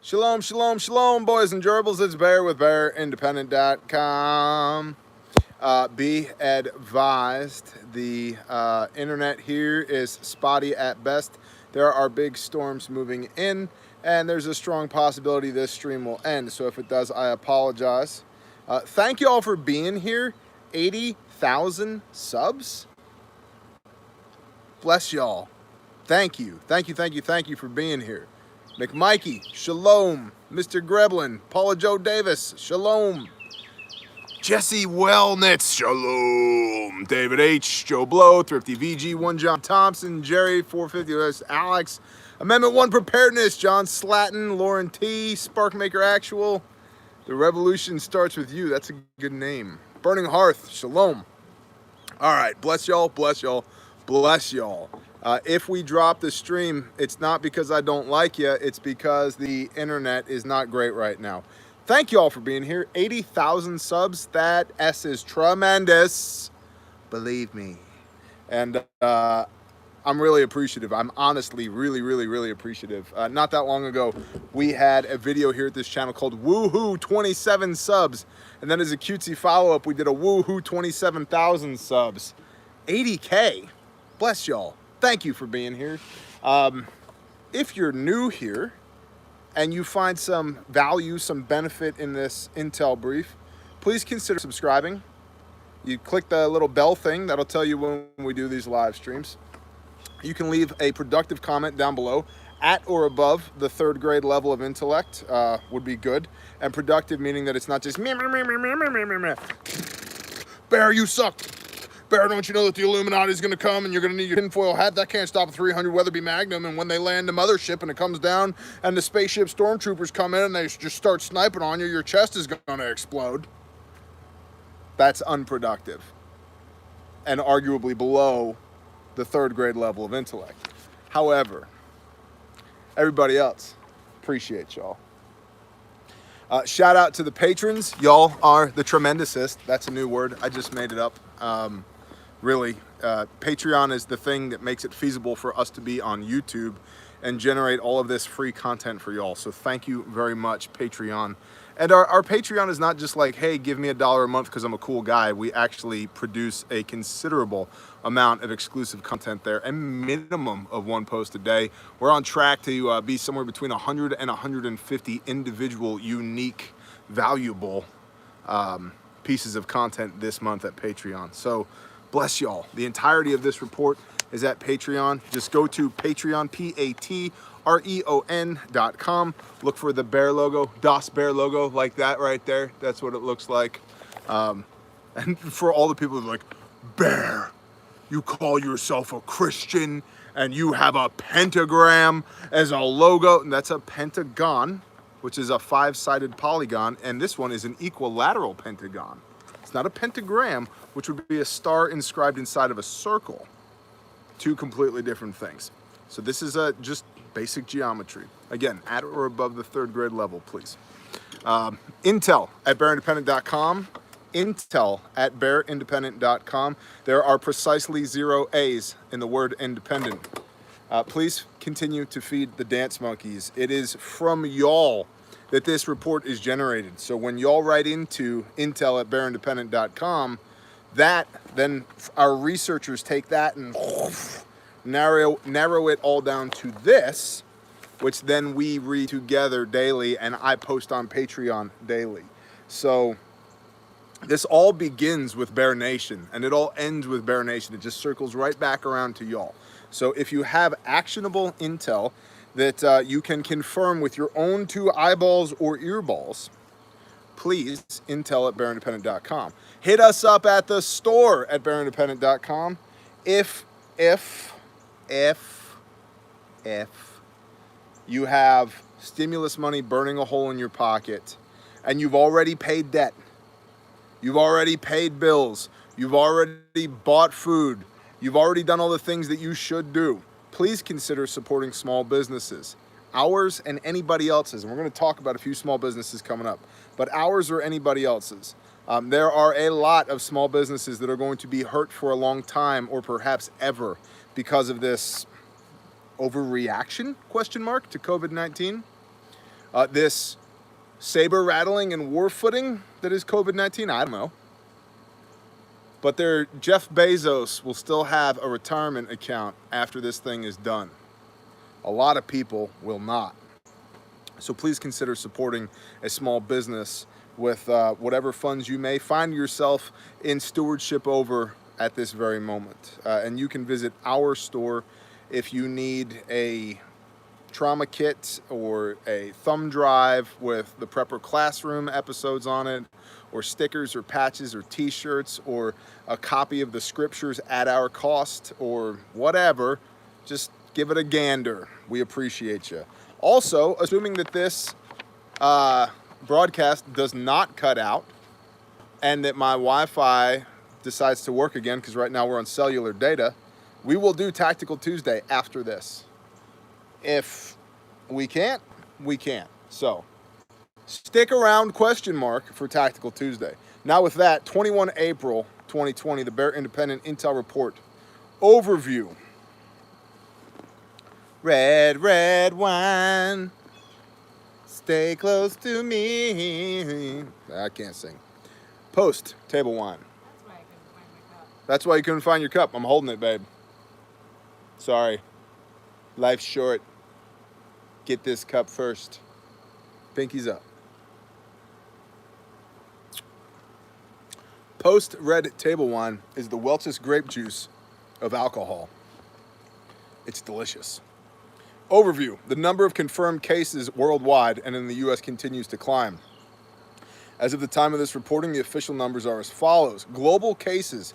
Shalom, shalom, shalom, boys and gerbils. It's Bear with BearIndependent.com. Be advised, the internet here is spotty at best. There are big storms moving in, and there's a strong possibility this stream will end. So if it does, I apologize. Thank you all for being here. 80,000 subs. Bless y'all. Thank you. Thank you, thank you, thank you for being here. McMikey, shalom. Mr. Greblin, Paula Joe Davis, shalom. Jesse Wellnitz, shalom. David H, Joe Blow, Thrifty VG, One John Thompson, Jerry 450, Alex, Amendment 1 Preparedness, John Slatton, Lauren T, Sparkmaker Actual. The revolution starts with you. That's a good name. Burning Hearth, shalom. All right, bless y'all, bless y'all, bless y'all. If we drop the stream, it's not because I don't like you, it's because the internet is not great right now. Thank you all for being here. 80,000 subs, that S is tremendous, believe me. And I'm really appreciative. I'm honestly really appreciative. Not that long ago, we had a video here at this channel called Woohoo 27 subs. And then as a cutesy follow-up, we did a Woohoo 27,000 subs. 80K, bless y'all. Thank you for being here. If you're new here and you find some value, some benefit in this intel brief, please consider subscribing. You click the little bell thing, that'll tell you when we do these live streams. You can leave a productive comment down below. At or above the 3rd grade level of intellect would be good. And productive meaning that it's not just meh, meh, meh, meh, meh, meh, meh, meh. Bear, you suck. Bear, don't you know that the Illuminati is going to come and you're going to need your tinfoil hat? That can't stop a 300 Weatherby Magnum. And when they land the mothership and it comes down and the spaceship stormtroopers come in and they just start sniping on you, your chest is going to explode. That's unproductive and arguably below the 3rd grade level of intellect. However, everybody else, appreciate y'all. Shout out to the patrons. Y'all are the tremendousest. That's a new word. I just made it up. Really, Patreon is the thing that makes it feasible for us to be on YouTube and generate all of this free content for y'all. So thank you very much, Patreon. And our Patreon is not just like, hey, give me $1 a month because I'm a cool guy. We actually produce a considerable amount of exclusive content there, a minimum of 1 post a day. We're on track to be somewhere between 100 and 150 individual, unique, valuable pieces of content this month at Patreon. So bless y'all. The entirety of this report is at Patreon. Just go to Patreon, PATREON.com. Look for the bear logo, Das Bear logo, like that right there. That's what it looks like. And for all the people who are like, Bear, you call yourself a Christian and you have a pentagram as a logo. And that's a pentagon, which is a 5-sided polygon. And this one is an equilateral pentagon. It's not a pentagram, which would be a star inscribed inside of a circle. 2 completely different things. So this is just basic geometry. Again, at or above the 3rd grade level, please. Intel at BearIndependent.com. Intel at BearIndependent.com. There are precisely 0 A's in the word independent. Please continue to feed the dance monkeys. It is from y'all that this report is generated. So when y'all write into Intel at BearIndependent.com, then our researchers take that and narrow it all down to this, which then we read together daily and I post on Patreon daily. So this all begins with Bear Nation and it all ends with Bear Nation. It just circles right back around to y'all. So if you have actionable intel that you can confirm with your own 2 eyeballs or earballs, please, intel at BearIndependent.com. Hit us up at the store at BearIndependent.com if you have stimulus money burning a hole in your pocket and you've already paid debt, you've already paid bills, you've already bought food, you've already done all the things that you should do, please consider supporting small businesses. Ours and anybody else's. And we're going to talk about a few small businesses coming up. But ours or anybody else's. There are a lot of small businesses that are going to be hurt for a long time or perhaps ever because of this overreaction, question mark, to COVID-19. This saber rattling and war footing that is COVID-19, I don't know. But Jeff Bezos will still have a retirement account after this thing is done. A lot of people will not. So please consider supporting a small business with whatever funds you may find yourself in stewardship over at this very moment. And you can visit our store if you need a trauma kit or a thumb drive with the Prepper Classroom episodes on it, or stickers or patches or t-shirts, or a copy of the scriptures at our cost, or whatever. Just give it a gander. We appreciate you. Also, assuming that this broadcast does not cut out and that my Wi-Fi decides to work again, because right now we're on cellular data, we will do Tactical Tuesday after this. If we can't, we can't. So stick around, for Tactical Tuesday. Now with that, 21 April 2020, the Bear Independent Intel Report overview. Red, red wine, stay close to me. I can't sing. Post, table wine. That's why you couldn't find your cup. I'm holding it, babe. Sorry. Life's short. Get this cup first. Pinkies up. Post red table wine is the Welch's grape juice of alcohol. It's delicious. Overview. The number of confirmed cases worldwide and in the U.S. continues to climb. As of the time of this reporting, the official numbers are as follows. Global cases,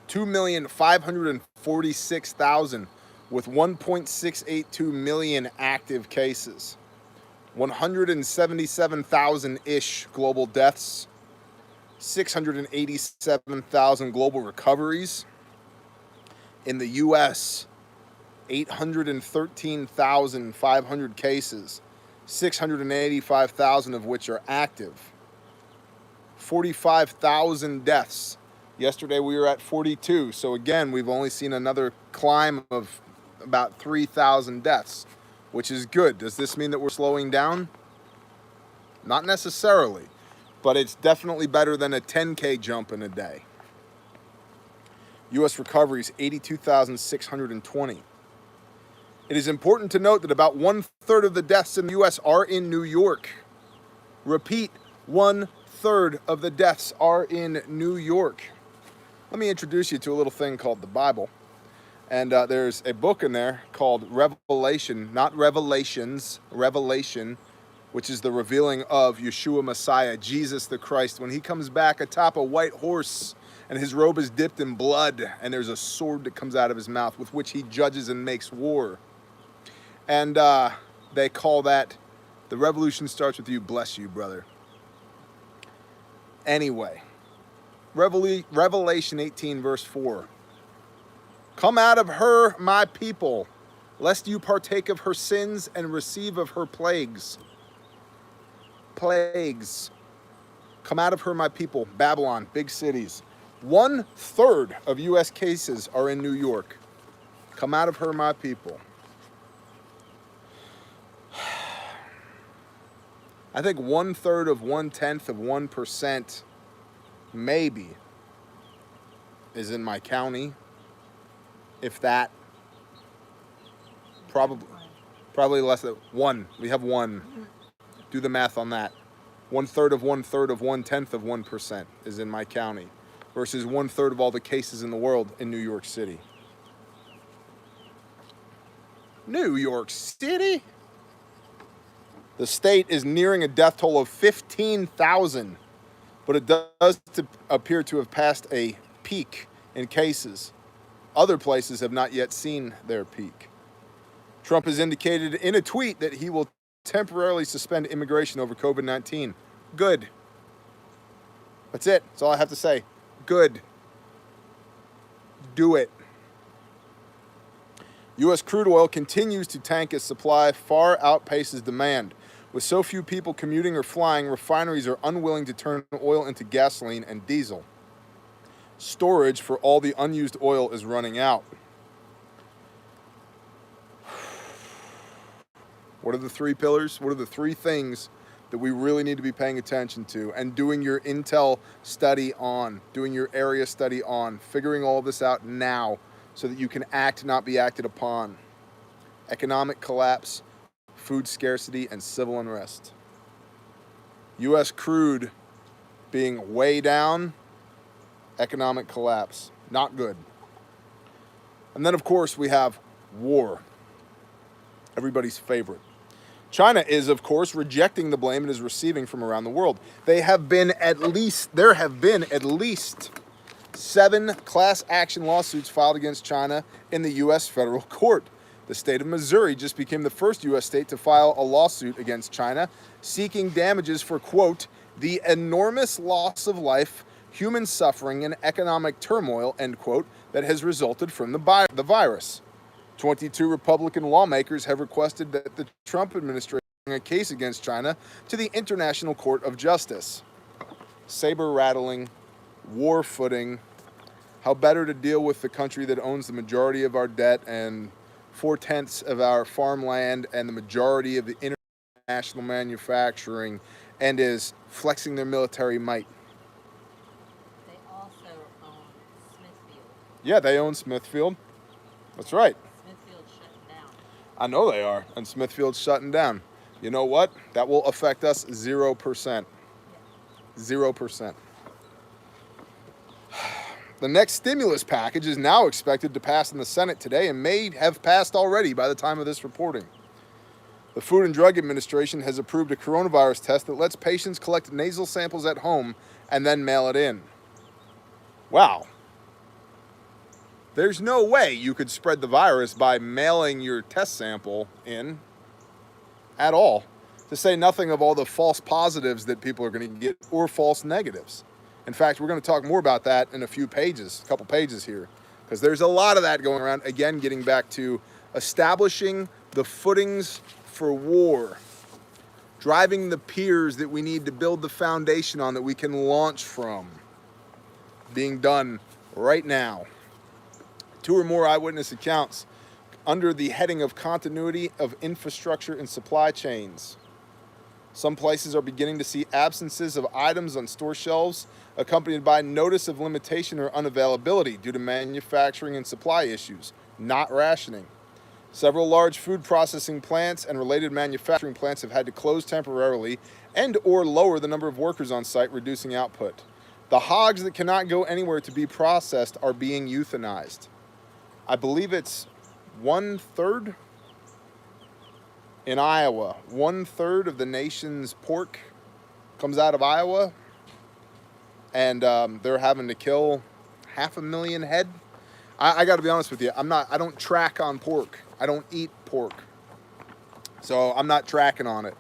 2,546,000 with 1.682 million active cases. 177,000-ish global deaths. 687,000 global recoveries. In the U.S., 813,500 cases, 685,000 of which are active. 45,000 deaths. Yesterday we were at 42, so again, we've only seen another climb of about 3,000 deaths, which is good. Does this mean that we're slowing down? Not necessarily, but it's definitely better than a 10K jump in a day. U.S. recoveries, 82,620. It is important to note that about 1/3 of the deaths in the U.S. are in New York. Repeat, 1/3 of the deaths are in New York. Let me introduce you to a little thing called the Bible. And there's a book in there called Revelation, not Revelations, Revelation, which is the revealing of Yeshua Messiah, Jesus the Christ, when he comes back atop a white horse and his robe is dipped in blood and there's a sword that comes out of his mouth with which he judges and makes war. And they call that, the revolution starts with you, bless you, brother. Anyway, Revelation 18, verse 4. Come out of her, my people, lest you partake of her sins and receive of her plagues. Plagues. Come out of her, my people. Babylon, big cities. 1/3 of U.S. cases are in New York. Come out of her, my people. I think 1/3 of 1/10 of 1%, maybe, is in my county. If that. Probably less than one. We have one. Do the math on that. 1/3 of 1/3 of 1/10 of 1% is in my county, versus 1/3 of all the cases in the world in New York City. New York City? The state is nearing a death toll of 15,000, but it does appear to have passed a peak in cases. Other places have not yet seen their peak. Trump has indicated in a tweet that he will temporarily suspend immigration over COVID-19. Good. That's it. That's all I have to say. Good. Do it. U.S. crude oil continues to tank as supply far outpaces demand. With so few people commuting or flying, refineries are unwilling to turn oil into gasoline and diesel. Storage for all the unused oil is running out. What are the three pillars? What are the three things that we really need to be paying attention to and doing your intel study on, doing your area study on, figuring all this out now so that you can act, not be acted upon? Economic collapse, food scarcity, and civil unrest. U.S. crude being way down, economic collapse. Not good. And then, of course, we have war. Everybody's favorite. China is, of course, rejecting the blame it is receiving from around the world. There have been at least 7 class action lawsuits filed against China in the U.S. federal court. The state of Missouri just became the first U.S. state to file a lawsuit against China, seeking damages for, quote, the enormous loss of life, human suffering, and economic turmoil, end quote, that has resulted from the virus. 22 Republican lawmakers have requested that the Trump administration bring a case against China to the International Court of Justice. Saber rattling, war footing, how better to deal with the country that owns the majority of our debt and 4/10 of our farmland and the majority of the international manufacturing and is flexing their military might. They also own Smithfield. Yeah, they own Smithfield. That's right. Smithfield's shutting down. I know they are, and Smithfield's shutting down. You know what? That will affect us 0%. 0%. The next stimulus package is now expected to pass in the Senate today and may have passed already by the time of this reporting. The Food and Drug Administration has approved a coronavirus test that lets patients collect nasal samples at home and then mail it in. Wow. There's no way you could spread the virus by mailing your test sample in at all, to say nothing of all the false positives that people are going to get or false negatives. In fact, we're going to talk more about that in a couple pages here, because there's a lot of that going around. Again, getting back to establishing the footings for war, driving the piers that we need to build the foundation on that we can launch from, being done right now. 2 or more eyewitness accounts under the heading of continuity of infrastructure and supply chains. Some places are beginning to see absences of items on store shelves accompanied by notice of limitation or unavailability due to manufacturing and supply issues, not rationing. Several large food processing plants and related manufacturing plants have had to close temporarily and or lower the number of workers on site, reducing output. The hogs that cannot go anywhere to be processed are being euthanized. I believe it's 1/3 in Iowa. 1/3 of the nation's pork comes out of Iowa, and they're having to kill 500,000 head. I got to be honest with you. I don't track on pork. I don't eat pork, so I'm not tracking on it.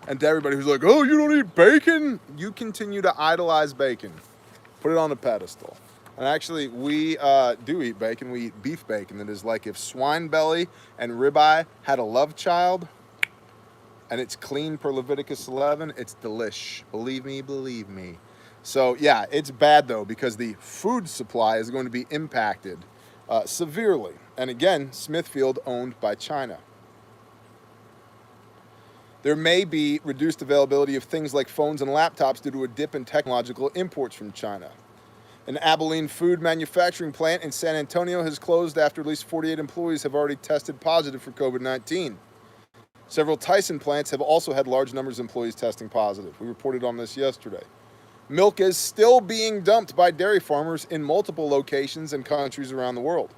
And to everybody who's like, "Oh, you don't eat bacon?" You continue to idolize bacon. Put it on a pedestal. And actually, we do eat bacon. We eat beef bacon. That is like if swine belly and ribeye had a love child, and it's clean per Leviticus 11, it's delish. Believe me, believe me. So yeah, it's bad though, because the food supply is going to be impacted severely. And again, Smithfield owned by China. There may be reduced availability of things like phones and laptops due to a dip in technological imports from China. An Abilene food manufacturing plant in San Antonio has closed after at least 48 employees have already tested positive for COVID-19. Several Tyson plants have also had large numbers of employees testing positive. We reported on this yesterday. Milk is still being dumped by dairy farmers in multiple locations and countries around the world.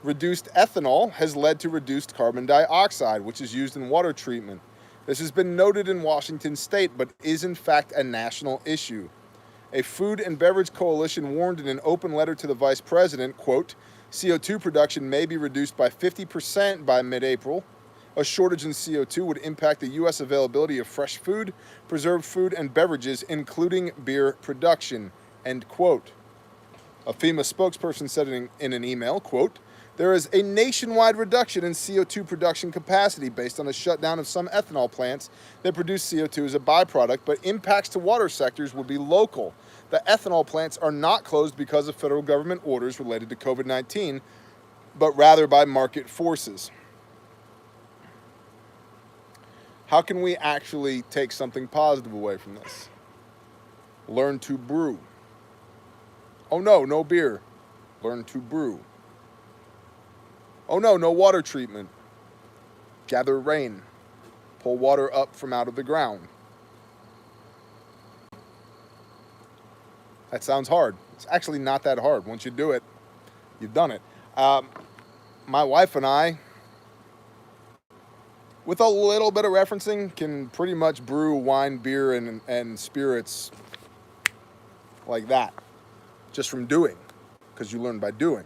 Reduced ethanol has led to reduced carbon dioxide, which is used in water treatment. This has been noted in Washington state, but is in fact a national issue. A food and beverage coalition warned in an open letter to the vice president, quote, CO2 production may be reduced by 50% by mid-April. A shortage in CO2 would impact the U.S. availability of fresh food, preserved food, and beverages, including beer production, end quote. A FEMA spokesperson said in an email, quote, there is a nationwide reduction in CO2 production capacity based on a shutdown of some ethanol plants that produce CO2 as a byproduct, but impacts to water sectors will be local. The ethanol plants are not closed because of federal government orders related to COVID-19, but rather by market forces. How can we actually take something positive away from this? Learn to brew. Oh no, no beer. Learn to brew. Oh no, no water treatment. Gather rain. Pull water up from out of the ground. That sounds hard. It's actually not that hard. Once you do it, you've done it. My wife and I, with a little bit of referencing, can pretty much brew wine, beer, and spirits like that. Just from doing. Because you learn by doing.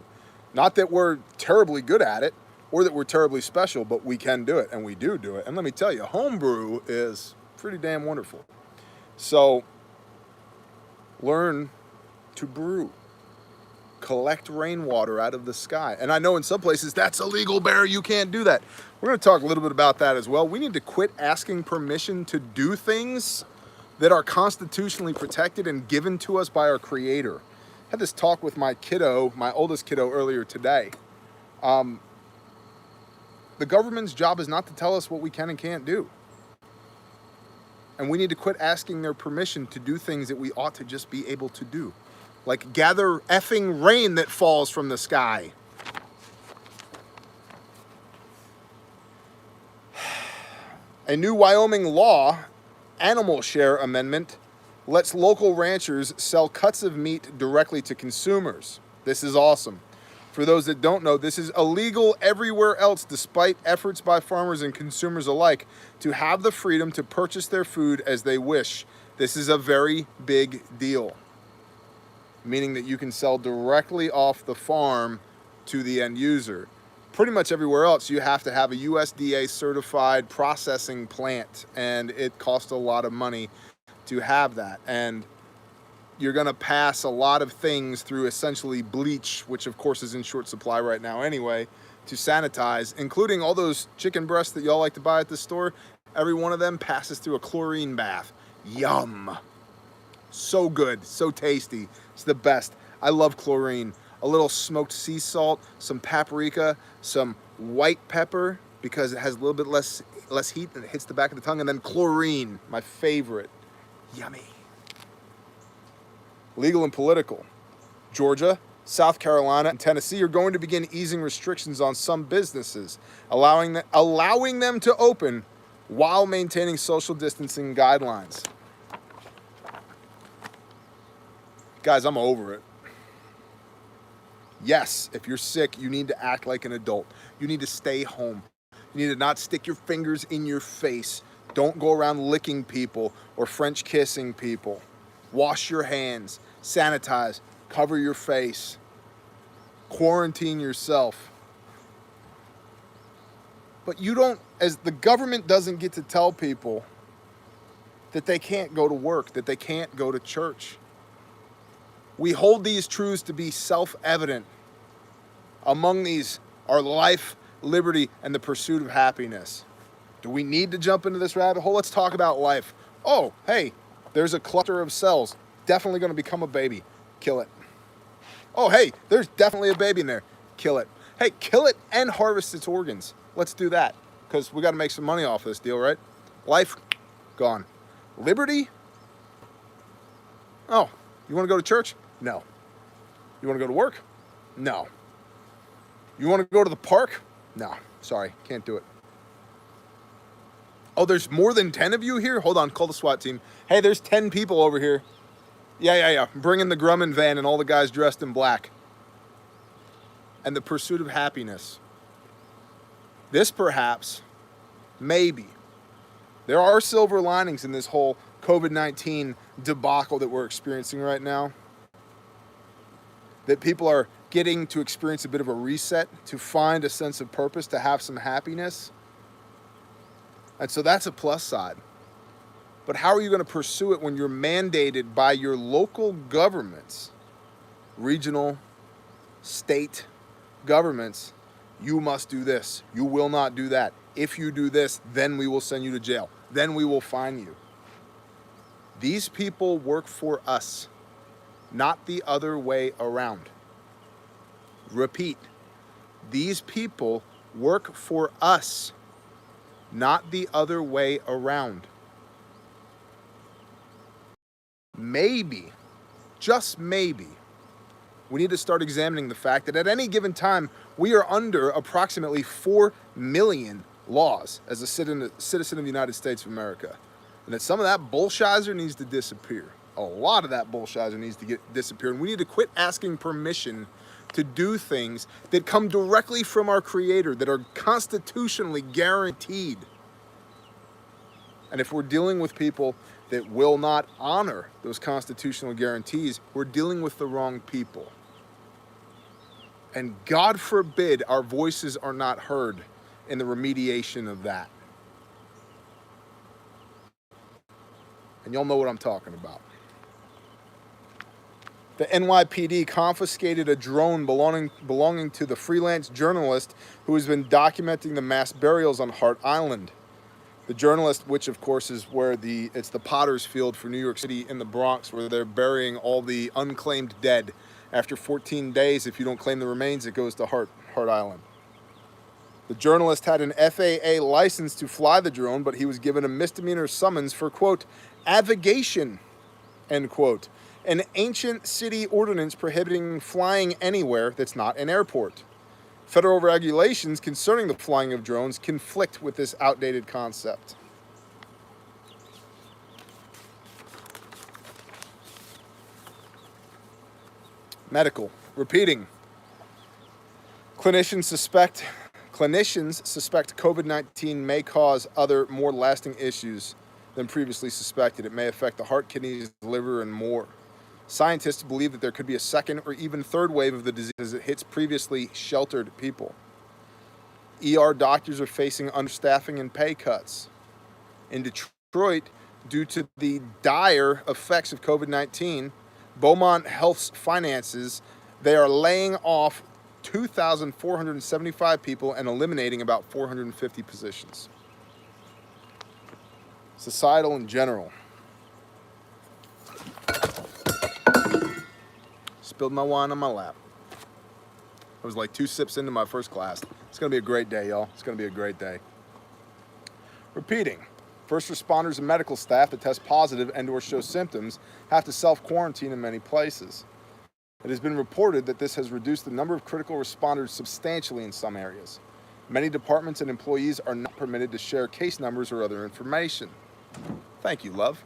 Not that we're terribly good at it, or that we're terribly special, but we can do it, and we do it. And let me tell you, homebrew is pretty damn wonderful. So, learn to brew. Collect rainwater out of the sky. And I know in some places that's illegal, Bear. You can't do that. We're going to talk a little bit about that as well. We need to quit asking permission to do things that are constitutionally protected and given to us by our Creator. I had this talk with my kiddo, my oldest kiddo, earlier today. The government's job is not to tell us what we can and can't do. And we need to quit asking their permission to do things that we ought to just be able to do. Like gather effing rain that falls from the sky. A new Wyoming law, Animal Share Amendment, lets local ranchers sell cuts of meat directly to consumers. This is awesome. For those that don't know, this is illegal everywhere else, despite efforts by farmers and consumers alike to have the freedom to purchase their food as they wish. This is a very big deal, meaning that you can sell directly off the farm to the end user. Pretty much everywhere else, you have to have a USDA certified processing plant, and it costs a lot of money to have that. And you're going to pass a lot of things through essentially bleach, which of course is in short supply right now anyway, to sanitize, including all those chicken breasts that y'all like to buy at the store. Every one of them passes through a chlorine bath. Yum. So good, so tasty. It's the best. I love chlorine. A little smoked sea salt, some paprika, some white pepper, because it has a little bit less heat and it hits the back of the tongue, and then chlorine, my favorite. Yummy. Legal and political. Georgia, South Carolina, and Tennessee are going to begin easing restrictions on some businesses, allowing them to open while maintaining social distancing guidelines. Guys, I'm over it. Yes, if you're sick, you need to act like an adult. You need to stay home. You need to not stick your fingers in your face. Don't go around licking people or French kissing people. Wash your hands, sanitize, cover your face, quarantine yourself. But you don't, as the government doesn't get to tell people that they can't go to work, that they can't go to church. We hold these truths to be self-evident. Among these are life, liberty, and the pursuit of happiness. Do we need to jump into this rabbit hole? Let's talk about life. Oh, hey, there's a cluster of cells. Definitely going to become a baby. Kill it. Oh, hey, there's definitely a baby in there. Kill it. Hey, kill it and harvest its organs. Let's do that, because we got to make some money off this deal, right? Life, gone. Liberty? Oh, you want to go to church? No. You want to go to work? No. You want to go to the park? No. Sorry, can't do it. Oh, there's more than 10 of you here? Hold on, call the SWAT team. Hey, there's 10 people over here. Yeah. Bring in the Grumman van and all the guys dressed in black. And the pursuit of happiness. This perhaps, maybe, there are silver linings in this whole COVID-19 debacle that we're experiencing right now. That people are getting to experience a bit of a reset, to find a sense of purpose, to have some happiness. And so that's a plus side. But how are you going to pursue it when you're mandated by your local governments, regional, state governments? You must do this. You will not do that. If you do this, then we will send you to jail. Then we will fine you. These people work for us, not the other way around. Repeat, these people work for us, not the other way around. Maybe, just maybe, we need to start examining the fact that at any given time, we are under approximately 4 million laws as a citizen of the United States of America. And that some of that bullshizer needs to disappear. A lot of that bullshizer needs to disappear. And we need to quit asking permission to do things that come directly from our Creator, that are constitutionally guaranteed. And if we're dealing with people that will not honor those constitutional guarantees, we're dealing with the wrong people. And God forbid our voices are not heard in the remediation of that. And y'all know what I'm talking about. The NYPD confiscated a drone belonging to the freelance journalist who has been documenting the mass burials on Hart Island. The journalist, which of course is where it's the Potter's Field for New York City in the Bronx, where they're burying all the unclaimed dead. After 14 days, if you don't claim the remains, it goes to Hart Island. The journalist had an FAA license to fly the drone, but he was given a misdemeanor summons for, quote, avigation, end quote, an ancient city ordinance prohibiting flying anywhere that's not an airport. Federal regulations concerning the flying of drones conflict with this outdated concept. Medical. Repeating. Clinicians suspect COVID-19 may cause other more lasting issues than previously suspected. It may affect the heart, kidneys, liver, and more. Scientists believe that there could be a second or even third wave of the disease as it hits previously sheltered people. ER doctors are facing understaffing and pay cuts. In Detroit, due to the dire effects of COVID-19, Beaumont Health's finances, they are laying off 2,475 people and eliminating about 450 positions. Societal in general. Spilled my wine on my lap. I was like 2 sips into my first glass. It's going to be a great day, y'all. It's going to be a great day. Repeating. First responders and medical staff that test positive and/or show symptoms have to self-quarantine in many places. It has been reported that this has reduced the number of critical responders substantially in some areas. Many departments and employees are not permitted to share case numbers or other information. Thank you, love.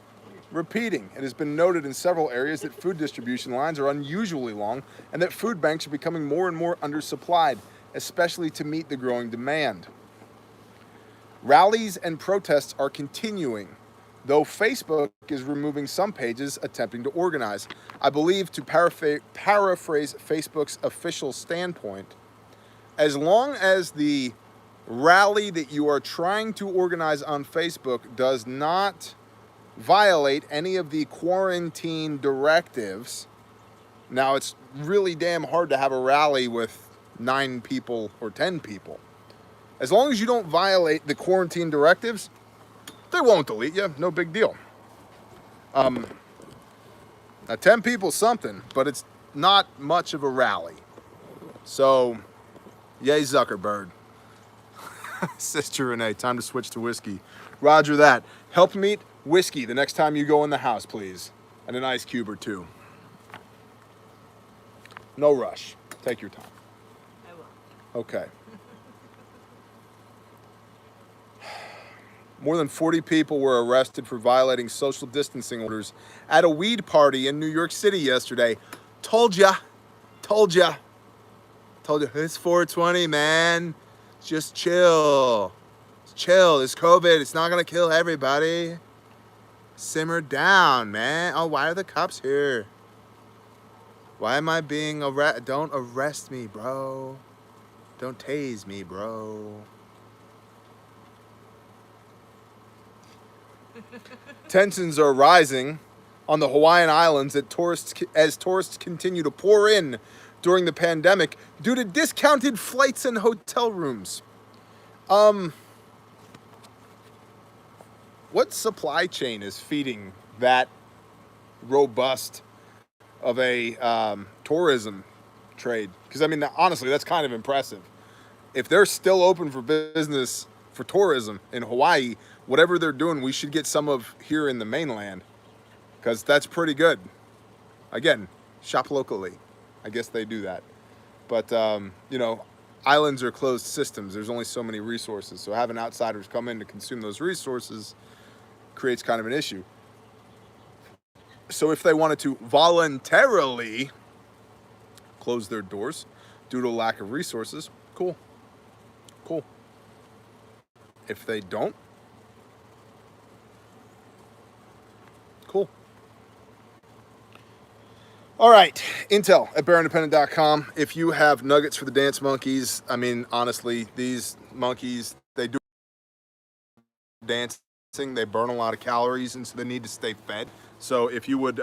Repeating, it has been noted in several areas that food distribution lines are unusually long and that food banks are becoming more and more undersupplied, especially to meet the growing demand. Rallies and protests are continuing, though Facebook is removing some pages attempting to organize. I believe, to paraphrase Facebook's official standpoint, as long as the rally that you are trying to organize on Facebook does not violate any of the quarantine directives. Now, it's really damn hard to have a rally with 9 people or 10 people. As long as you don't violate the quarantine directives, they won't delete you. No big deal. Now, 10 people something, but it's not much of a rally. So, yay Zuckerberg. Sister Renee, time to switch to whiskey. Roger that. Help meet whiskey the next time you go in the house, please. And an ice cube or 2. No rush. Take your time. I will. Okay. More than 40 people were arrested for violating social distancing orders at a weed party in New York City yesterday. Told ya. Told ya. Told you. It's 420, man. Just chill. Chill. It's COVID. It's not going to kill everybody. Simmer down, man. Oh, why are the cops here? Why am I being arrested? Don't arrest me, bro. Don't tase me, bro. Tensions are rising on the Hawaiian Islands as tourists continue to pour in during the pandemic due to discounted flights and hotel rooms. What supply chain is feeding that robust of a tourism trade? Because, I mean, honestly, that's kind of impressive. If they're still open for business for tourism in Hawaii. Whatever they're doing, we should get some of here in the mainland, because that's pretty good. Again, shop locally. I guess they do that. But, you know, islands are closed systems. There's only so many resources. So having outsiders come in to consume those resources creates kind of an issue. So if they wanted to voluntarily close their doors due to a lack of resources, cool. Cool. If they don't, cool. All right, intel at bearindependent.com. If you have nuggets for the dance monkeys, I mean, honestly, these monkeys, they do dancing, they burn a lot of calories, and so they need to stay fed. So if you would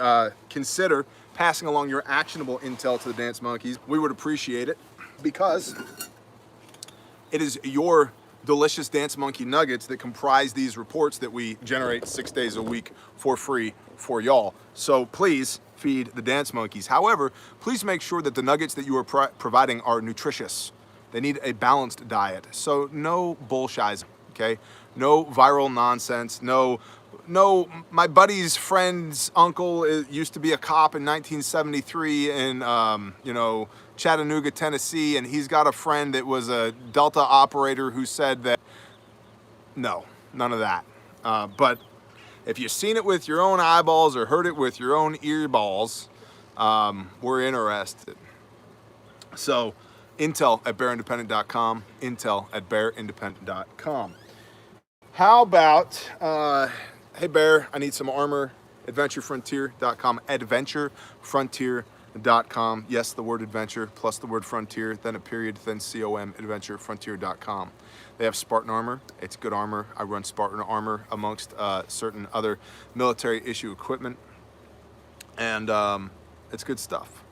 consider passing along your actionable intel to the dance monkeys, we would appreciate it, because it is your delicious dance monkey nuggets that comprise these reports that we generate 6 days a week for free for y'all. So please feed the dance monkeys. However, please make sure that the nuggets that you are providing are nutritious. They need a balanced diet. So no bullshizing, okay? No viral nonsense. No, my buddy's friend's uncle used to be a cop in 1973 in, you know, Chattanooga, Tennessee, and he's got a friend that was a Delta operator who said that, no, none of that. But if you've seen it with your own eyeballs or heard it with your own earballs, we're interested. So, intel at bearindependent.com, intel at bearindependent.com. How about, hey Bear, I need some armor, adventurefrontier.com, adventurefrontier.com. Yes, the word adventure plus the word frontier, then a period, then com, adventurefrontier.com. They have Spartan armor. It's good armor. I run Spartan armor amongst certain other military issue equipment, and it's good stuff.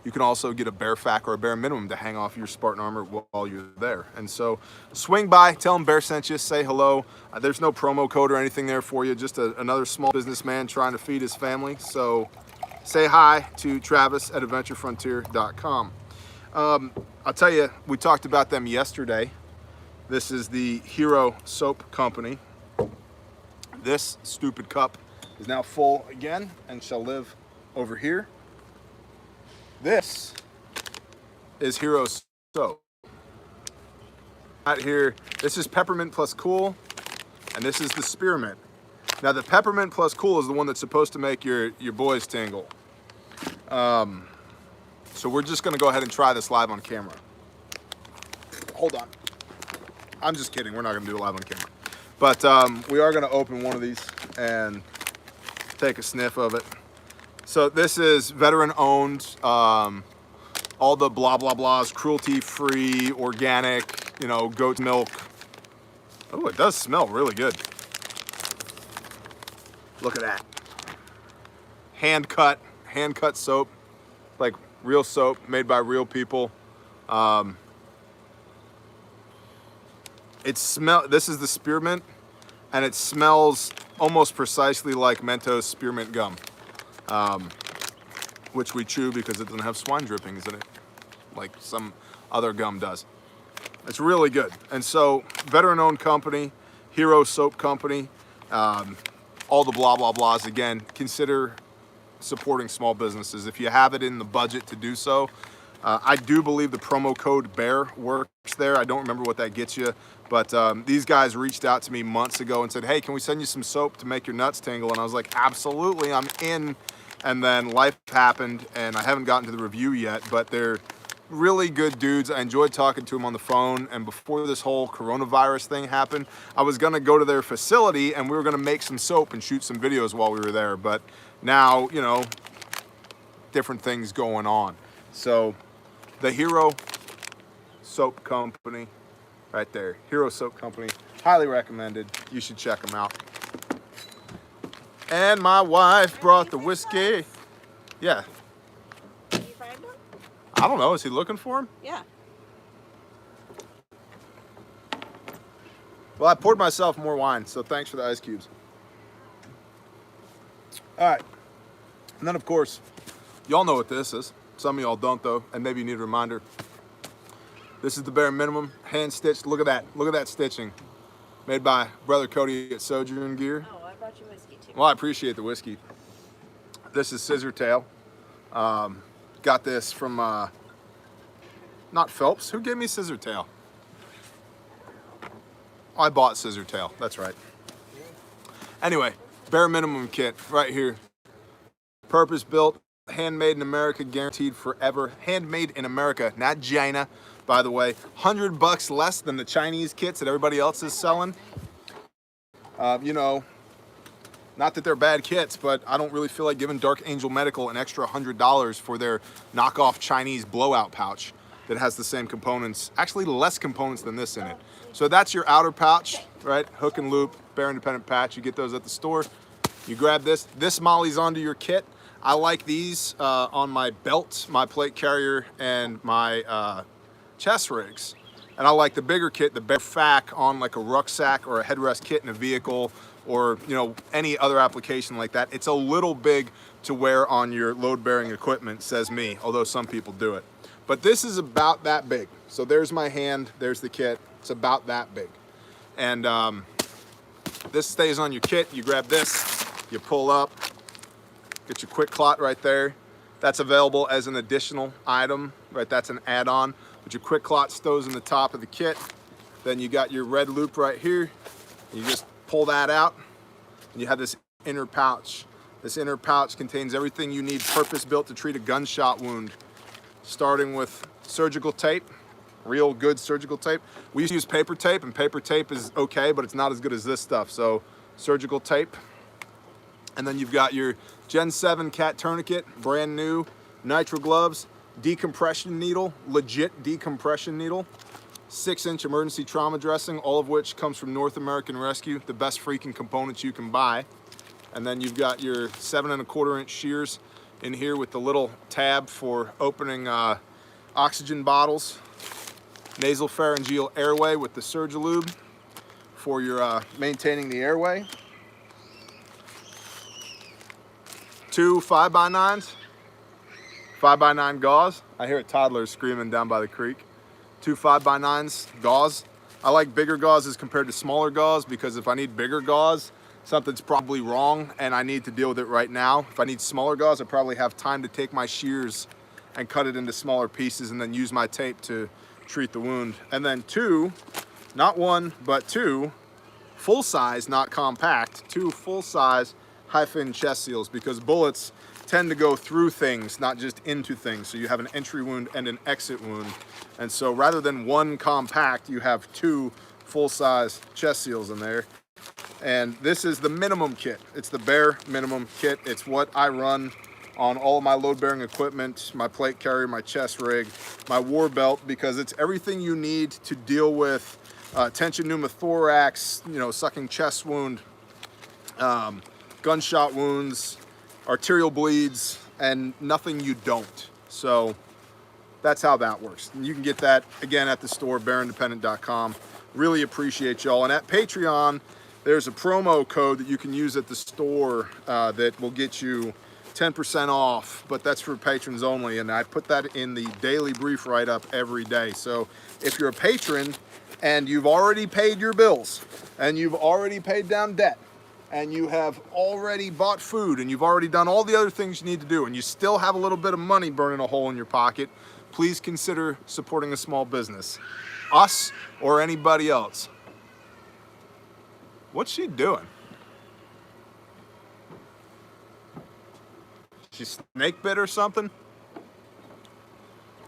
You can also get a Bear Fac or a Bear Minimum to hang off your Spartan armor while you're there. And so swing by, tell them Bear sent you, say hello. There's no promo code or anything there for you, just another small businessman trying to feed his family. So say hi to Travis at adventurefrontier.com. I'll tell you, we talked about them yesterday. This is the Hero Soap Company. This stupid cup is now full again and shall live over here. This is Hero Soap. Out here, this is Peppermint Plus Cool, and this is the Spearmint. Now the Peppermint Plus Cool is the one that's supposed to make your boys tingle. So we're just gonna go ahead and try this live on camera. Hold on. I'm just kidding, we're not gonna do it live on camera. But we are gonna open one of these and take a sniff of it. So this is veteran owned, all the blah blah blahs, cruelty free, organic, you know, goat milk. Oh, it does smell really good. Look at that. Hand cut soap, like real soap made by real people. This is the Spearmint, and it smells almost precisely like Mentos spearmint gum. Which we chew because it doesn't have swine drippings in it, like some other gum does. It's really good. And so, veteran-owned company, Hero Soap Company, all the blah, blah, blahs. Again, consider supporting small businesses. If you have it in the budget to do so, I do believe the promo code BEAR works there. I don't remember what that gets you, but these guys reached out to me months ago and said, hey, can we send you some soap to make your nuts tingle? And I was like, absolutely, I'm in. And then life happened, and I haven't gotten to the review yet, but they're really good dudes. I enjoyed talking to them on the phone, and before this whole coronavirus thing happened, I was gonna go to their facility and we were gonna make some soap and shoot some videos while we were there, but now, you know, different things going on. So the Hero Soap Company, right there, Hero Soap Company, highly recommended. You should check them out. And my wife brought the whiskey. Yeah. Did you find him? I don't know. Is he looking for him? Yeah. Well, I poured myself more wine, so thanks for the ice cubes. All right. And then, of course, y'all know what this is. Some of y'all don't, though, and maybe you need a reminder. This is the Bare Minimum, hand stitched. Look at that. Look at that stitching. made by Brother Cody at Sojourn Gear. Oh, I brought you whiskey too. Well, I appreciate the whiskey. This is Scissor Tail. Got this from, not Phelps. Who gave me Scissor Tail? I bought Scissor Tail, that's right. Anyway, bare minimum kit right here. Purpose built, handmade in America, guaranteed forever. Handmade in America, not China, by the way. $100 less than the Chinese kits that everybody else is selling. You know, not that they're bad kits, but I don't really feel like giving Dark Angel Medical an extra $100 for their knockoff Chinese blowout pouch that has the same components, actually less components than this in it. So that's your outer pouch, right? Hook and loop, bare independent patch. You get those at the store. You grab this. This mollies onto your kit. I like these on my belt, my plate carrier, and my chest rigs. And I like the bigger kit, the bare fac on like a rucksack or a headrest kit in a vehicle, or you know, any other application like that. It's a little big to wear on your load-bearing equipment, says me, although some people do it. But this is about that big. So there's my hand, there's the kit. It's about that big. And this stays on your kit. You grab this, you pull up, get your quick clot right there. That's available as an additional item, right? That's an add-on. But your quick clot stows in the top of the kit. Then you got your red loop right here. You just pull that out, and you have this inner pouch. This inner pouch contains everything you need purpose-built to treat a gunshot wound, starting with surgical tape, real good surgical tape. We used to use paper tape, and paper tape is okay, but it's not as good as this stuff. So surgical tape. And then you've got your Gen 7 cat tourniquet, brand new, nitro gloves, decompression needle, legit decompression needle, 6-inch emergency trauma dressing, all of which comes from North American Rescue, the best freaking components you can buy. And then you've got your 7 1/4 inch shears in here with the little tab for opening oxygen bottles, nasal pharyngeal airway with the Surgilube for your maintaining the airway. 2 5x9s, 5x9 gauze. I hear a toddler screaming down by the creek. 2 5x9s gauze. I like bigger gauzes compared to smaller gauze because if I need bigger gauze, something's probably wrong and I need to deal with it right now. If I need smaller gauze, I probably have time to take my shears and cut it into smaller pieces and then use my tape to treat the wound. And then 2, not 1, but 2 full size, not compact, 2 full size high-fin chest seals, because bullets tend to go through things, not just into things. So you have an entry wound and an exit wound. And so rather than 1 compact, you have 2 full-size chest seals in there. And this is the minimum kit. It's the bare minimum kit. It's what I run on all of my load-bearing equipment, my plate carrier, my chest rig, my war belt, because it's everything you need to deal with tension pneumothorax, you know, sucking chest wound, gunshot wounds, arterial bleeds, and nothing you don't. So that's how that works. And you can get that, again, at the store, bareindependent.com. Really appreciate y'all. And at Patreon, there's a promo code that you can use at the store that will get you 10% off, but that's for patrons only. And I put that in the daily brief write-up every day. So if you're a patron and you've already paid your bills and you've already paid down debt, and you have already bought food, and you've already done all the other things you need to do, and you still have a little bit of money burning a hole in your pocket, please consider supporting a small business. Us or anybody else. What's she doing? She snake bit or something?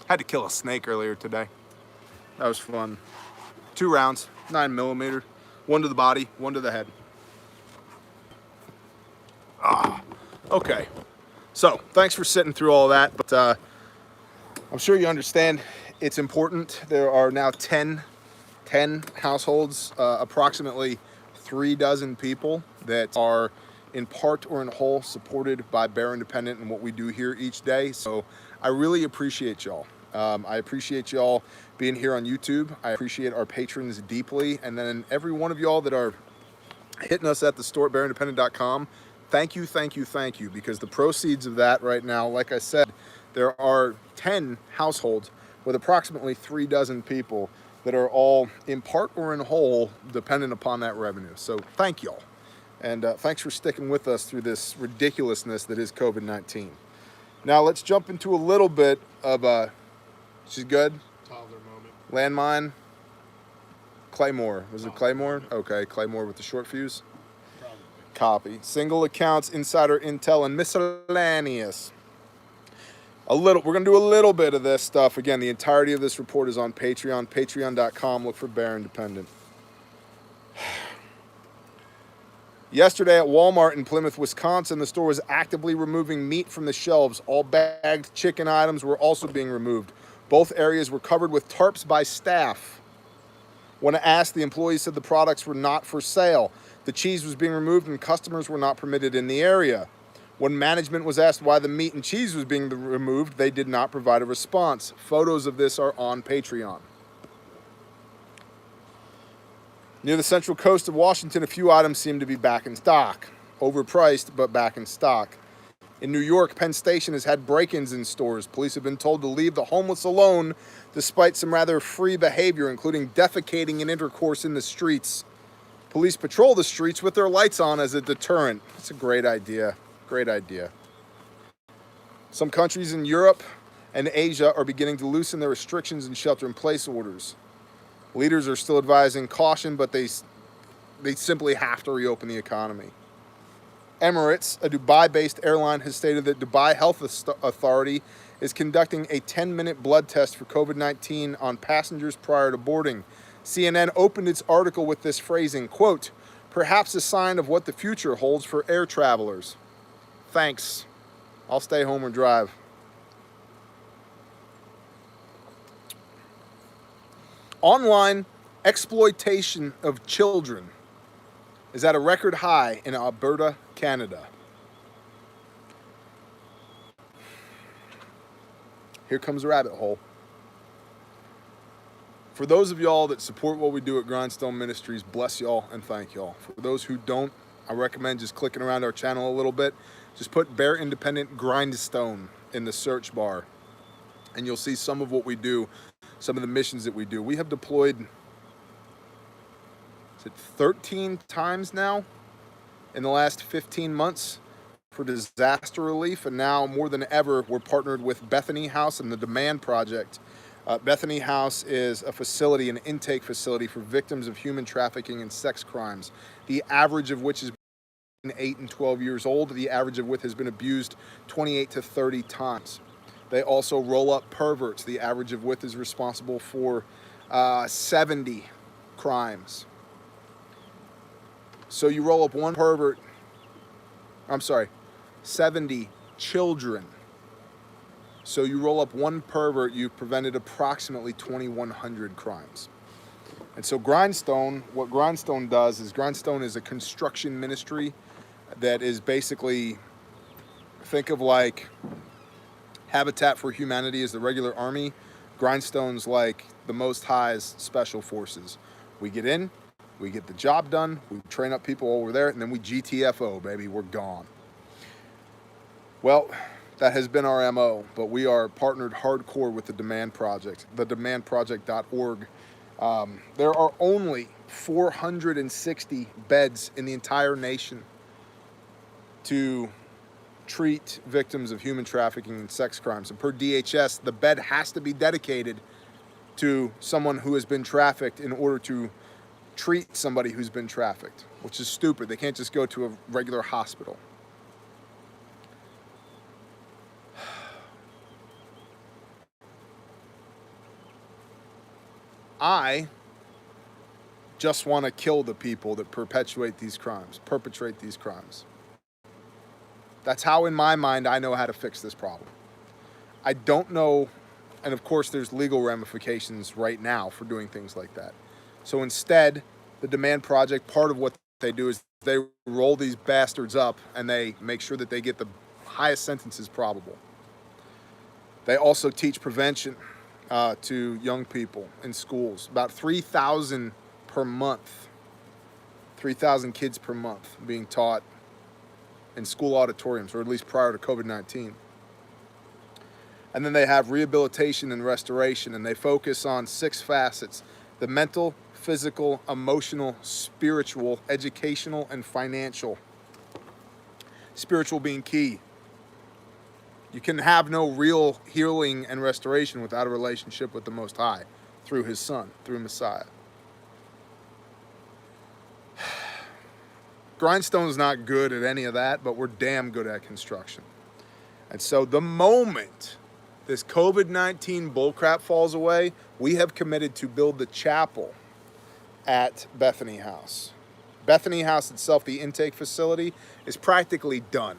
Had to kill a snake earlier today. That was fun. 2 rounds, 9mm, 1 to the body, 1 to the head. Okay, so thanks for sitting through all that, but I'm sure you understand it's important. There are now 10 households, approximately 3 dozen people that are in part or in whole supported by Bear Independent and what we do here each day. So I really appreciate y'all. I appreciate y'all being here on YouTube. I appreciate our patrons deeply, and then every one of y'all that are hitting us at the store at bareindependent.com. Thank you, thank you, thank you, because the proceeds of that right now, like I said, there are 10 households with approximately 3 dozen people that are all in part or in whole dependent upon that revenue. So thank y'all. And thanks for sticking with us through this ridiculousness that is COVID-19. Now let's jump into a little bit of, she's good? Toddler moment. Landmine? Claymore. Was it Toddler Claymore? moment. Okay, Claymore with the short fuse. Probably. Copy. Single accounts, insider intel, and miscellaneous. We're going to do a little bit of this stuff. Again, the entirety of this report is on Patreon, patreon.com. Look for Bear Independent. Yesterday at Walmart in Plymouth, Wisconsin, the store was actively removing meat from the shelves. All bagged chicken items were also being removed. Both areas were covered with tarps by staff. When asked, the employees said the products were not for sale. The cheese was being removed and customers were not permitted in the area. When management was asked why the meat and cheese was being removed, they did not provide a response. Photos of this are on Patreon. Near the central coast of Washington, a few items seem to be back in stock. Overpriced, but back in stock. In New York, Penn Station has had break-ins in stores. Police have been told to leave the homeless alone despite some rather free behavior, including defecating and intercourse in the streets. Police patrol the streets with their lights on as a deterrent. That's a great idea. Great idea. Some countries in Europe and Asia are beginning to loosen their restrictions and shelter-in-place orders. Leaders are still advising caution, but they simply have to reopen the economy. Emirates, a Dubai-based airline, has stated that Dubai Health Authority is conducting a 10-minute blood test for COVID-19 on passengers prior to boarding. CNN opened its article with this phrasing, quote, "Perhaps a sign of what the future holds for air travelers. Thanks. I'll stay home or drive." Online exploitation of children is at a record high in Alberta, Canada. Here comes a rabbit hole. For those of y'all that support what we do at Grindstone Ministries, bless y'all and thank y'all. For those who don't, I recommend just clicking around our channel a little bit. Just put Bear Independent Grindstone in the search bar, and you'll see some of what we do, some of the missions that we do. We have deployed, 13 times now in the last 15 months for disaster relief, and now more than ever we're partnered with Bethany House and the Demand Project. Bethany House is a facility, an intake facility for victims of human trafficking and sex crimes, the average of which is 8 and 12 years old. The average of which has been abused 28 to 30 times. They also roll up perverts, the average of which is responsible for 70 crimes. So you roll up one pervert, 70 children. So you roll up one pervert, you've prevented approximately 2,100 crimes. And so Grindstone, what Grindstone does is Grindstone is a construction ministry that is basically, think of like Habitat for Humanity is the regular army. Grindstone's like the Most High's special forces. We get in, we get the job done, we train up people over there, and then we GTFO, baby, we're gone. Well, that has been our MO, but we are partnered hardcore with the Demand Project, thedemandproject.org. There are only 460 beds in the entire nation to treat victims of human trafficking and sex crimes. And per DHS, the bed has to be dedicated to someone who has been trafficked in order to treat somebody who's been trafficked, which is stupid. They can't just go to a regular hospital. I just want to kill the people that perpetrate these crimes. That's how, in my mind, I know how to fix this problem. I don't know, and of course there's legal ramifications right now for doing things like that. So instead, the Demand Project, part of what they do is they roll these bastards up and they make sure that they get the highest sentences probable. They also teach prevention to young people in schools. About 3,000 per month. 3,000 kids per month being taught in school auditoriums, or at least prior to COVID-19. And then they have rehabilitation and restoration, and they focus on 6 facets: The mental, physical, emotional, spiritual, educational, and financial. Spiritual being key. You can have no real healing and restoration without a relationship with the Most High through His Son, through Messiah. Grindstone's not good at any of that, but we're damn good at construction. And so the moment this COVID-19 bullcrap falls away, we have committed to build the chapel at Bethany House. Bethany House itself, the intake facility, is practically done.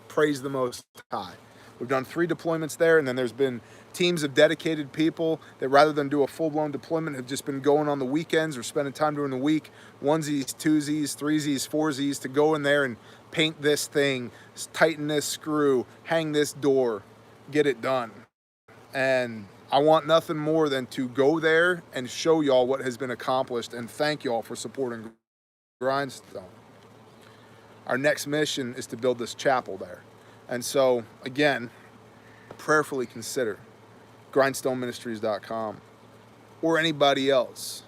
Praise the Most High. We've done 3 deployments there, and then there's been teams of dedicated people that rather than do a full-blown deployment have just been going on the weekends or spending time during the week, onesies, twosies, threesies, foursies, to go in there and paint this thing, tighten this screw, hang this door, get it done. And I want nothing more than to go there and show y'all what has been accomplished and thank y'all for supporting Grindstone. Our next mission is to build this chapel there. And so, again, prayerfully consider grindstoneministries.com or anybody else.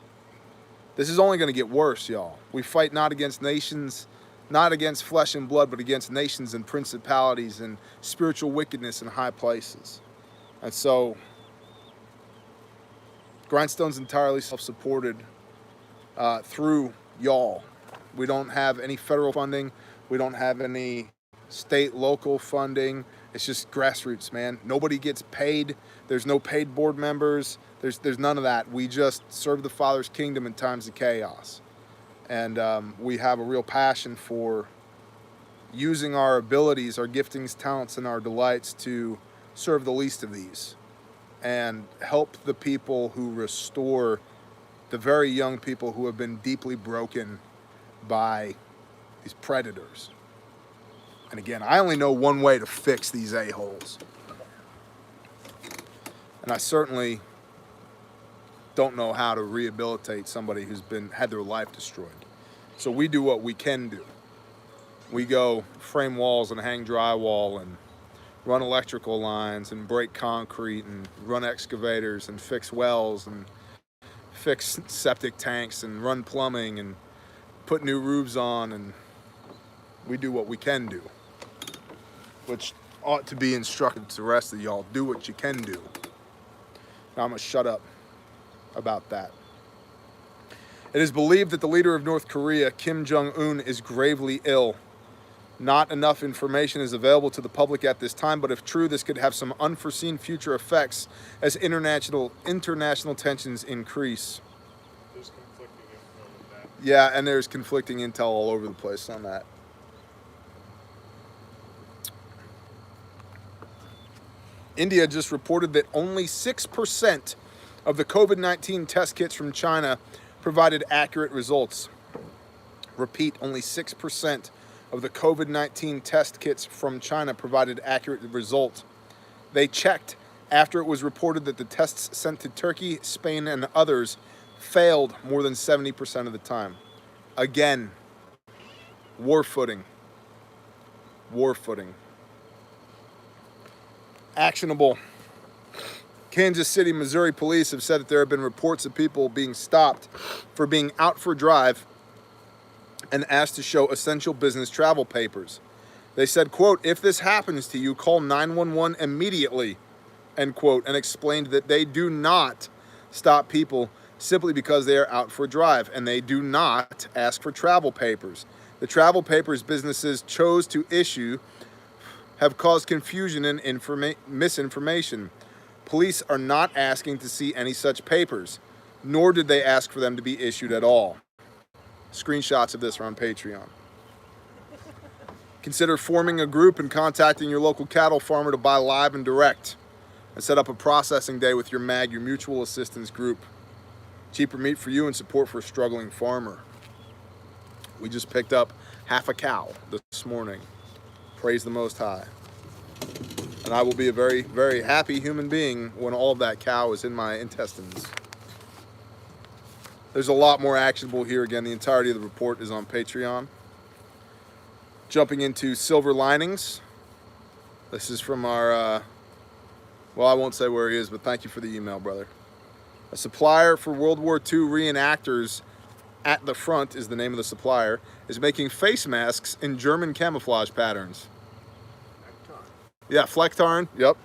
This is only going to get worse, y'all. We fight not against nations, not against flesh and blood, but against nations and principalities and spiritual wickedness in high places. And so, Grindstone's entirely self-supported through y'all. We don't have any federal funding. We don't have any state, local funding. It's just grassroots, man. Nobody gets paid. There's no paid board members. There's none of that. We just serve the Father's kingdom in times of chaos. And we have a real passion for using our abilities, our giftings, talents, and our delights to serve the least of these and help the people who restore the very young people who have been deeply broken by these predators. And again, I only know one way to fix these a-holes. And I certainly don't know how to rehabilitate somebody who's had their life destroyed. So we do what we can do. We go frame walls and hang drywall and run electrical lines and break concrete and run excavators and fix wells and fix septic tanks and run plumbing and put new roofs on, and we do what we can do, which ought to be instructed to the rest of y'all. Do what you can do. Now I'm gonna shut up about that. It is believed that the leader of North Korea, Kim Jong-un, is gravely ill. Not enough information is available to the public at this time, but if true, this could have some unforeseen future effects as international tensions increase. There's conflicting info on that. Yeah, and there's conflicting intel all over the place on that. India just reported that only 6% of the COVID-19 test kits from China provided accurate results. Repeat, only 6% of the COVID-19 test kits from China provided accurate results. They checked after it was reported that the tests sent to Turkey, Spain, and others failed more than 70% of the time. Again, war footing. War footing. Actionable. Kansas City, Missouri police have said that there have been reports of people being stopped for being out for a drive and asked to show essential business travel papers. They said, quote, "If this happens to you, call 911 immediately," end quote, and explained that they do not stop people simply because they are out for a drive, and they do not ask for travel papers. The travel papers businesses chose to issue have caused confusion and misinformation. Police are not asking to see any such papers, nor did they ask for them to be issued at all. Screenshots of this are on Patreon. Consider forming a group and contacting your local cattle farmer to buy live and direct, and set up a processing day with your MAG, your mutual assistance group. Cheaper meat for you and support for a struggling farmer. We just picked up half a cow this morning. Praise the Most High. And I will be a very, very happy human being when all of that cow is in my intestines. There's a lot more actionable here. Again, the entirety of the report is on Patreon. Jumping into silver linings. This is from our, well, I won't say where he is, but thank you for the email, brother. A supplier for World War II reenactors at the front is the name of the supplier, is making face masks in German camouflage patterns. Yeah, Flecktarn, yep.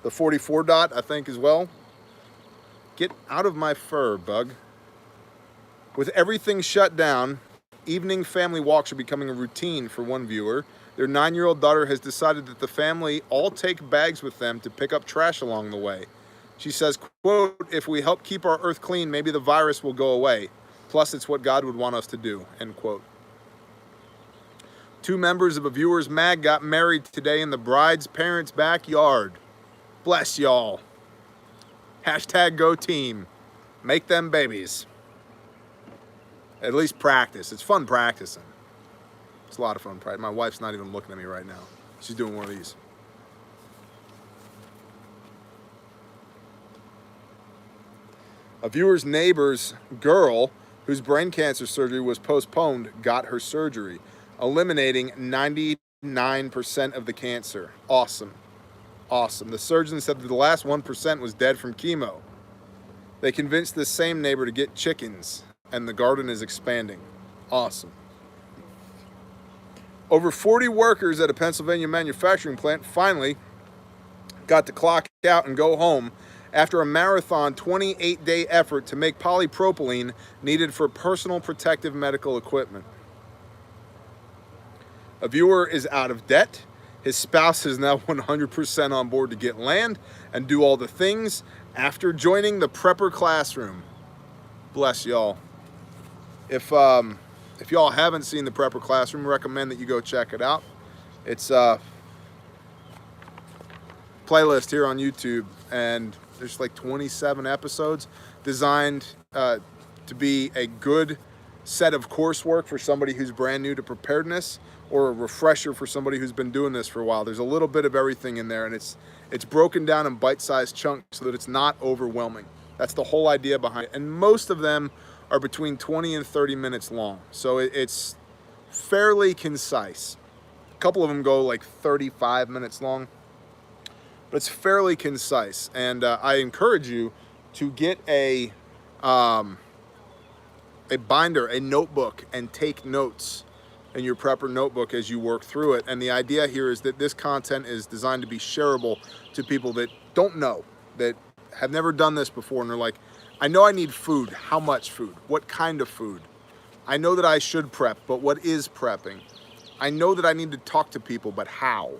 The 44 dot, I think, as well. Get out of my fur, bug. With everything shut down, evening family walks are becoming a routine for one viewer. Their 9-year-old daughter has decided that the family all take bags with them to pick up trash along the way. She says, quote, if we help keep our earth clean, maybe the virus will go away. Plus, it's what God would want us to do, end quote. 2 members of a viewer's mag got married today in the bride's parents' backyard. Bless y'all. Hashtag go team. Make them babies. At least practice. It's fun practicing. It's a lot of fun practice. My wife's not even looking at me right now. She's doing one of these. A viewer's neighbor's girl, whose brain cancer surgery was postponed, got her surgery, eliminating 99% of the cancer. Awesome. Awesome. The surgeon said that the last 1% was dead from chemo. They convinced this same neighbor to get chickens, and the garden is expanding. Awesome. Over 40 workers at a Pennsylvania manufacturing plant finally got to clock out and go home after a marathon 28-day effort to make polypropylene needed for personal protective medical equipment. A viewer is out of debt. His spouse is now 100% on board to get land and do all the things after joining the prepper classroom. Bless y'all. If y'all haven't seen the prepper classroom, I recommend that you go check it out. It's a playlist here on YouTube, and there's like 27 episodes designed to be a good set of coursework for somebody who's brand new to preparedness, or a refresher for somebody who's been doing this for a while. There's a little bit of everything in there, and it's broken down in bite-sized chunks so that it's not overwhelming. That's the whole idea behind it. And most of them are between 20 and 30 minutes long. So it's fairly concise. A couple of them go like 35 minutes long, but it's fairly concise. And I encourage you to get a binder, a notebook, and take notes in your prepper notebook as you work through it. And the idea here is that this content is designed to be shareable to people that don't know, that have never done this before, and they're like, I know I need food. How much food? What kind of food? I know that I should prep, but what is prepping? I know that I need to talk to people, but how?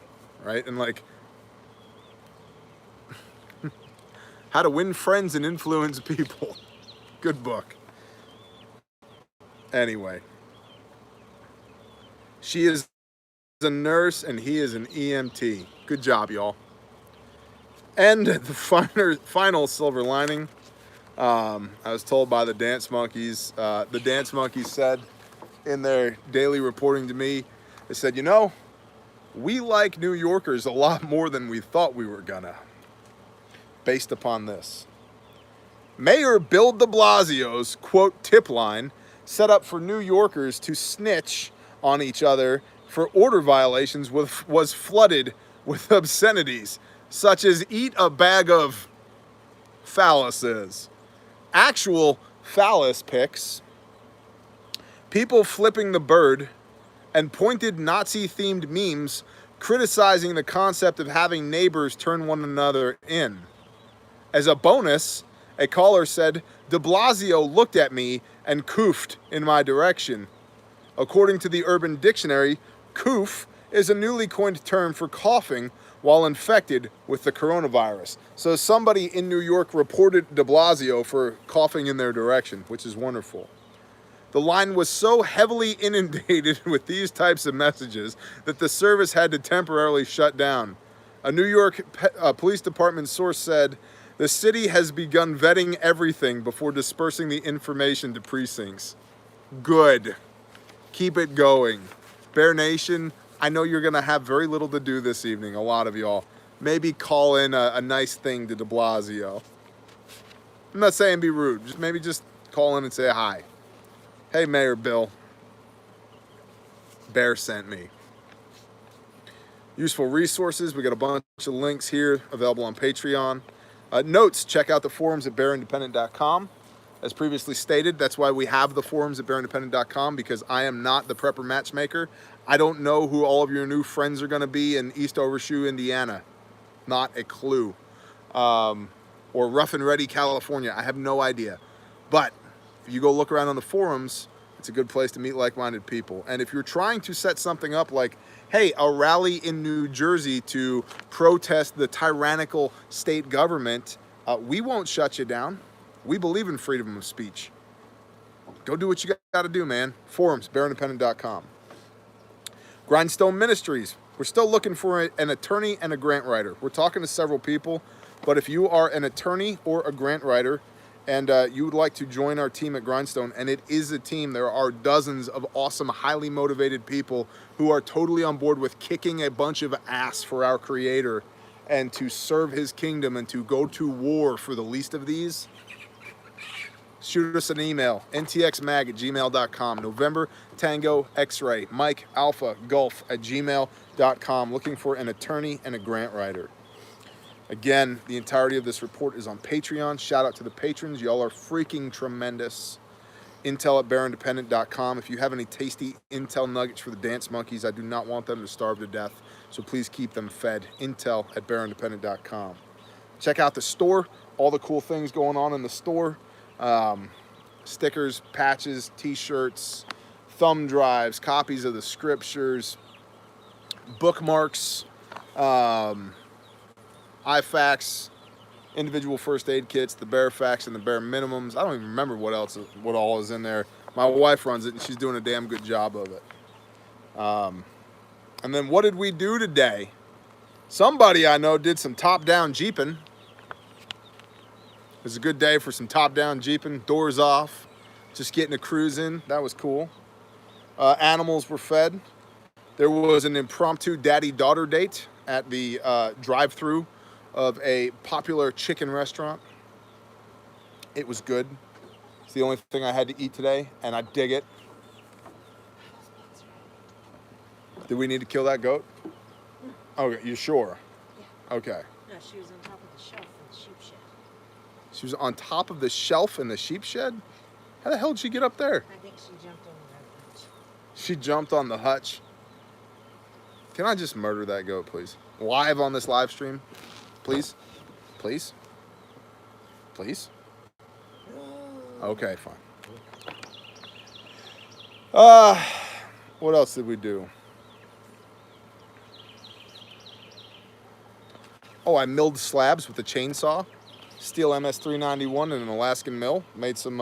Right? And like, How to Win Friends and Influence People. Good book. Anyway. She is a nurse and he is an EMT. Good job, y'all. And the final silver lining. I was told by the dance monkeys. The dance monkeys said in their daily reporting to me, they said, you know, we like New Yorkers a lot more than we thought we were gonna, based upon this. Mayor Bill de Blasio's, quote, tip line set up for New Yorkers to snitch on each other for order violations was flooded with obscenities, such as eat a bag of phalluses. Actual phallus pics, people flipping the bird, and pointed Nazi-themed memes criticizing the concept of having neighbors turn one another in. As a bonus, a caller said, de Blasio looked at me and coughed in my direction. According to the Urban Dictionary, cough is a newly coined term for coughing while infected with the coronavirus. So somebody in New York reported de Blasio for coughing in their direction, which is wonderful. The line was so heavily inundated with these types of messages that the service had to temporarily shut down. A New York Police Department source said, the city has begun vetting everything before dispersing the information to precincts. Good. Keep it going. Bear Nation, I know you're going to have very little to do this evening, a lot of y'all. Maybe call in a nice thing to de Blasio. I'm not saying be rude. Maybe just call in and say hi. Hey, Mayor Bill. Bear sent me. Useful resources. We got a bunch of links here available on Patreon. Notes, check out the forums at bearindependent.com. As previously stated, that's why we have the forums at bearindependent.com, because I am not the prepper matchmaker. I don't know who all of your new friends are going to be in East Overshoe, Indiana. Not a clue. Or Rough and Ready, California. I have no idea. But if you go look around on the forums, it's a good place to meet like-minded people. And if you're trying to set something up like, hey, a rally in New Jersey to protest the tyrannical state government, we won't shut you down. We believe in freedom of speech. Go do what you got to do, man. Forums, bearindependent.com. Grindstone Ministries. We're still looking for an attorney and a grant writer. We're talking to several people, but if you are an attorney or a grant writer and you would like to join our team at Grindstone, and it is a team, there are dozens of awesome, highly motivated people who are totally on board with kicking a bunch of ass for our Creator and to serve His kingdom and to go to war for the least of these. Shoot us an email, ntxmag@gmail.com, November Tango X-Ray, Mike Alpha Golf @gmail.com, looking for an attorney and a grant writer. Again, the entirety of this report is on Patreon. Shout out to the patrons. Y'all are freaking tremendous. Intel@bearindependent.com. If you have any tasty Intel nuggets for the dance monkeys, I do not want them to starve to death, so please keep them fed. Intel@bearindependent.com. Check out the store, all the cool things going on in the store. Stickers, patches, t-shirts, thumb drives, copies of the scriptures, bookmarks, IFAKs, individual first aid kits, the bare facts and the bare minimums. I don't even remember what all is in there. My wife runs it and she's doing a damn good job of it. And then what did we do today? Somebody I know did some top-down jeeping. It was a good day for some top-down jeeping, doors off, just getting a cruise in. That was cool. Animals were fed. There was an impromptu daddy-daughter date at the drive-through of a popular chicken restaurant. It was good. It's the only thing I had to eat today, and I dig it. Do we need to kill that goat? Okay, you sure? Yeah. Okay. No, she was on top of the shelf in the sheep shed. She was on top of the shelf in the sheep shed? How the hell did she get up there? I think she jumped on the hutch. She jumped on the hutch. Can I just murder that goat, please? Live on this live stream? Please? Please? Please? Okay, fine. What else did we do? Oh, I milled slabs with a chainsaw. Steel MS-391 in an Alaskan mill. Made some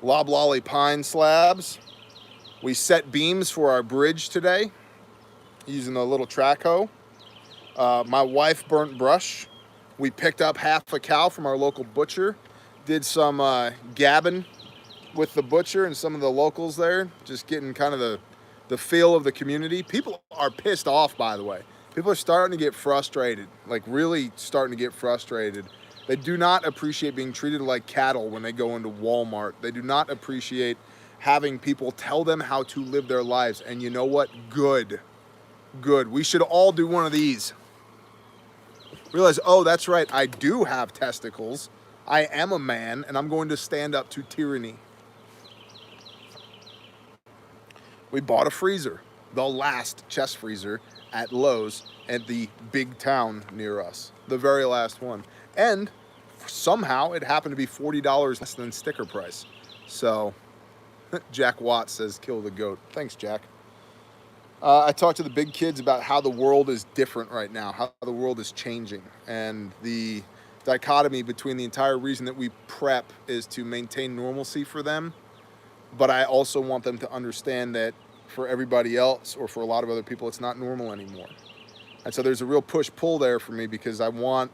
loblolly pine slabs. We set beams for our bridge today using a little track hoe. My wife burnt brush. We picked up half a cow from our local butcher. Did some gabbing with the butcher and some of the locals there. Just getting kind of the feel of the community. People are pissed off, by the way. People are starting to get frustrated, like really starting to get frustrated. They do not appreciate being treated like cattle when they go into Walmart. They do not appreciate having people tell them how to live their lives. And you know what? Good. Good. We should all do one of these. Realize, oh, that's right. I do have testicles. I am a man, and I'm going to stand up to tyranny. We bought a freezer, the last chest freezer at Lowe's at the big town near us. The very last one. And somehow it happened to be $40 less than sticker price. So Jack Watts says, kill the goat. Thanks, Jack. I talked to the big kids about how the world is different right now, how the world is changing, and the dichotomy between the entire reason that we prep is to maintain normalcy for them, but I also want them to understand that for everybody else, or for a lot of other people, it's not normal anymore. And so there's a real push-pull there for me, because I want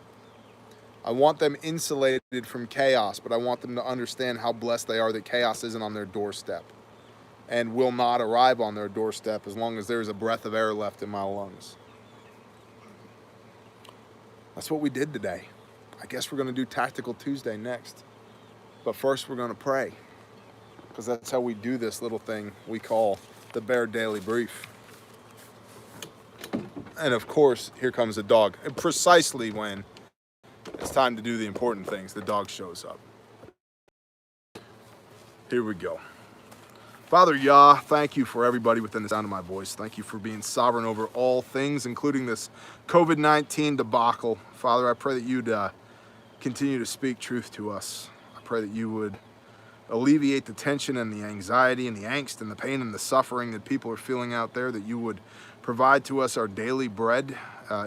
them insulated from chaos, but I want them to understand how blessed they are that chaos isn't on their doorstep and will not arrive on their doorstep as long as there's a breath of air left in my lungs. That's what we did today. I guess we're going to do Tactical Tuesday next. But first we're going to pray, because that's how we do this little thing we call the Bear Daily Brief. And of course, here comes the dog. And precisely when it's time to do the important things, the dog shows up. Here we go. Father Yah, thank you for everybody within the sound of my voice. Thank you for being sovereign over all things, including this COVID-19 debacle. Father, I pray that you'd continue to speak truth to us. I pray that you would alleviate the tension and the anxiety and the angst and the pain and the suffering that people are feeling out there, that you would provide to us our daily bread,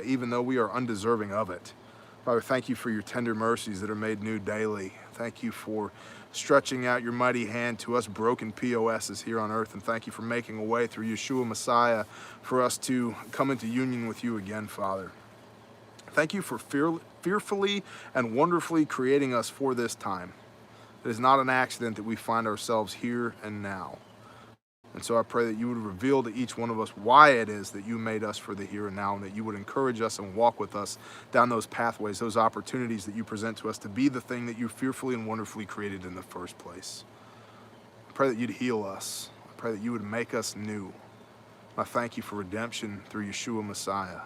even though we are undeserving of it. Father, thank you for your tender mercies that are made new daily. Thank you for stretching out your mighty hand to us broken POSs here on earth, and thank you for making a way through Yeshua Messiah for us to come into union with you again, Father. Thank you for fearfully and wonderfully creating us for this time. It is not an accident that we find ourselves here and now. And so I pray that you would reveal to each one of us why it is that you made us for the here and now, and that you would encourage us and walk with us down those pathways, those opportunities that you present to us to be the thing that you fearfully and wonderfully created in the first place. I pray that you'd heal us. I pray that you would make us new. I thank you for redemption through Yeshua Messiah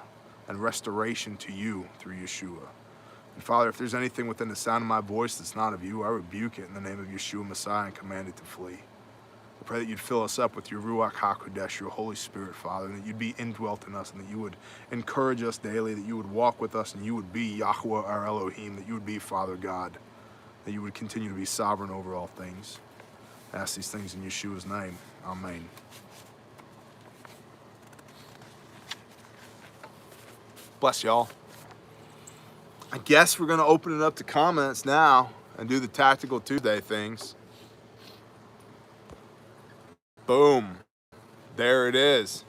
and restoration to you through Yeshua. And Father, if there's anything within the sound of my voice that's not of you, I rebuke it in the name of Yeshua Messiah and command it to flee. I pray that you'd fill us up with your Ruach HaKodesh, your Holy Spirit, Father, and that you'd be indwelt in us, and that you would encourage us daily, that you would walk with us, and you would be Yahweh our Elohim, that you would be Father God, that you would continue to be sovereign over all things. I ask these things in Yeshua's name. Amen. Bless y'all. I guess we're going to open it up to comments now and do the Tactical Tuesday things. Boom. There it is.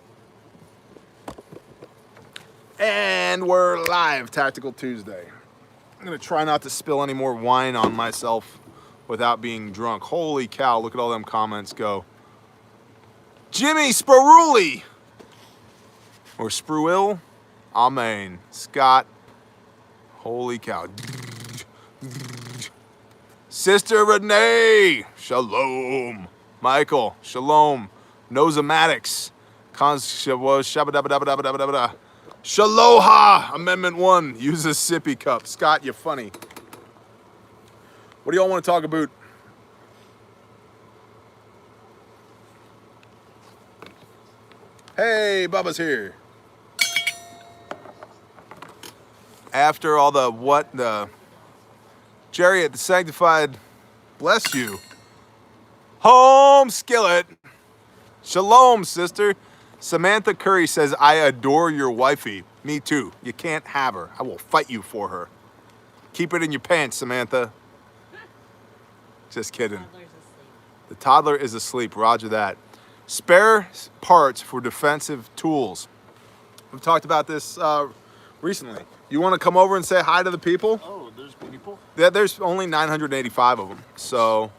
And we're live, Tactical Tuesday. I'm going to try not to spill any more wine on myself without being drunk. Holy cow, look at all them comments go. Jimmy Sparuli. Or Spruill. Amen. Scott. Holy cow. Sister Renee. Shalom. Michael, shalom, Nosomatics, Shaloha, Amendment 1, use a sippy cup. Scott, you're funny. What do y'all want to talk about? Hey, Bubba's here. After all the Jerry at the Sanctified, bless you. Home skillet. Shalom, sister. Samantha Curry says, I adore your wifey. Me too. You can't have her. I will fight you for her. Keep it in your pants, Samantha. Just kidding. Toddler's asleep. The toddler is asleep. Roger that. Spare parts for defensive tools. We've talked about this recently. You want to come over and say hi to the people? Oh, there's people? Yeah, there's only 985 of them. So...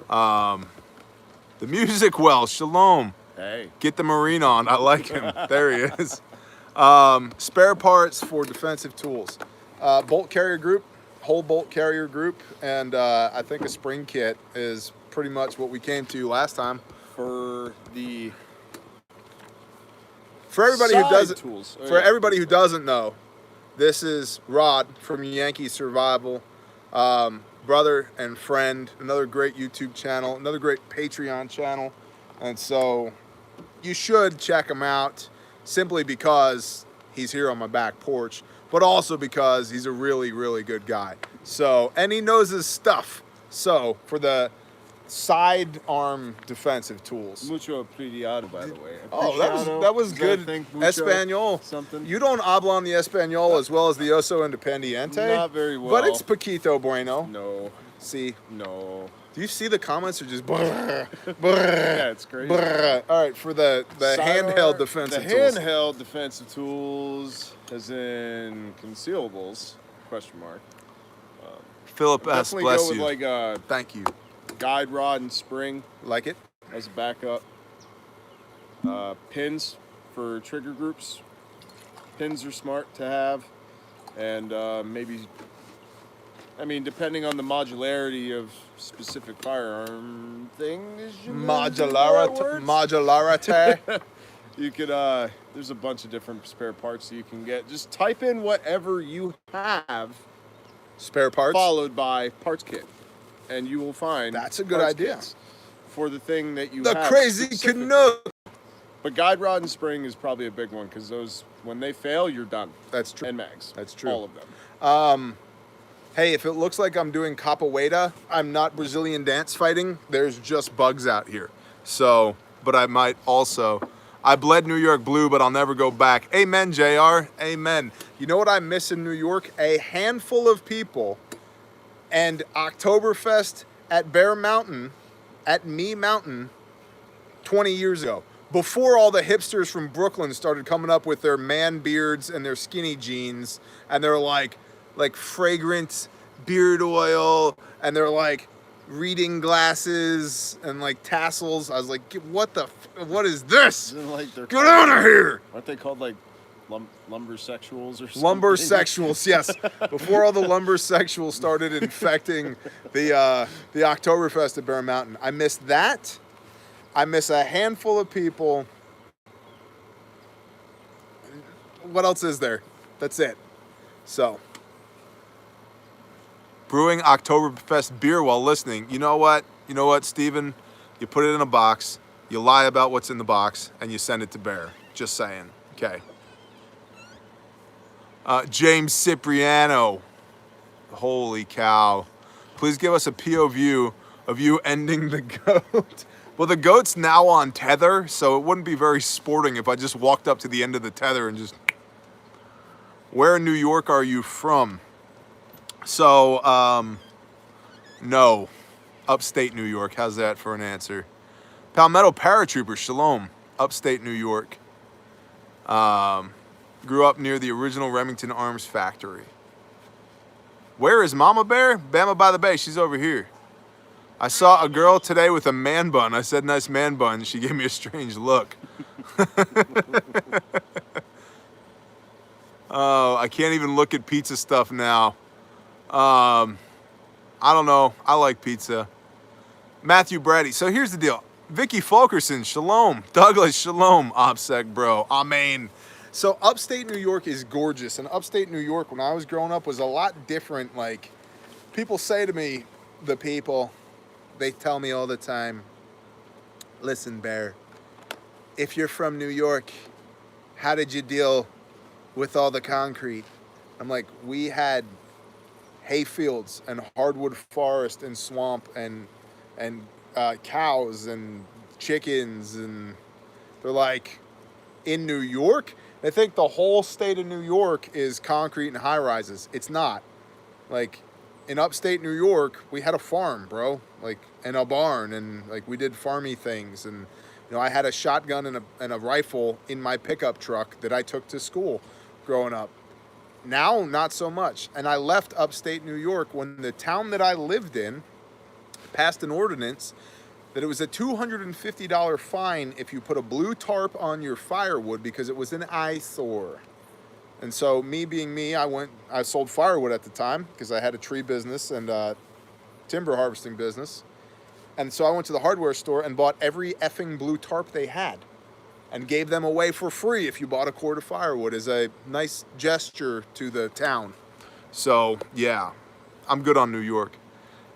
the music well, shalom. Hey. Get the Marine on. I like him. There he is. Spare parts for defensive tools. Bolt carrier group, whole bolt carrier group, and I think a spring kit is pretty much what we came to last time. For the everybody who doesn't tools. everybody who doesn't know, this is Rod from Yankee Survival. Brother and friend, another great YouTube channel, another great Patreon channel, and so you should check him out simply because he's here on my back porch, but also because he's a really, really good guy. So, and he knows his stuff. So, for the sidearm defensive tools. Mucho apreciado, by the way. Oh, that was good. Espanol. Something. You don't hablan the Espanol as well as the Oso Independiente. Not very well. But it's poquito bueno. No. See? No. Do you see the comments are just brrr, brrr, Yeah, it's crazy. brrr. All right, for the handheld defensive tools. The handheld defensive tools, as in concealables, question mark. Philip S. Definitely Bless go with you. like a Thank you. guide rod and spring Like it? as a backup. Pins for trigger groups. Pins are smart to have. And maybe, I mean, depending on the modularity of specific firearm things. Modularity. You could, there's a bunch of different spare parts that you can get. Just type in whatever you have. Spare parts? followed by parts kit. And you will find That's a good parts idea. kits for the thing that you The have crazy specifically. Canuck. But guide rod and spring is probably a big one because those, when they fail, you're done. That's true. And mags. That's true. All of them. Hey, if it looks like I'm doing capoeira, I'm not Brazilian dance fighting. There's just bugs out here. So, but I might also. I bled New York blue, but I'll never go back. Amen, JR. Amen. You know what I miss in New York? A handful of people and Oktoberfest at Bear Mountain, at Me Mountain, 20 years ago. Before all the hipsters from Brooklyn started coming up with their man beards and their skinny jeans, and they're like fragrant beard oil, and they're like reading glasses and like tassels. I was like, what is this? Isn't it like they're Get out of here! Aren't they called like lumbersexuals or something? Lumbersexuals, yes. Before all the lumbersexuals started infecting the Oktoberfest at Bear Mountain. I miss that. I miss a handful of people. What else is there? That's it. So, brewing Oktoberfest beer while listening. You know what? You know what, Steven? You put it in a box, you lie about what's in the box, and you send it to Bear. Just saying. Okay. James Cipriano. Holy cow. Please give us a POV of you ending the goat. Well, the goat's now on tether, so it wouldn't be very sporting if I just walked up to the end of the tether and just... Where in New York are you from? So, no. Upstate New York. How's that for an answer? Palmetto Paratrooper, Shalom. Upstate New York. Grew up near the original Remington Arms Factory. Where is Mama Bear? Bama by the Bay. She's over here. I saw a girl today with a man bun. I said, nice man bun. She gave me a strange look. Oh, I can't even look at pizza stuff now. I don't know. I like pizza. Matthew Brady. So here's the deal. Vicky Fulkerson, shalom. Douglas, shalom. OPSEC, bro. Amen. So upstate New York is gorgeous. And upstate New York, when I was growing up, was a lot different. Like, people say to me, the people, they tell me all the time, listen, Bear, if you're from New York, how did you deal with all the concrete? I'm like, we had hay fields and hardwood forest and swamp and cows and chickens, and they're like, in New York, they think the whole state of New York is concrete and high rises. It's not. Like, in upstate New York, we had a farm, bro, like, and a barn, and like we did farmy things, and you know, I had a shotgun and a rifle in my pickup truck that I took to school growing up. Now, not so much. And I left upstate New York when the town that I lived in passed an ordinance that it was a $250 fine if you put a blue tarp on your firewood because it was an eyesore. And so, me being me, I sold firewood at the time because I had a tree business and a timber harvesting business. And so I went to the hardware store and bought every effing blue tarp they had and gave them away for free if you bought a quart of firewood as a nice gesture to the town. So, yeah, I'm good on New York.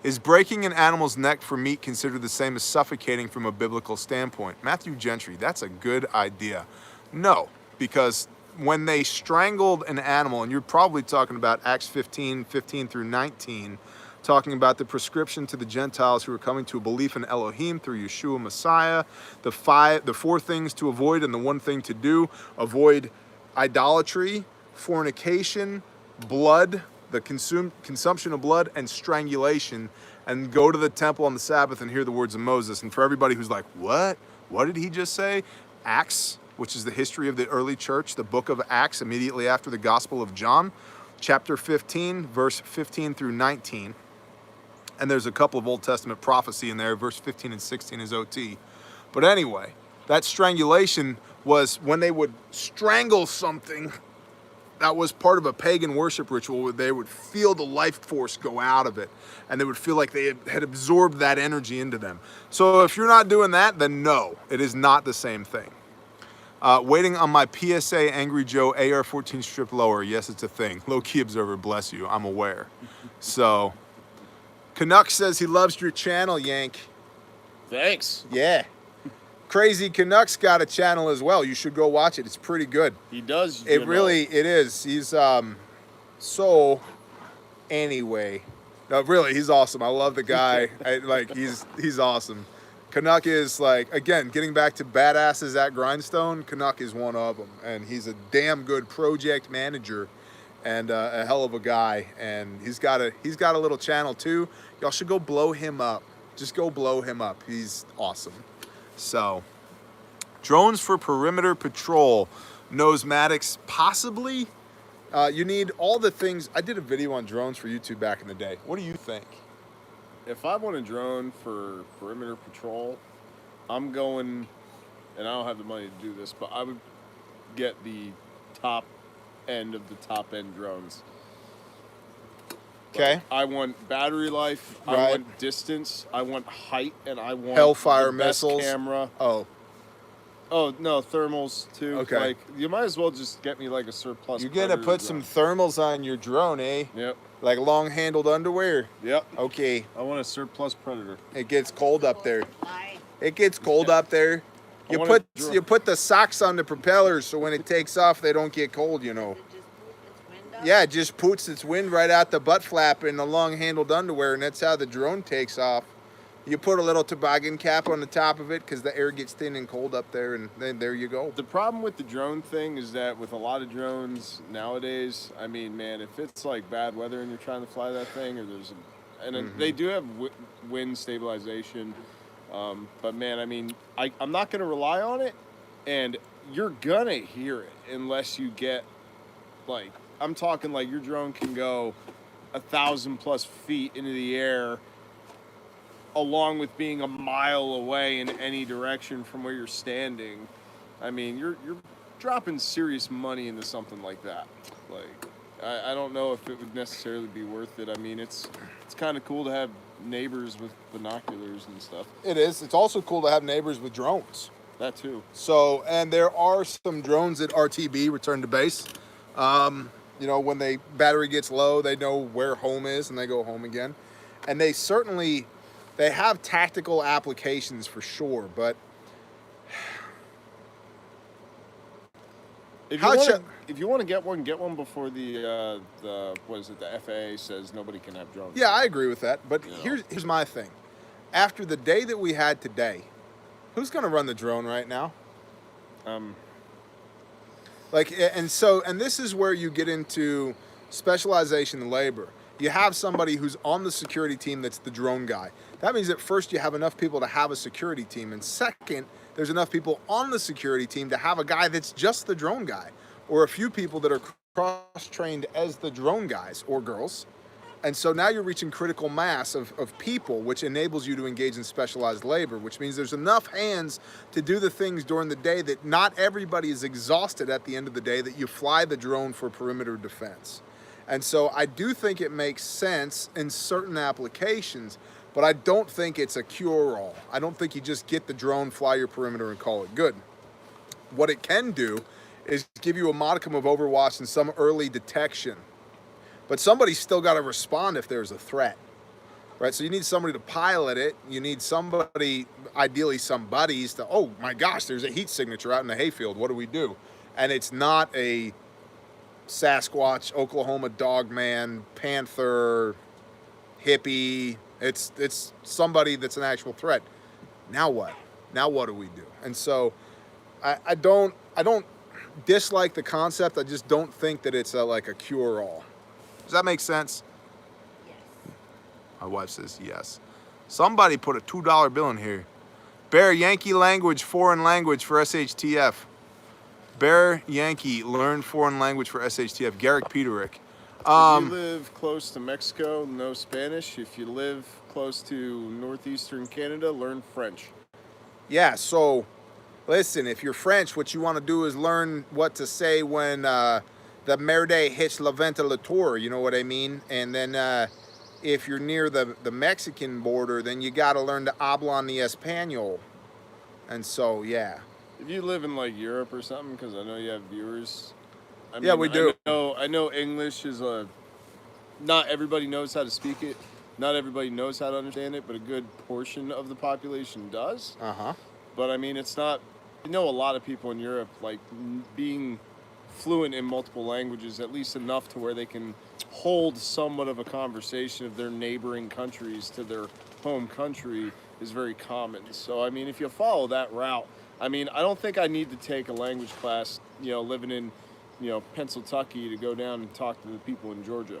Is breaking an animal's neck for meat considered the same as suffocating from a biblical standpoint? Matthew Gentry, that's a good idea. No, because when they strangled an animal, and you're probably talking about Acts 15 through 19, talking about the prescription to the Gentiles who are coming to a belief in Elohim through Yeshua Messiah, the four things to avoid and the one thing to do: avoid idolatry, fornication, blood, the consumption of blood, and strangulation, and go to the temple on the Sabbath and hear the words of Moses. And for everybody who's like, what did he just say? Acts, which is the history of the early church, the book of Acts immediately after the Gospel of John, chapter 15, verse 15 through 19. And there's a couple of Old Testament prophecy in there. Verse 15 and 16 is OT. But anyway, that strangulation was when they would strangle something that was part of a pagan worship ritual where they would feel the life force go out of it, and they would feel like they had absorbed that energy into them. So if you're not doing that, then no, it is not the same thing. Waiting on my PSA Angry Joe AR-14 strip lower. Yes, it's a thing. Low-key observer, bless you. I'm aware. So, Canuck says he loves your channel, Yank. Thanks. Yeah. Crazy Canuck's got a channel as well. You should go watch it. It's pretty good. He does. It is. He's so anyway. No, really, he's awesome. I love the guy. He's awesome. Canuck is like, again, getting back to badasses at Grindstone, Canuck is one of them, and he's a damn good project manager and a hell of a guy. And he's got a little channel too. Y'all should go blow him up. Just go blow him up. He's awesome. So, drones for perimeter patrol, Nosmatics, possibly. You need all the things. I did a video on drones for YouTube back in the day. What do you think? If I want a drone for perimeter patrol, I'm going, and I don't have the money to do this, but I would get the top end of the top end drones. Okay. I want battery life. Right. I want distance. I want height, and I want Hellfire the best missiles. camera. Oh, No, thermals too. Okay. Like, you might as well just get me like a surplus. you're gonna Predator put drone. some thermals on your drone, eh? Yep. Like long-handled underwear. Yep. Okay. I want a surplus Predator. It gets cold up there. Bye. It gets cold up there. I You want a put drone. you put the socks on the propellers so when it takes off they don't get cold, you know. It just moved its window. Yeah, it just puts its wind right out the butt flap in the long-handled underwear, and that's how the drone takes off. You put a little toboggan cap on the top of it because the air gets thin and cold up there, and then there you go. The problem with the drone thing is that with a lot of drones nowadays, I mean, man, if it's like bad weather and you're trying to fly that thing, or they do have wind stabilization, but man, I mean, I'm not going to rely on it, and you're gonna hear it unless you get, like, I'm talking like your drone can go 1,000+ feet into the air, along with being a mile away in any direction from where you're standing. I mean, you're dropping serious money into something like that. Like, I don't know if it would necessarily be worth it. I mean, it's kind of cool to have neighbors with binoculars and stuff. It is. It's also cool to have neighbors with drones. That too. So, and there are some drones at RTB, return to base. You know, when they battery gets low, they know where home is and they go home again. And they have tactical applications for sure, but If you want to get one before the what is it, the FAA says nobody can have drones. yeah, I agree with that. But You know. here's my thing. After the day that we had today, who's going to run the drone right now? Like, and this is where you get into specialization in labor. You have somebody who's on the security team that's the drone guy. That means that first you have enough people to have a security team, and second, there's enough people on the security team to have a guy that's just the drone guy, or a few people that are cross-trained as the drone guys or girls. And so now you're reaching critical mass of people, which enables you to engage in specialized labor, which means there's enough hands to do the things during the day that not everybody is exhausted at the end of the day, that you fly the drone for perimeter defense. And so I do think it makes sense in certain applications, but I don't think it's a cure-all. I don't think you just get the drone, fly your perimeter, and call it good. What it can do is give you a modicum of overwatch and some early detection. But somebody's still got to respond if there's a threat, right? So you need somebody to pilot it. You need somebody, ideally some buddies, to, oh my gosh, there's a heat signature out in the hayfield. What do we do? And it's not a Sasquatch, Oklahoma dogman, panther, hippie. It's somebody that's an actual threat. Now what? Now what do we do? And so I don't dislike the concept. I just don't think that it's like a cure-all. Does that make sense? Yes. My wife says yes. Somebody put a $2 bill in here. Bear Yankee language, foreign language for SHTF. Bear Yankee, learn foreign language for SHTF. Garrick Peterick. If you live close to Mexico, know Spanish. If you live close to northeastern Canada, learn French. Yeah, so listen, if you're French, what you want to do is learn what to say when the merde hits la ventilator, you know what I mean? And then if you're near the Mexican border, then you got to learn to hablar en español. And so, yeah. If you live in like Europe or something, because I know you have viewers. I Yeah, we do. I know English is not everybody knows how to speak it. Not everybody knows how to understand it, but a good portion of the population does. Uh-huh. But I mean, it's not. I know a lot of people in Europe like being fluent in multiple languages, at least enough to where they can hold somewhat of a conversation of their neighboring countries to their home country is very common. So I mean, if you follow that route, I mean, I don't think I need to take a language class, you know, living in, you know, Pennsylvania to go down and talk to the people in Georgia.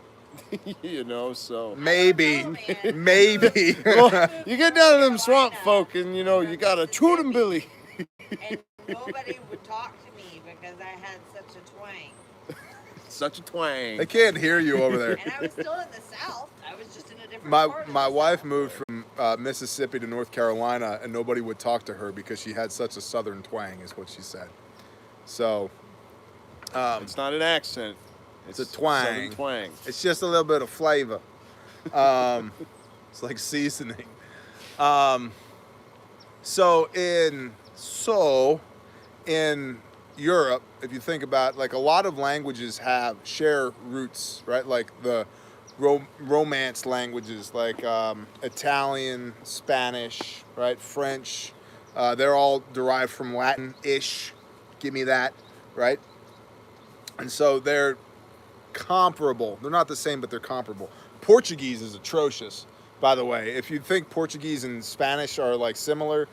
You know, so Maybe. Oh, man. Maybe. well, you get down to them swamp folk and you know you gotta chew them, Billy. And nobody would talk to me because I had such a twang. Such a twang. They can't hear you over there. And I was still in the South. I was just in a different My part of my the wife South. moved from Mississippi to North Carolina, and nobody would talk to her because she had such a southern twang, is what she said. So, It's not an accent. It's a twang. Southern twang. it's just a little bit of flavor. It's like seasoning. So in Europe, if you think about, like, a lot of languages share roots, right? Like the Romance languages, like Italian, Spanish, right? French. They're all derived from Latin-ish. Give me that, right? And so they're comparable. They're not the same, but they're comparable. Portuguese is atrocious, by the way. If you think Portuguese and Spanish are like similar,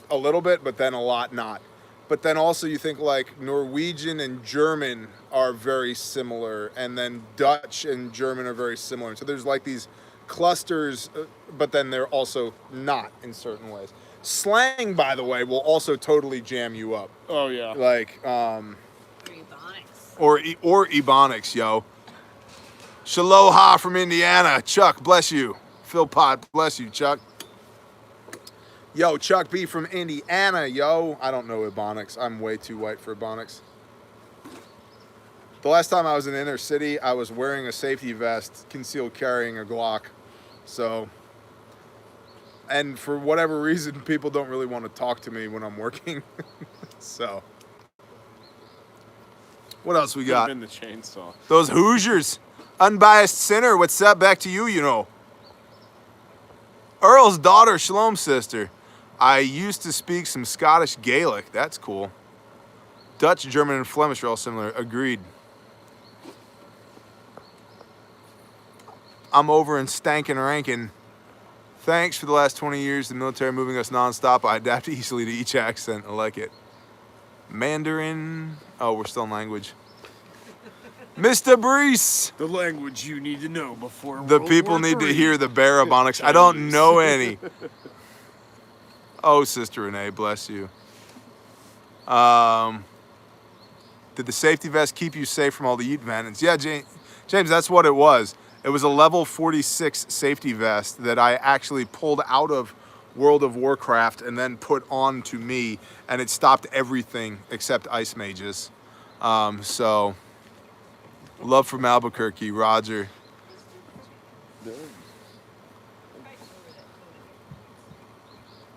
a little bit, but then a lot not. But then also you think like Norwegian and German are very similar, and then Dutch and German are very similar. So there's like these clusters, but then they're also not in certain ways. Slang, by the way, will also totally jam you up. Oh yeah. Like, Ebonics. or Ebonics, yo. Shaloha from Indiana. Chuck, bless you. Phil Pot, bless you, Chuck. Yo, Chuck B from Indiana, yo. I don't know Ebonics. I'm way too white for Ebonics. The last time I was in inner city, I was wearing a safety vest, concealed carrying a Glock. So, and for whatever reason, people don't really want to talk to me when I'm working. So, what else we got? Been the chainsaw. Those Hoosiers. Unbiased sinner, what's up? Back to you, you know. Earl's daughter, Shalom sister. I used to speak some Scottish Gaelic. That's cool. Dutch, German, and Flemish are all similar. Agreed. I'm over in Stankin' Rankin. Thanks for the last 20 years. The military moving us nonstop. I adapt easily to each accent. I like it. Mandarin. Oh, we're still in language. Mr. Brees. The language you need to know before The World people War need to III. hear the Barabonics. I don't know any. Oh, Sister Renee, bless you. Did the safety vest keep you safe from all the yeet vandals? Yeah, James, that's what it was. It was a level 46 safety vest that I actually pulled out of World of Warcraft and then put on to me, and it stopped everything except ice mages. So, love from Albuquerque, Roger.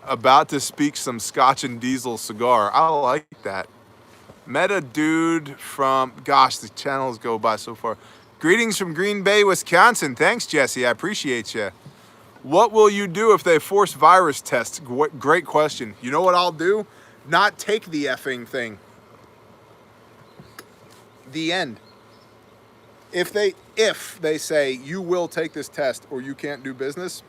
About to speak some Scotch and Diesel cigar. I like that. Met a dude from, gosh, the channels go by so far. Greetings from Green Bay, Wisconsin. Thanks, Jesse. I appreciate you. What will you do if they force virus tests? Great question. You know what I'll do? Not take the effing thing. The end. If they say you will take this test or you can't do business,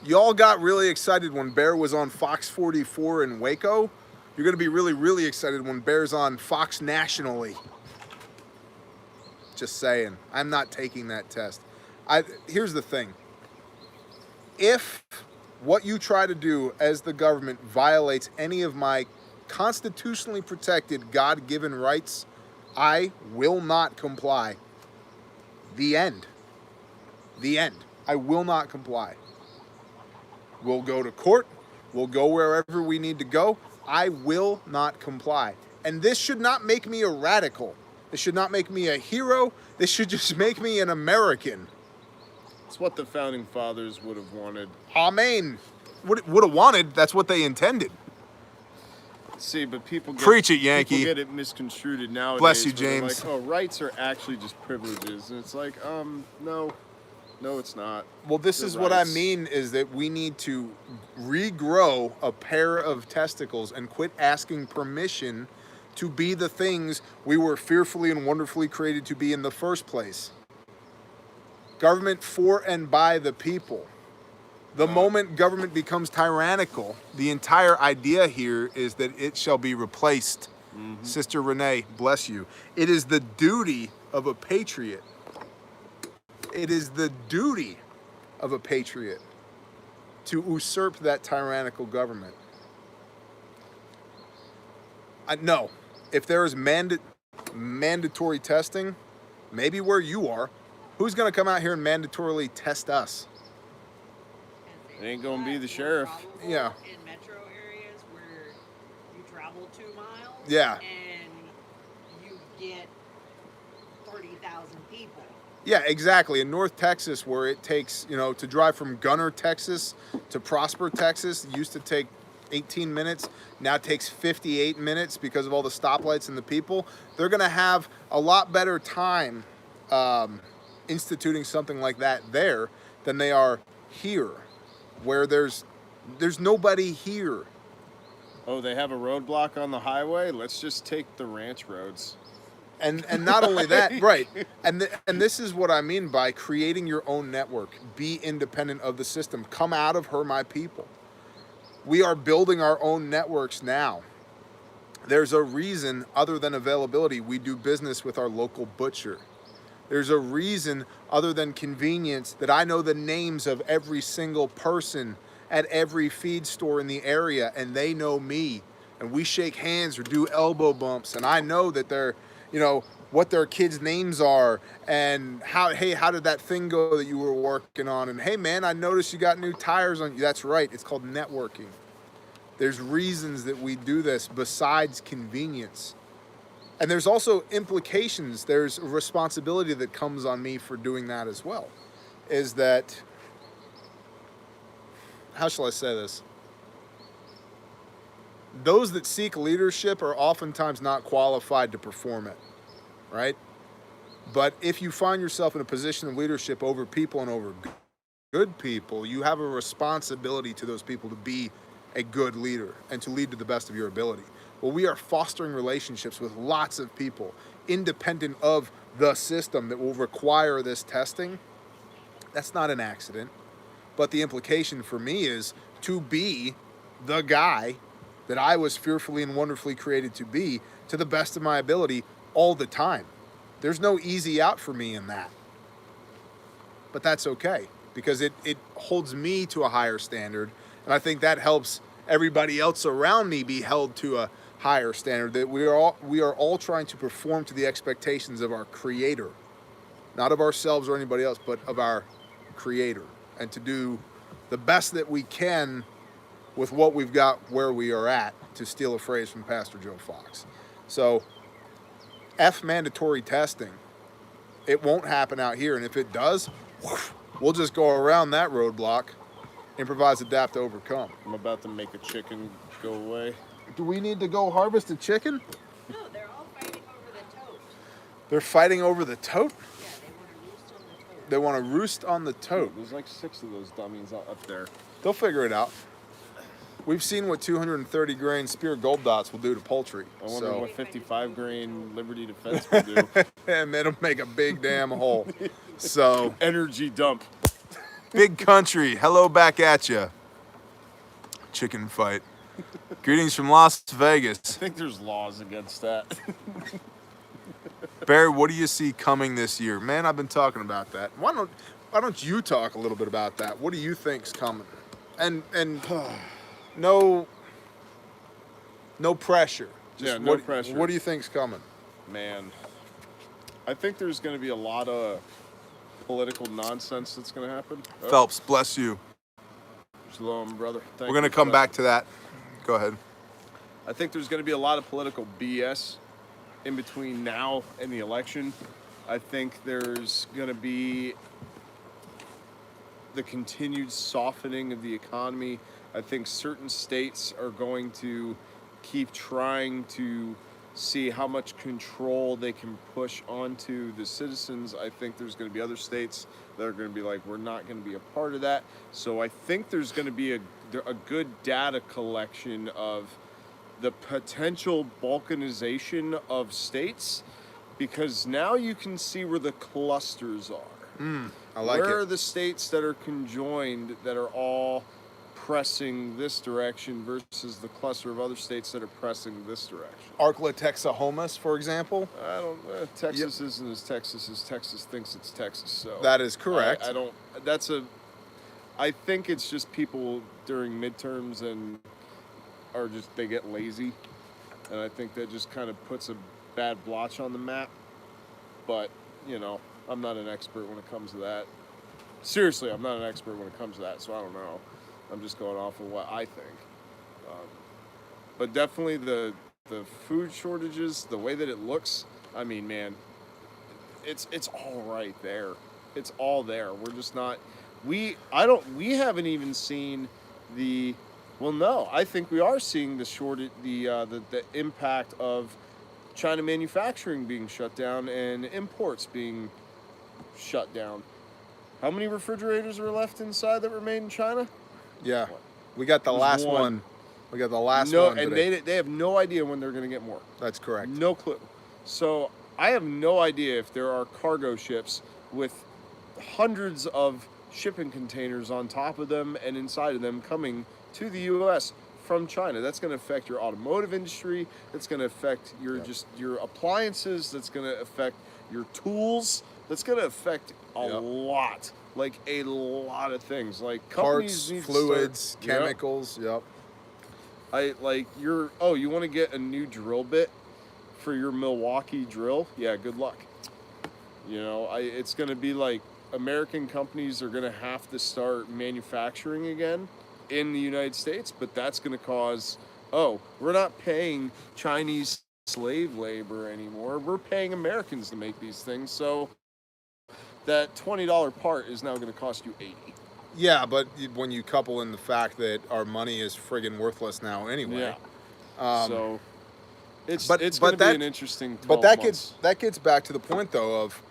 y'all got really excited when Bear was on Fox 44 in Waco. You're going to be really, really excited when Bear's on Fox nationally. Just saying. I'm not taking that test. Here's the thing. If what you try to do as the government violates any of my constitutionally protected God-given rights, I will not comply. The end. The end. I will not comply. We'll go to court. We'll go wherever we need to go. I will not comply. And this should not make me a radical. This should not make me a hero. This should just make me an American. It's what the founding fathers would have wanted. Amen. would have wanted. That's what they intended. See, but people get, Preach it, Yankee. People get it misconstrued nowadays. Bless you, where they're James. Like, oh, rights are actually just privileges, and it's like, no, it's not. Well, this They're is what I rights. mean is that we need to regrow a pair of testicles and quit asking permission to be the things we were fearfully and wonderfully created to be in the first place. Government for and by the people. The moment government becomes tyrannical, the entire idea here is that it shall be replaced. Mm-hmm. Sister Renee, bless you. It is the duty of a patriot. It is the duty of a patriot to usurp that tyrannical government. No, if there is mandatory testing, maybe where you are, who's going to come out here and mandatorily test us? It ain't gonna be the More sheriff. probable Yeah. In metro areas where you travel 2 miles. Yeah. And you get 30,000 people. Yeah, exactly. In North Texas, where it takes, to drive from Gunner, Texas to Prosper, Texas, it used to take 18 minutes. Now it takes 58 minutes because of all the stoplights and the people. They're going to have a lot better time instituting something like that there than they are here, where there's nobody here. Oh, they have a roadblock on the highway? Let's just take the ranch roads. And not only that, right. And this is what I mean by creating your own network. Be independent of the system. Come out of her, my people. We are building our own networks now. There's a reason, other than availability, we do business with our local butcher. There's a reason, other than convenience, that I know the names of every single person at every feed store in the area, and they know me. And we shake hands or do elbow bumps, and I know that they're, what their kids' names are, and how did that thing go that you were working on? And hey, man, I noticed you got new tires on you. That's right. It's called networking. There's reasons that we do this besides convenience. And there's also implications. There's a responsibility that comes on me for doing that as well. Is that, how shall I say this? Those that seek leadership are oftentimes not qualified to perform it, right? But if you find yourself in a position of leadership over people and over good people, you have a responsibility to those people to be a good leader and to lead to the best of your ability. Well, we are fostering relationships with lots of people, independent of the system, that will require this testing. That's not an accident. But the implication for me is to be the guy that I was fearfully and wonderfully created to be, to the best of my ability all the time. There's no easy out for me in that. But that's okay, because it holds me to a higher standard, and I think that helps everybody else around me be held to a higher standard, that we are all trying to perform to the expectations of our Creator, not of ourselves or anybody else, but of our Creator, and to do the best that we can with what we've got where we are at, to steal a phrase from Pastor Joe Fox. So, F mandatory testing. It won't happen out here, and if it does, we'll just go around that roadblock, improvise, adapt, overcome. I'm about to make a chicken go away. Do we need to go harvest a chicken? No, they're all fighting over the tote. They're fighting over the tote? Yeah, They they want to roost on the tote. want to roost on the tote. There's like 6 of those dummies up there. They'll figure it out. We've seen what 230 grain spear gold dots will do to poultry. I wonder So, what 55 grain Liberty Defense will do. and it'll make a big damn hole. So, Energy dump. big country, hello back at ya. Chicken fight. Greetings from Las Vegas. I think there's laws against that. Barry, what do you see coming this year? Man, I've been talking about that. Why don't you talk a little bit about that? What do you think's coming? And no pressure. Yeah, no pressure. What do you think's coming? Man, I think there's going to be a lot of political nonsense that's going to happen. Oh, Phelps, bless you. Shalom, brother. Thank We're going to you come for back to that. Go ahead. I think there's going to be a lot of political BS in between now and the election. I think there's going to be the continued softening of the economy I think certain states are going to keep trying to see how much control they can push onto the citizens. I think there's going to be other states that are going to be like, we're not going to be a part of that. So I think there's going to be a good data collection of the potential balkanization of states, because now you can see where the clusters are. I like Where it. are the states that are conjoined that are all pressing this direction versus the cluster of other states that are pressing this direction? Arkla Texahomas, for example. I don't. Texas isn't as Texas as Texas thinks it's Texas. So That is correct. I don't. That's a. I think it's just people during midterms and are just they get lazy, and I think that just kind of puts a bad blotch on the map. But you know, I'm not an expert when it comes to that. Seriously, I'm not an expert when it comes to that, so I don't know. I'm just going off of what I think. But definitely the food shortages, the way that it looks, I mean, man, it's all right there. It's all there. We're just not. We haven't even seen the. Well, no, I think we are seeing the impact of China manufacturing being shut down and imports being shut down. How many refrigerators are left inside that were made in China? Yeah, we got the There's last one. one. We got the last No, one and today. they have no idea when they're going to get more. That's correct. No clue. So I have no idea if there are cargo ships with hundreds of shipping containers on top of them and inside of them coming to the U.S. from China. That's going to affect your automotive industry. That's going to affect your appliances. That's going to affect your tools. That's going to affect a lot. Like a lot of things. Like companies Parts, need fluids, to start, chemicals. Yep. you want to get a new drill bit for your Milwaukee drill? Yeah, good luck. You know, it's going to be like American companies are going to have to start manufacturing again in the United States, but that's going to cause, we're not paying Chinese slave labor anymore. We're paying Americans to make these things. So that $20 part is now going to cost you $80. Yeah, but when you couple in the fact that our money is friggin' worthless now anyway. Yeah. So it's but going to be that- an interesting 12 But that months. gets back to the point though of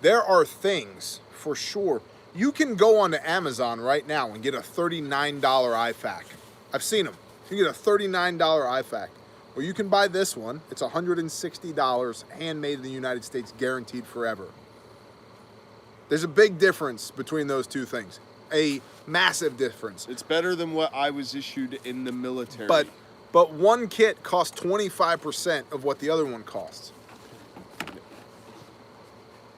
there are things for sure. You can go onto Amazon right now and get a $39 IFAC. I've seen them. You can get a $39 IFAC. Or you can buy this one. It's $160, handmade in the United States, guaranteed forever. There's a big difference between those two things. A massive difference. It's better than what I was issued in the military. But one kit costs 25% of what the other one costs.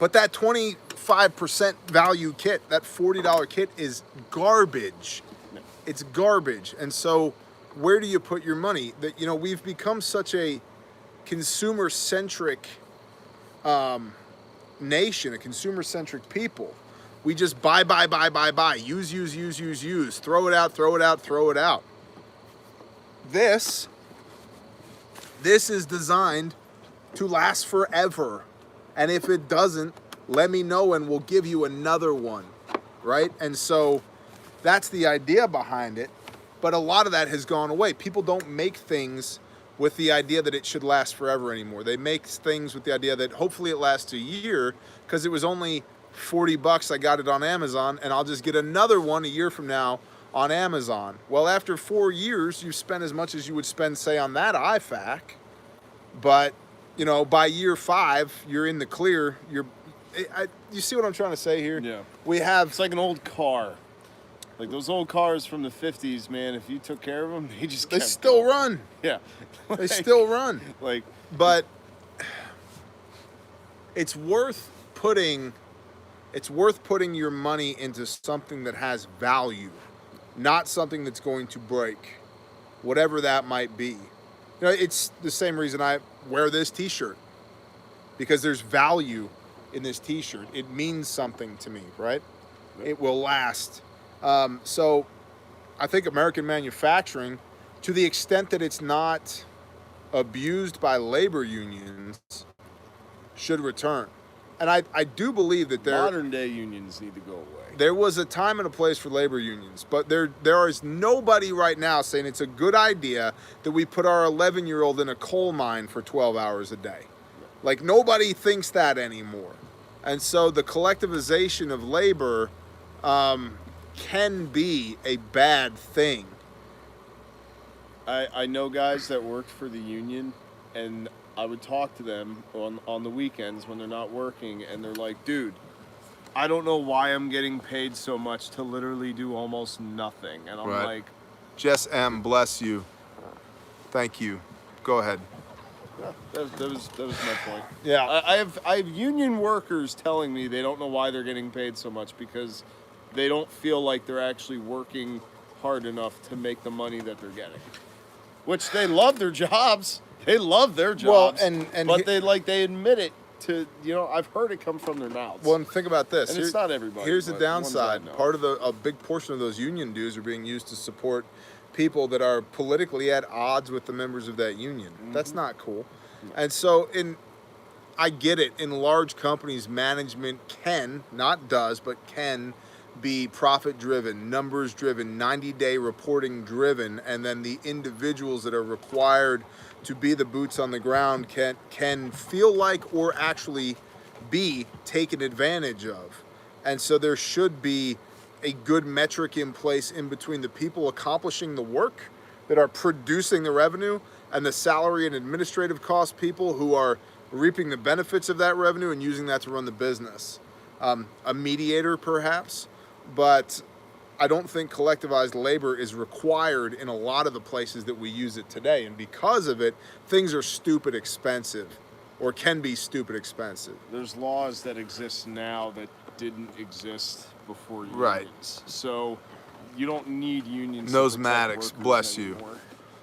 But that 25% value kit, that $40 kit is garbage. No. It's garbage. And so where do you put your money? That we've become such a consumer-centric nation, a consumer-centric people. We just buy, use, throw it out. This is designed to last forever. And if it doesn't, let me know and we'll give you another one, right? And so that's the idea behind it. But a lot of that has gone away. People don't make things with the idea that it should last forever anymore. They make things with the idea that hopefully it lasts a year because it was only $40. I got it on Amazon and I'll just get another one a year from now on Amazon. Well, after 4 years, you've spent as much as you would spend, say, on that IFAC. But by year 5, you're in the clear. You see what I'm trying to say here? Yeah. It's like an old car. Like those old cars from the 50s, man, if you took care of them, they still going. run. Yeah. They still run. But it's worth putting your money into something that has value, not something that's going to break, whatever that might be. It's the same reason I wear this t-shirt, because there's value in this t-shirt. It means something to me, right? It will last. So I think American manufacturing, to the extent that it's not abused by labor unions, should return. And I do believe that Modern day unions need to go away. there was a time and a place for labor unions, but there is nobody right now saying it's a good idea that we put our 11-year-old in a coal mine for 12 hours a day. Like, nobody thinks that anymore. And so the collectivization of labor can be a bad thing. I know guys that worked for the union, and I would talk to them on the weekends when they're not working, and they're like, dude, I don't know why I'm getting paid so much to literally do almost nothing. And I'm Right. like, Jess M., bless you. Thank you. Go ahead. yeah, that was my point. Yeah. I have union workers telling me they don't know why they're getting paid so much because they don't feel like they're actually working hard enough to make the money that they're getting. Which they love their jobs. They love their jobs. Well, and but they admit it to, I've heard it come from their mouths. Well, and think about this. And it's not everybody. Here's the but the ones downside. I know. Part of a big portion of those union dues are being used to support people that are politically at odds with the members of that union. That's not cool. And so I get it. In large companies, management can, not does, but can be profit driven, numbers driven, 90-day reporting driven, and then the individuals that are required to be the boots on the ground can feel like or actually be taken advantage of. And so there should be a good metric in place in between the people accomplishing the work that are producing the revenue and the salary and administrative cost people who are reaping the benefits of that revenue and using that to run the business. A mediator perhaps, but I don't think collectivized labor is required in a lot of the places that we use it today. And because of it, things are stupid expensive, or can be stupid expensive. There's laws that exist now that didn't exist before unions. Right. So you don't need unions. Those to protect Maddox, workers bless you. anymore.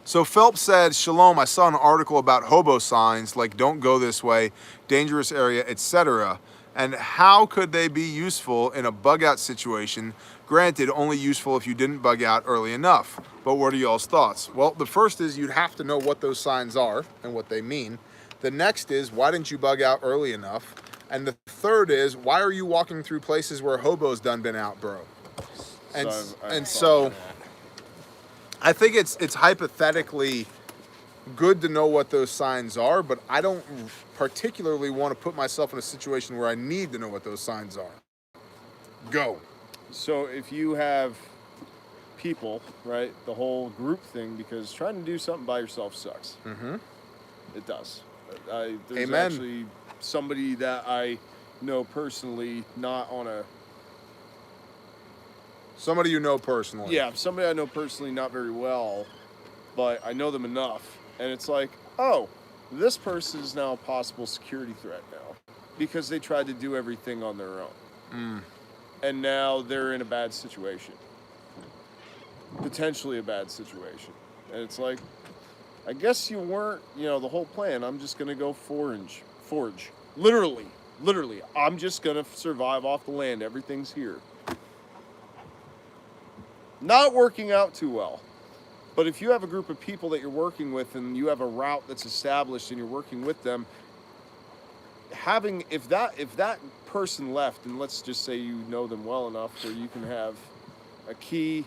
So Phelps said, Shalom, I saw an article about hobo signs like don't go this way, dangerous area, etc. And how could they be useful in a bug out situation? Granted, only useful if you didn't bug out early enough. But what are y'all's thoughts? Well, the first is you'd have to know what those signs are and what they mean. The next is, why didn't you bug out early enough? And the third is, why are you walking through places where hobos done been out, bro? And so I think it's hypothetically good to know what those signs are, but I don't particularly want to put myself in a situation where I need to know what those signs are. Go. So if you have people, right, the whole group thing, because trying to do something by yourself sucks. Mm-hmm. It does. There's Amen. actually somebody that I know personally, not on a... Somebody you know personally. Yeah, somebody I know personally not very well, but I know them enough. And it's like, oh, this person is now a possible security threat now because they tried to do everything on their own. And now they're in a bad situation. Potentially a bad situation. And it's like, I guess you weren't, the whole plan. I'm just going to go forage. Literally. I'm just going to survive off the land. Everything's here. Not working out too well. But if you have a group of people that you're working with and you have a route that's established and you're working with them, if that person left, and let's just say you know them well enough where you can have a key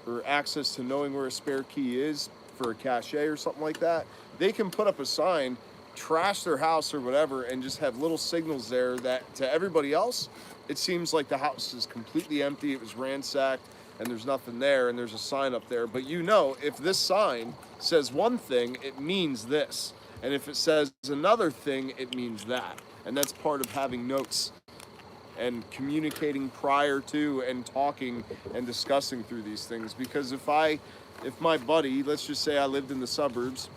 or access to knowing where a spare key is for a cache or something like that, they can put up a sign, trash their house or whatever, and just have little signals there that to everybody else, it seems like the house is completely empty, it was ransacked, and there's nothing there, and there's a sign up there. But if this sign says one thing, it means this. And if it says another thing, it means that. And that's part of having notes and communicating prior to and talking and discussing through these things. Because if my buddy, let's just say I lived in the suburbs,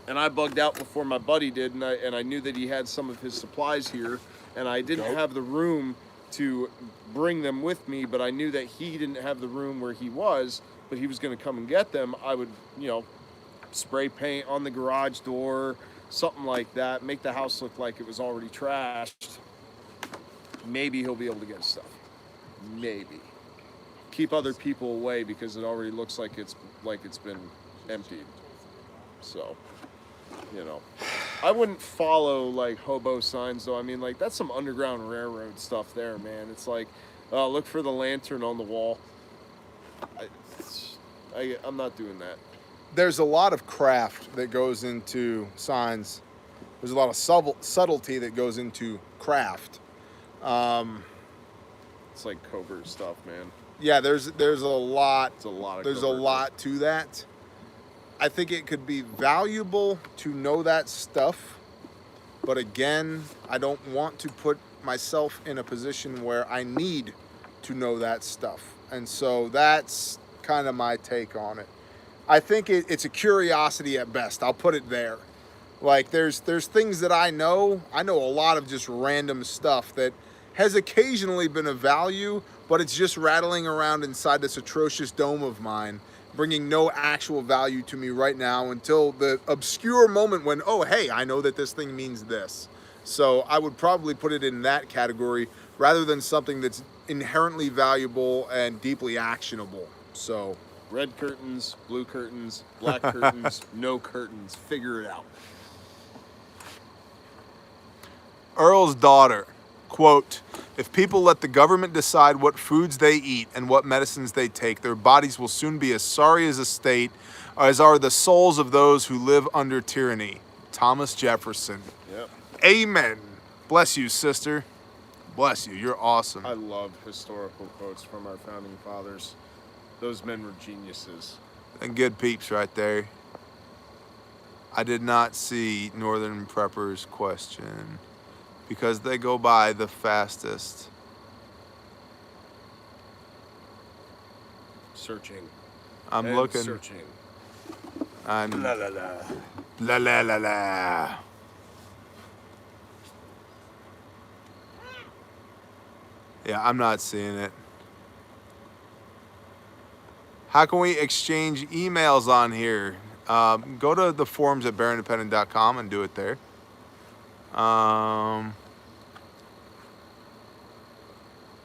and I bugged out before my buddy did, and I knew that he had some of his supplies here, and I didn't have the room to bring them with me, but I knew that he didn't have the room where he was, but he was going to come and get them, I would, spray paint on the garage door, something like that, make the house look like it was already trashed. Maybe he'll be able to get his stuff. Maybe. Keep other people away because it already looks like it's been emptied. So, I wouldn't follow like hobo signs though. I mean, like that's some Underground Railroad stuff there, man. It's like, look for the lantern on the wall. I'm not doing that. There's a lot of craft that goes into signs. There's a lot of subtlety that goes into craft. It's like covert stuff, man. Yeah, there's a lot. It's a lot of There's a covert lot to that. I think it could be valuable to know that stuff, but again, I don't want to put myself in a position where I need to know that stuff. And so that's kind of my take on it. I think it's a curiosity at best. I'll put it there. Like there's things that I know a lot of just random stuff that has occasionally been of value, but it's just rattling around inside this atrocious dome of mine, bringing no actual value to me right now until the obscure moment when, oh, hey, I know that this thing means this. So I would probably put it in that category rather than something that's inherently valuable and deeply actionable. So red curtains, blue curtains, black curtains, no curtains. Figure it out. Earl's daughter, quote, "If people let the government decide what foods they eat and what medicines they take, their bodies will soon be as sorry as a state as are the souls of those who live under tyranny." Thomas Jefferson. Yep. Amen. Bless you, sister. Bless you. You're awesome. I love historical quotes from our founding fathers. Those men were geniuses. And good peeps right there. I did not see Northern Preppers question because they go by the fastest. Searching. I'm and looking. Searching. I'm La la la. la la la la. Yeah, I'm not seeing it. How can we exchange emails on here? Go to the forums at bearindependent.com and do it there.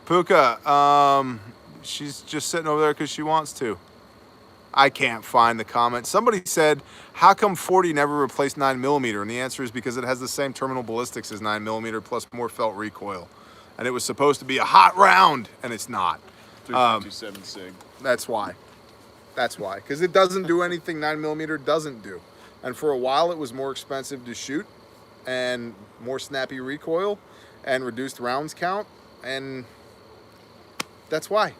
Puka, she's just sitting over there because she wants to. I can't find the comment. Somebody said, how come 40 never replaced 9mm? And the answer is because it has the same terminal ballistics as 9mm plus more felt recoil. And it was supposed to be a hot round, and it's not. 357 SIG. That's why. That's why. Because it doesn't do anything 9mm doesn't do. And for a while, it was more expensive to shoot and more snappy recoil and reduced rounds count. And that's why.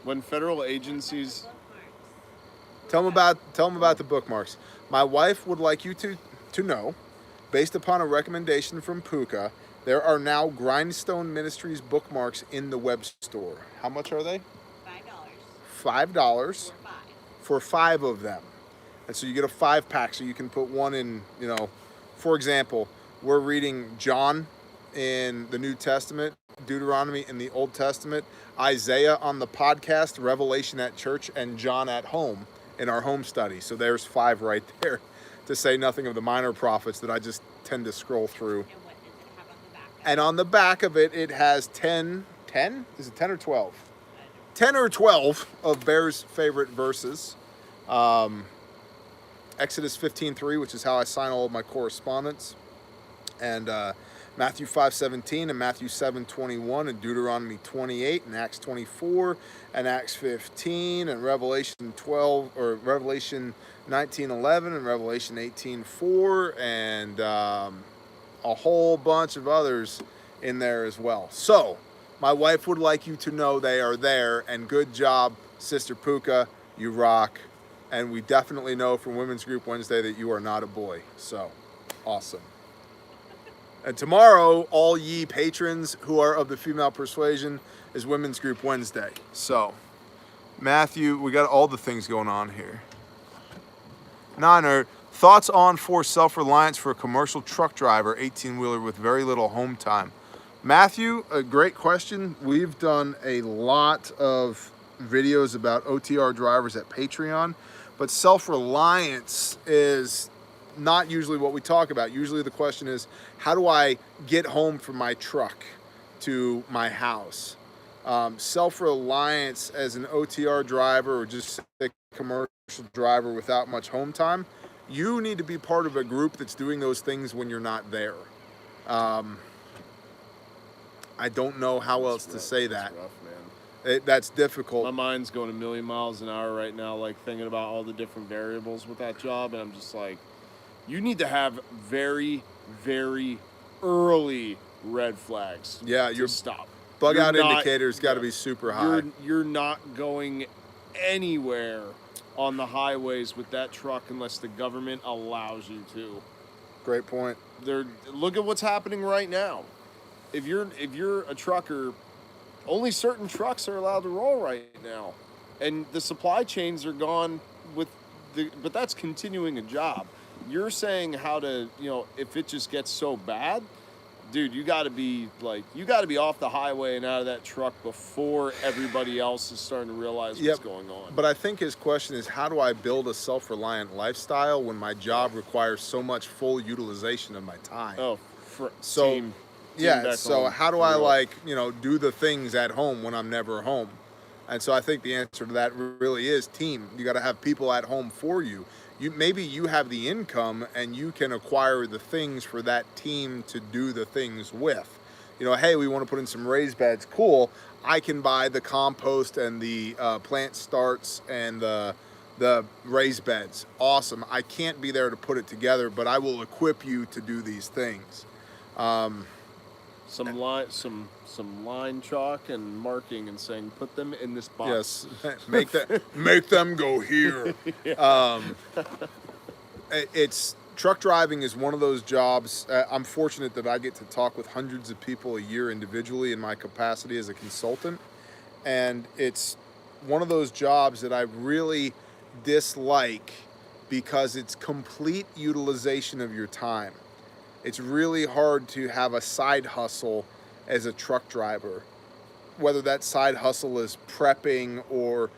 When federal agencies... Tell them about the bookmarks. My wife would like you to know, based upon a recommendation from Puka, there are now Grindstone Ministries bookmarks in the web store. How much are they? $5 for 5 of them. And so you get a 5-pack, so you can put one in, for example, we're reading John in the New Testament, Deuteronomy in the Old Testament, Isaiah on the podcast, Revelation at church, and John at home in our home study. So there's 5 right there, to say nothing of the minor prophets that I just tend to scroll through. And what does it have on the back? And on the back of it, it has 10? Is it 10 or 12? 10 or 12 of Bear's favorite verses. Exodus 15:3, which is how I sign all of my correspondence. And Matthew 5:17 and Matthew 7:21 and Deuteronomy 28 and Acts 24 and Acts 15 and Revelation 12 or Revelation 19:11 and Revelation 18:4 and a whole bunch of others in there as well. So my wife would like you to know they are there, and good job, Sister Puka, you rock. And we definitely know from Women's Group Wednesday that you are not a boy. So awesome. And tomorrow, all ye patrons who are of the female persuasion is Women's Group Wednesday. So, Matthew, we got all the things going on here. Niner, thoughts on forced self-reliance for a commercial truck driver, 18-wheeler with very little home time. Matthew, a great question. We've done a lot of videos about OTR drivers at Patreon, but self-reliance is not usually what we talk about. Usually the question is, how do I get home from my truck to my house? Self-reliance as an OTR driver or just a commercial driver without much home time you need to be part of a group that's doing those things when you're not there. I don't know how else to say that. That's rough, man. That's difficult. My mind's going a million miles an hour right now, like thinking about all the different variables with that job, and I'm just like, you need to have very, very early red flags. Yeah, to your stop. bug out You're not- indicators got to be super high. You're not going anywhere on the highways with that truck unless the government allows you to. Great point. Look at what's happening right now. If you're a trucker, only certain trucks are allowed to roll right now, and the supply chains are gone but that's continuing a job. You're saying how to, if it just gets so bad, dude, you got to be off the highway and out of that truck before everybody else is starting to realize what's going on. But I think his question is, how do I build a self-reliant lifestyle when my job requires so much full utilization of my time? Oh, so how do I do the things at home when I'm never home? And so I think the answer to that really is team. You got to have people at home for you. Maybe you have the income and you can acquire the things for that team to do the things with. Hey, we want to put in some raised beds. Cool. I can buy the compost and the plant starts and the raised beds. Awesome. I can't be there to put it together, but I will equip you to do these things. Some line chalk and marking and saying, put them in this box. Yes, make them go here. It's truck driving is one of those jobs. I'm fortunate that I get to talk with hundreds of people a year individually in my capacity as a consultant, and it's one of those jobs that I really dislike because it's complete utilization of your time. It's really hard to have a side hustle as a truck driver, whether that side hustle is prepping or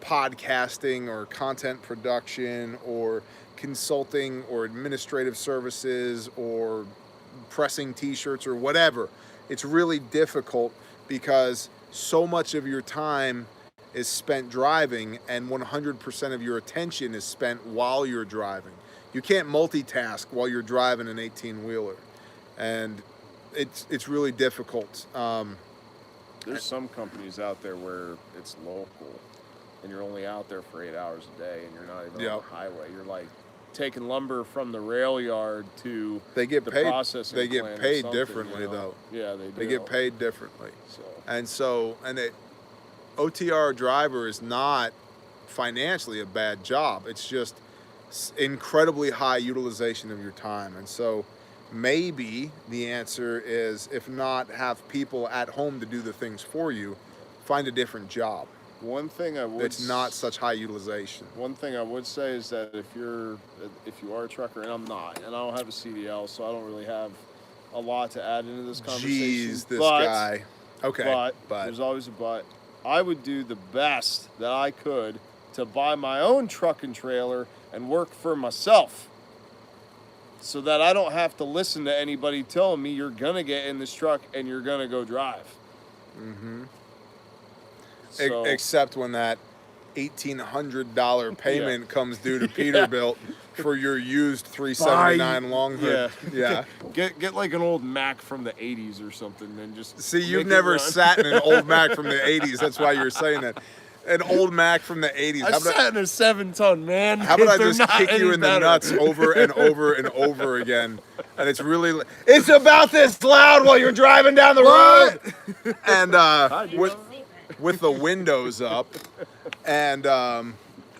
podcasting or content production or consulting or administrative services or pressing t-shirts or whatever. It's really difficult because so much of your time is spent driving and 100% of your attention is spent while you're driving. You can't multitask while you're driving an 18-wheeler, and it's really difficult. There's some companies out there where it's local, and you're only out there for 8 hours a day, and you're not even on the highway. You're like taking lumber from the rail yard to the processing They get plant paid or differently, though. Yeah, they do. They get paid differently. OTR driver is not financially a bad job. It's just incredibly high utilization of your time. And so maybe the answer is, if not have people at home to do the things for you, find a different job. One thing it's not such high utilization. One thing I would say is that if you are a trucker, and I'm not, and I don't have a CDL, so I don't really have a lot to add into this conversation. Jeez, this guy. Okay, but there's always a but. I would do the best that I could to buy my own truck and trailer and work for myself, so that I don't have to listen to anybody telling me you're gonna get in this truck and you're gonna go drive. Mm-hmm. So, except when that $1,800 payment comes due to Peterbilt for your used 379 long hood. Yeah. Get like an old Mac from the 80s or something, and just see. You've never sat in an old Mac from the 80s. That's why you're saying that. An old Mac from the 80s. I sat in a 7-ton, man. How about I just kick you in the nuts over and over and over again? And it's really, it's about this loud while you're driving down the road. And with the windows up and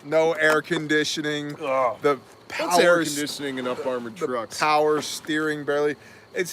no air conditioning. The power air conditioning in up armored trucks. Power steering barely.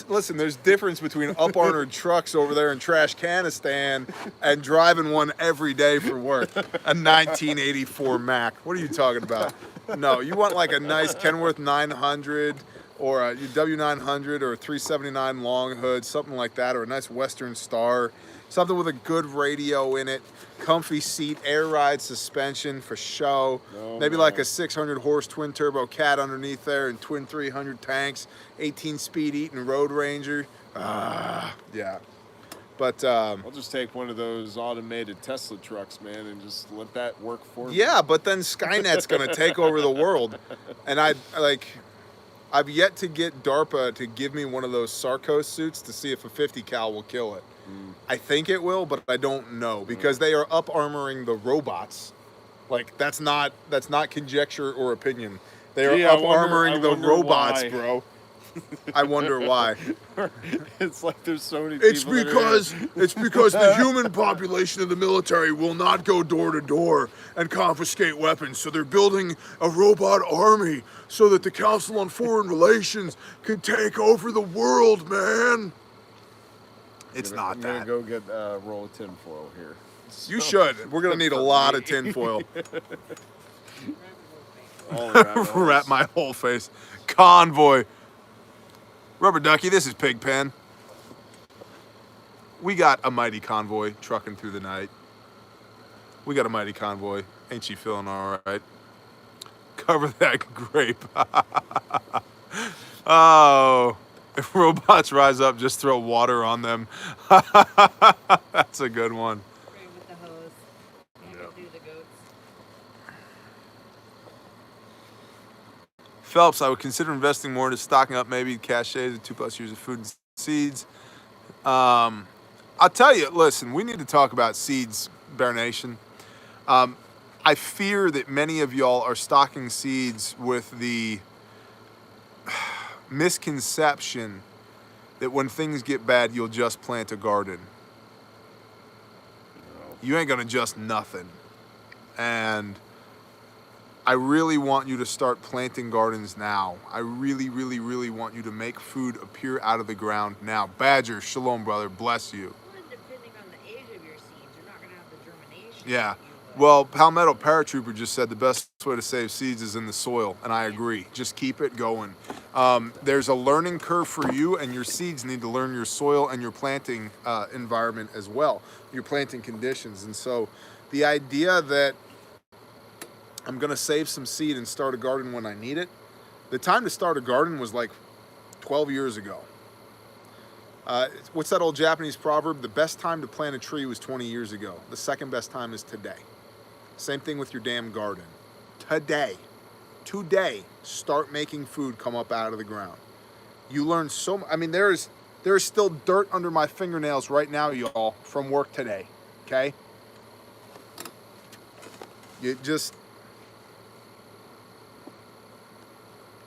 Listen, there's difference between up armored trucks over there in Trashcanistan and driving one every day for work. A 1984 Mac. What are you talking about? No, you want like a nice Kenworth 900 or a W900 or a 379 long hood, something like that, or a nice Western Star, something with a good radio in it, comfy seat, air ride suspension for show, maybe like a 600 horse twin turbo Cat underneath there and twin 300 tanks, 18 speed Eaton Road Ranger. Yeah. But I'll just take one of those automated Tesla trucks, man, and just let that work for me. yeah, but then Skynet's gonna take over the world, and I've yet to get DARPA to give me one of those Sarcos suits to see if a 50 cal will kill it. I think it will, but I don't know because they are up armoring the robots. Like that's not conjecture or opinion. They are up armoring the robots, why. bro. I wonder why. It's like there's so many people. It's because the human population of the military will not go door to door and confiscate weapons. So they're building a robot army so that the Council on Foreign Relations can take over the world, man. It's not I'm that. gonna go get a roll of tinfoil here. You should. We're gonna need a lot of tinfoil. All around Wrap my whole face. Convoy. Rubber Ducky, this is Pigpen. We got a mighty convoy trucking through the night. We got a mighty convoy. Ain't she feeling all right? Cover that grape. Oh, if robots rise up, just throw water on them. That's a good one. Spray with the hose. You can do the goats. Phelps, I would consider investing more into stocking up maybe caches of 2+ years of food and seeds. I'll tell you, listen, we need to talk about seeds, Bear Nation. I fear that many of y'all are stocking seeds with the misconception that when things get bad, you'll just plant a garden. You ain't gonna just nothing. And I really want you to start planting gardens now. I really, really, really want you to make food appear out of the ground now. Badger, shalom, brother, bless you. Well, depending on the age of your seeds, you're not going to have the germination. Yeah. that you would. Well, Palmetto Paratrooper just said the best way to save seeds is in the soil, and I agree. Just keep it going. There's a learning curve for you, and your seeds need to learn your soil and your planting environment as well, your planting conditions. And so the idea that I'm going to save some seed and start a garden when I need it, the time to start a garden was like 12 years ago. What's that old Japanese proverb? The best time to plant a tree was 20 years ago. The second best time is today. Same thing with your damn garden. Today, start making food come up out of the ground. You learn so much. I mean, there's still dirt under my fingernails right now, y'all, from work today, okay?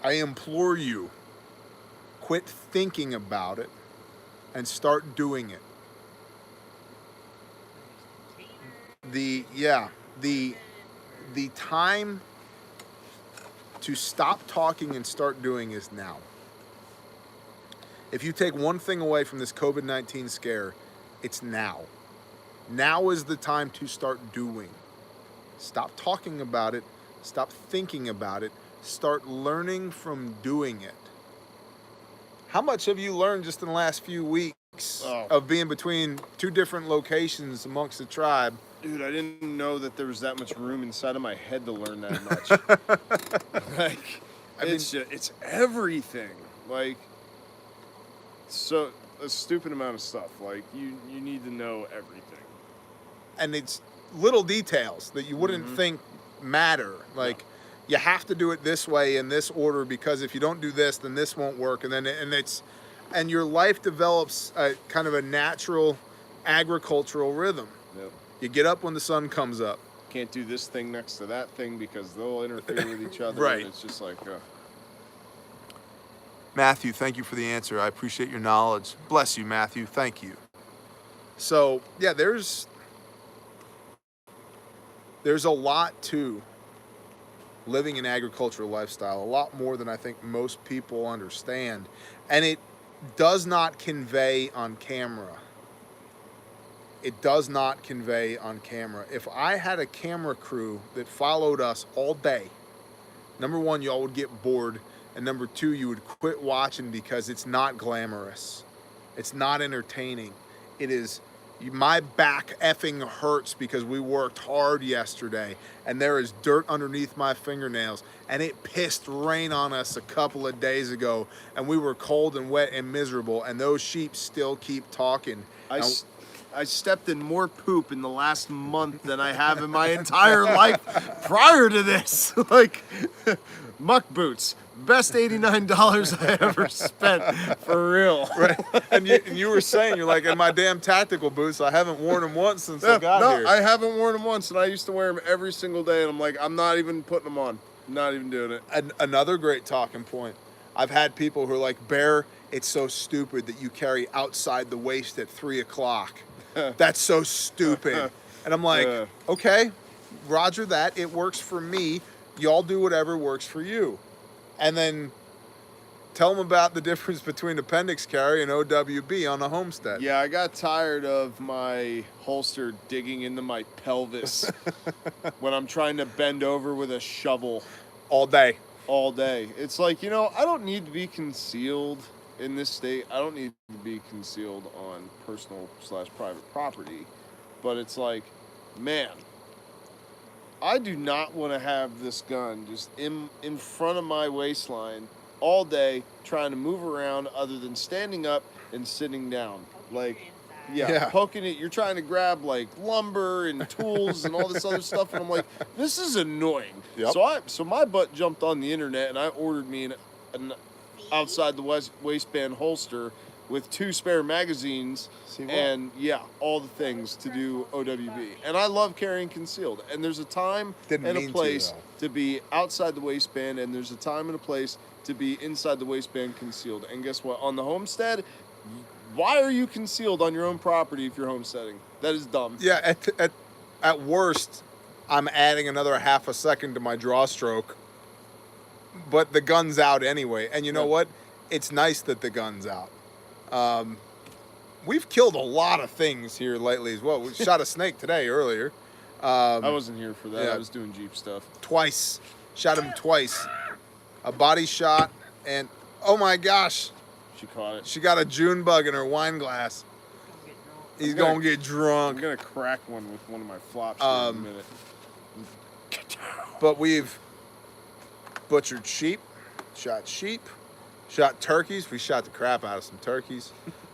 I implore you, quit thinking about it and start doing it. The time to stop talking and start doing is now. If you take one thing away from this COVID-19 scare, it's now. Now is the time to start doing. Stop talking about it. Stop thinking about it. Start learning from doing it. How much have you learned just in the last few weeks of being between two different locations amongst the tribe? Dude, I didn't know that there was that much room inside of my head to learn that much. Like, it's everything. Like, so a stupid amount of stuff. Like, you need to know everything. And it's little details that you wouldn't think matter. Like, you have to do it this way in this order because if you don't do this, then this won't work. And your life develops a kind of a natural agricultural rhythm. Yep. You get up when the sun comes up. Can't do this thing next to that thing because they'll interfere with each other. Right. And it's just like, Matthew, thank you for the answer. I appreciate your knowledge. Bless you, Matthew. Thank you. So, yeah, there's a lot to living an agricultural lifestyle, a lot more than I think most people understand. And it does not convey on camera. It does not convey on camera. If I had a camera crew that followed us all day, number one, y'all would get bored. And number two, you would quit watching because it's not glamorous. It's not entertaining. It is, my back effing hurts because we worked hard yesterday and there is dirt underneath my fingernails and it pissed rain on us a couple of days ago and we were cold and wet and miserable and those sheep still keep talking. I stepped in more poop in the last month than I have in my entire life prior to this. Like, muck boots. Best $89 I ever spent, for real. Right. And you were saying, you're like, in my damn tactical boots, I haven't worn them once since I got here. I haven't worn them once, and I used to wear them every single day, and I'm like, I'm not even putting them on. I'm not even doing it. Another great talking point. I've had people who are like, Bear, it's so stupid that you carry outside the waist at 3 o'clock. That's so stupid. And I'm like, okay, roger that. It works for me. Y'all do whatever works for you. And then tell them about the difference between appendix carry and OWB on a homestead. Yeah, I got tired of my holster digging into my pelvis when I'm trying to bend over with a shovel All day. all day. It's like, I don't need to be concealed in this state. I don't need to be concealed on personal/private property. But it's like, man, I do not want to have this gun just in front of my waistline all day trying to move around other than standing up and sitting down. Like, yeah, poking it. You're trying to grab like lumber and tools and all this other stuff. And I'm like, this is annoying. Yep. So my butt jumped on the internet and I ordered me an outside the waistband holster with 2 spare magazines and all the things to do OWB. And I love carrying concealed. And there's a time and a place to be outside the waistband, and there's a time and a place to be inside the waistband concealed. And guess what? On the homestead, why are you concealed on your own property if you're homesteading? That is dumb. Yeah, at worst, I'm adding another half a second to my draw stroke, but the gun's out anyway. And you know what? It's nice that the gun's out. We've killed a lot of things here lately as well. We shot a snake today earlier. I wasn't here for that. Yeah. I was doing Jeep stuff. Twice. Shot him twice. A body shot, and oh my gosh, She caught it. she got a June bug in her wine glass. He's gonna get I'm drunk. gonna crack one with one of my flops in a minute. But we've butchered sheep, shot turkeys. We shot the crap out of some turkeys.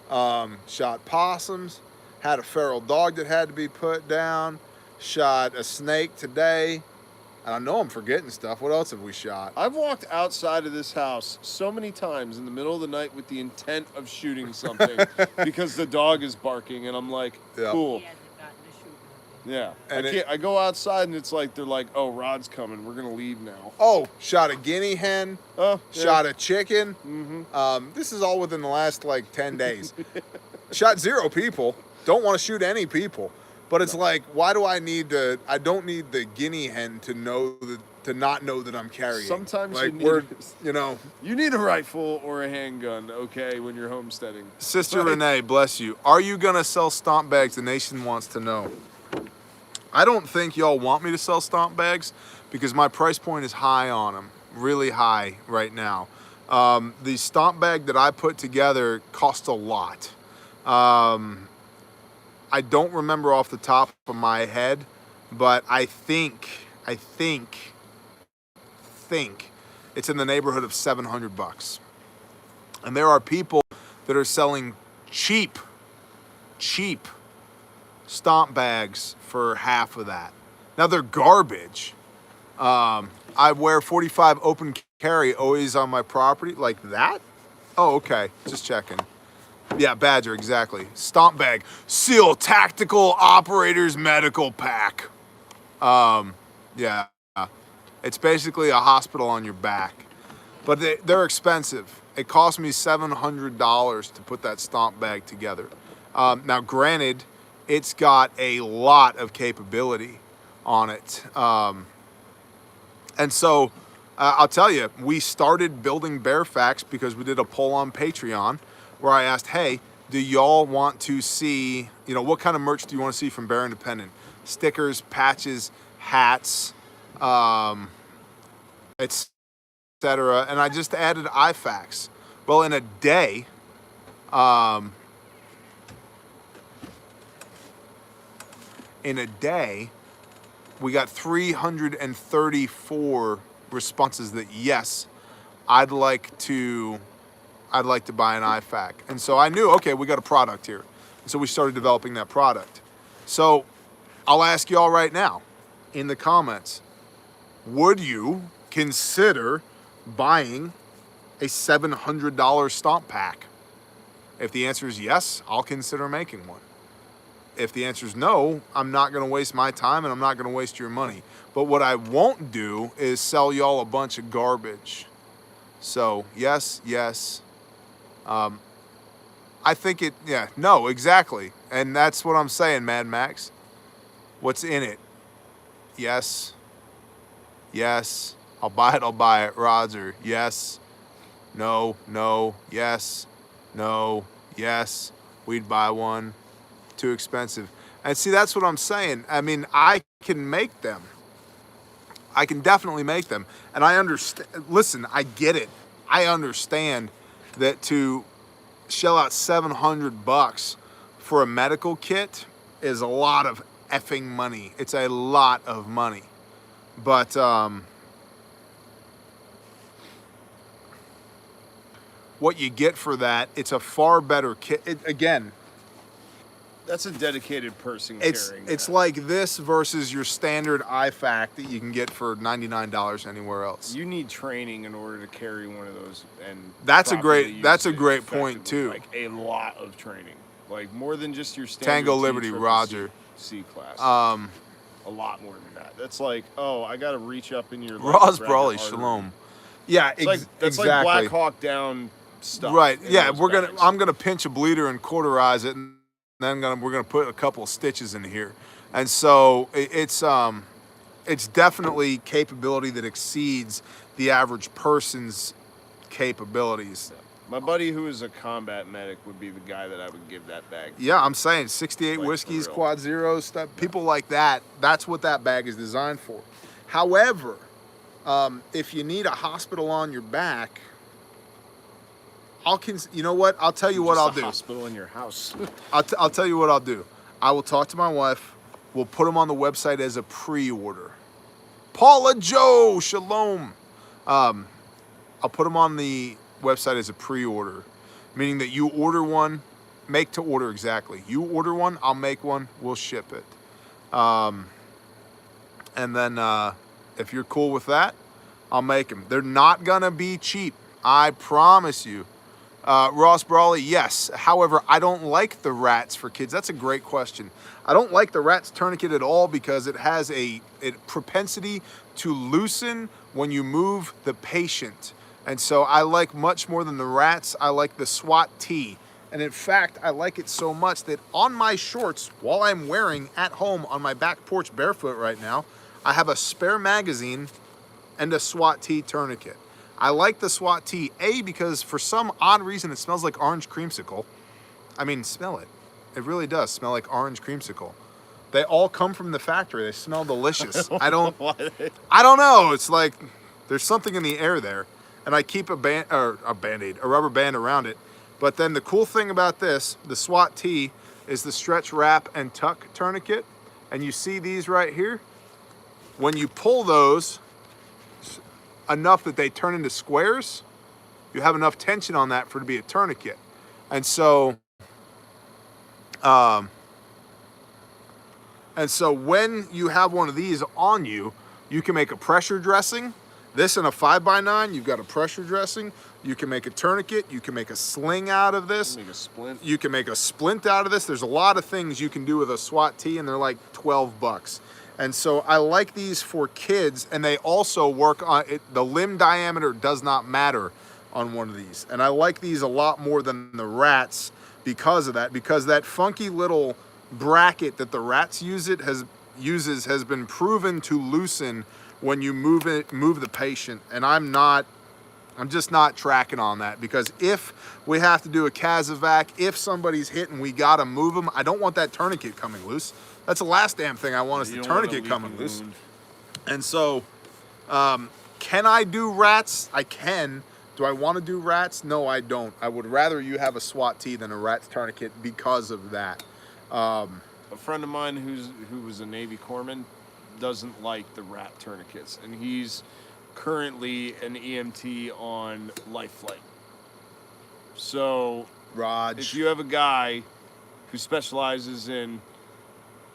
Shot possums, had a feral dog that had to be put down, shot a snake today. And I know I'm forgetting stuff. What else have we shot? I've walked outside of this house so many times in the middle of the night with the intent of shooting something because the dog is barking, and I'm like, cool. He hasn't gotten to shoot nothing. Yeah. I go outside and it's like, they're like, oh, Rod's coming. We're going to leave now. Oh, shot a guinea hen, shot a chicken. Mm-hmm. This is all within the last like 10 days. Shot 0 people. Don't want to shoot any people. But it's like, why do I need to? I don't need the guinea hen to not know that I'm carrying. Sometimes like you need a rifle or a handgun, okay, when you're homesteading. Sister Renee, bless you. Are you gonna sell stomp bags? The nation wants to know. I don't think y'all want me to sell stomp bags because my price point is high on them, really high right now. The stomp bag that I put together cost a lot. I don't remember off the top of my head, but I think it's in the neighborhood of $700. And there are people that are selling cheap stomp bags for half of that. Now they're garbage. I wear 45 open carry always on my property like that. Oh, okay, just checking. Yeah, Badger, exactly. Stomp bag, SEAL Tactical Operators Medical Pack. Yeah, it's basically a hospital on your back, but they're expensive. It cost me $700 to put that stomp bag together. Now, granted, it's got a lot of capability on it, and so I'll tell you, we started building Bear Facts because we did a poll on Patreon where I asked, hey, do y'all want to see, what kind of merch do you want to see from Bear Independent? Stickers, patches, hats, etc. And I just added IFACs. Well, in a day, we got 334 responses that yes, I'd like to buy an IFAC. And so I knew, okay, we got a product here. So we started developing that product. So I'll ask y'all right now in the comments, would you consider buying a $700 stomp pack? If the answer is yes, I'll consider making one. If the answer is no, I'm not going to waste my time and I'm not going to waste your money. But what I won't do is sell y'all a bunch of garbage. So yes, yes. I think it, yeah, no, exactly. And that's what I'm saying, Mad Max. What's in it? Yes. Yes. I'll buy it. Roger. Yes. No. No. Yes. No. Yes. We'd buy one. Too expensive. And see, that's what I'm saying. I mean, I can make them. I can definitely make them. And I understand. Listen, I get it. I understand that to shell out $700 for a medical kit is a lot of effing money. It's a lot of money. But what you get for that, it's a far better kit. Again, that's a dedicated person it's carrying it's that. like this versus your standard IFAC that you can get for $99 anywhere else. You need training in order to carry one of those, and that's a properly great use it point effectively. too. Like a lot of training, like more than just your standard Tango Liberty, Roger. C class. A lot more than that. That's like, oh, I got to reach up in your Ross grab your Brawley, artery. Shalom. Yeah, That's exactly. like Black Hawk Down stuff. Right. in Yeah, those bags. I'm gonna pinch a bleeder and cauterize it, and then we're gonna put a couple of stitches in here, and so it's definitely capability that exceeds the average person's capabilities. My buddy who is a combat medic would be the guy that I would give that bag. Yeah, I'm saying 68 Like, whiskeys, for real. quad zeros, stuff. People like that. That's what that bag is designed for. However, if you need a hospital on your back, you know what? I'll tell you what I'll do. Hospital in your house. I'll tell you what I'll do. I will talk to my wife. We'll put them on the website as a pre-order. Paula Joe, shalom. I'll put them on the website as a pre-order, meaning that you order one, make to order exactly. You order one, I'll make one, we'll ship it. And then if you're cool with that, I'll make them. They're not gonna be cheap, I promise you. Ross Brawley, yes. However, I don't like the rats for kids. That's a great question. I don't like the rats tourniquet at all because it has a propensity to loosen when you move the patient. And so I like much more than the rats, I like the SWAT T. And in fact, I like it so much that on my shorts, while I'm wearing at home on my back porch barefoot right now, I have a spare magazine and a SWAT T tourniquet. I like the SWAT T, A, because for some odd reason it smells like orange creamsicle. I mean, smell it. It really does smell like orange creamsicle. They all come from the factory. They smell delicious. I don't know. It's like there's something in the air there. And I keep a rubber band around it. But then the cool thing about this, the SWAT T, is the stretch wrap and tuck tourniquet. And you see these right here? When you pull those enough that they turn into squares, you have enough tension on that for it to be a tourniquet. And so when you have one of these on you, you can make a pressure dressing. This in a 5x9, you've got a pressure dressing. You can make a tourniquet. You can make a sling out of this. Make a splint. You can make a splint out of this. There's a lot of things you can do with a SWAT T, and they're like 12 bucks. And so I like these for kids, and they also work on it. The limb diameter does not matter on one of these. And I like these a lot more than the rats because of that, because that funky little bracket that the rats uses has been proven to loosen when you move the patient. And I'm just not tracking on that, because if we have to do a casevac, if somebody's hit and we gotta move them, I don't want that tourniquet coming loose. That's the last damn thing I want is the tourniquet coming loose. And so, can I do rats? I can. Do I want to do rats? No, I don't. I would rather you have a SWAT T than a rat's tourniquet because of that. A friend of mine who was a Navy corpsman doesn't like the rat tourniquets, and he's currently an EMT on life flight. So, Raj. if you have a guy who specializes in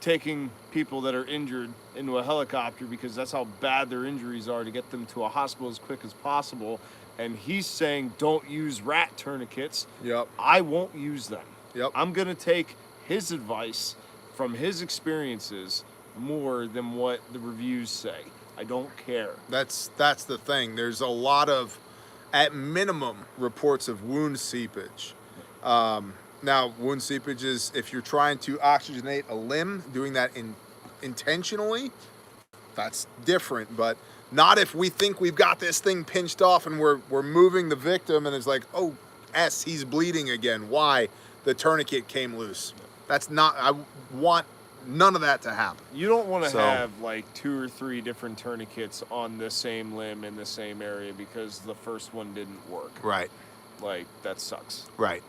taking people that are injured into a helicopter because that's how bad their injuries are, to get them to a hospital as quick as possible. And he's saying don't use rat tourniquets. Yep. I won't use them. Yep. I'm going to take his advice from his experiences more than what the reviews say. I don't care. That's the thing. There's a lot of, at minimum, reports of wound seepage. Now, wound seepage is if you're trying to oxygenate a limb, doing that intentionally, that's different. But not if we think we've got this thing pinched off and we're moving the victim and it's like, oh, he's bleeding again. Why? The tourniquet came loose. That's not, I want none of that to happen. You don't want to have like 2 or 3 different tourniquets on the same limb in the same area because the first one didn't work. Right. Like, that sucks. Right.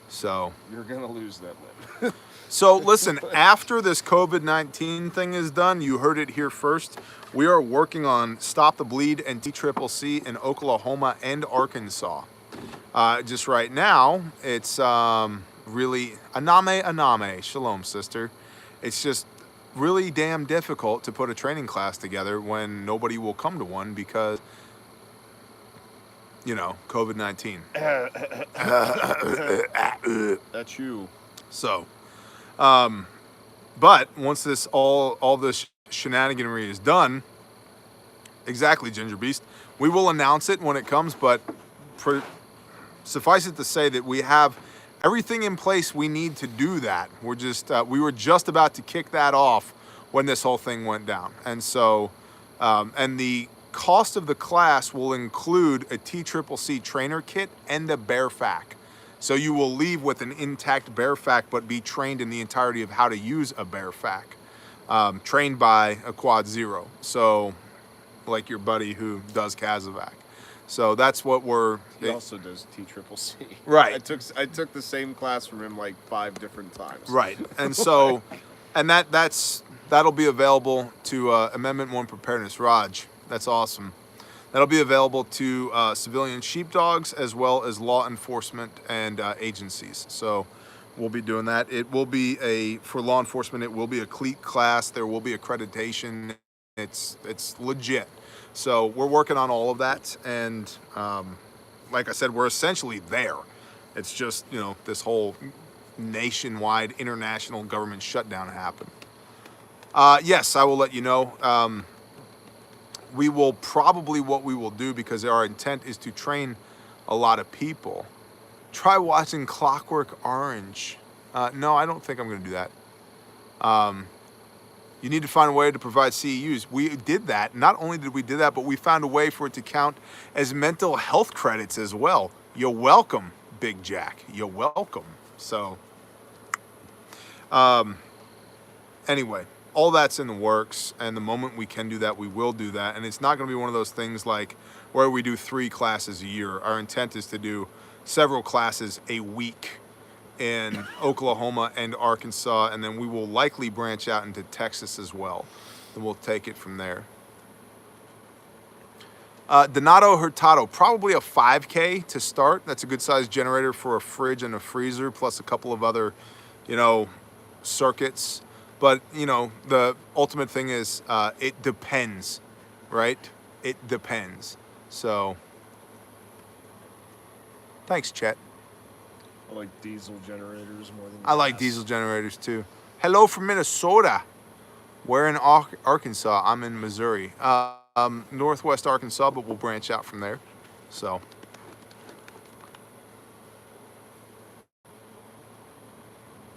So you're going to lose that limb. So listen, after this COVID-19 thing is done, you heard it here first. We are working on Stop the Bleed and TCCC in Oklahoma and Arkansas. Just right now, it's really aname. Shalom, sister. It's just really damn difficult to put a training class together when nobody will come to one because, you know, COVID-19. That's you. So, but once this all this shenaniganry is done, exactly, Ginger Beast, we will announce it when it comes. But suffice it to say that we have everything in place we need to do that. We're just we were just about to kick that off when this whole thing went down, and so and the cost of the class will include a TCCC trainer kit and a bear fac. So you will leave with an intact bear fac, but be trained in the entirety of how to use a bear fac, trained by a Quad Zero. So, like your buddy who does Kazovac. So that's what we're. He also does TCCC. Right. I took the same class from him like 5 different times. Right. And so, and that'll be available to Amendment 1 Preparedness. Raj, that's awesome. That'll be available to civilian sheepdogs as well as law enforcement and agencies. So we'll be doing that. It will be for law enforcement, it will be a CLEAT class. There will be accreditation. It's legit. So we're working on all of that. And like I said, we're essentially there. It's just, you know, this whole nationwide international government shutdown happened. Yes, I will let you know. We will probably, what we will do, because our intent is to train a lot of people, try watching Clockwork Orange. No, I don't think I'm going to do that. You need to find a way to provide CEUs. We did that. Not only did we do that, but we found a way for it to count as mental health credits as well. You're welcome, Big Jack. You're welcome. So, anyway. All that's in the works, and the moment we can do that, we will do that. And it's not going to be one of those things like where we do 3 classes a year. Our intent is to do several classes a week in Oklahoma and Arkansas, and then we will likely branch out into Texas as well. And we'll take it from there. Donato Hurtado, probably a 5K to start. That's a good size generator for a fridge and a freezer, plus a couple of other, you know, circuits. But, you know, the ultimate thing is it depends, right? It depends. So, thanks, Chet. I like diesel generators more than I like diesel generators, too. Hello from Minnesota. We're in Arkansas. I'm in Missouri. Northwest Arkansas, but we'll branch out from there. So.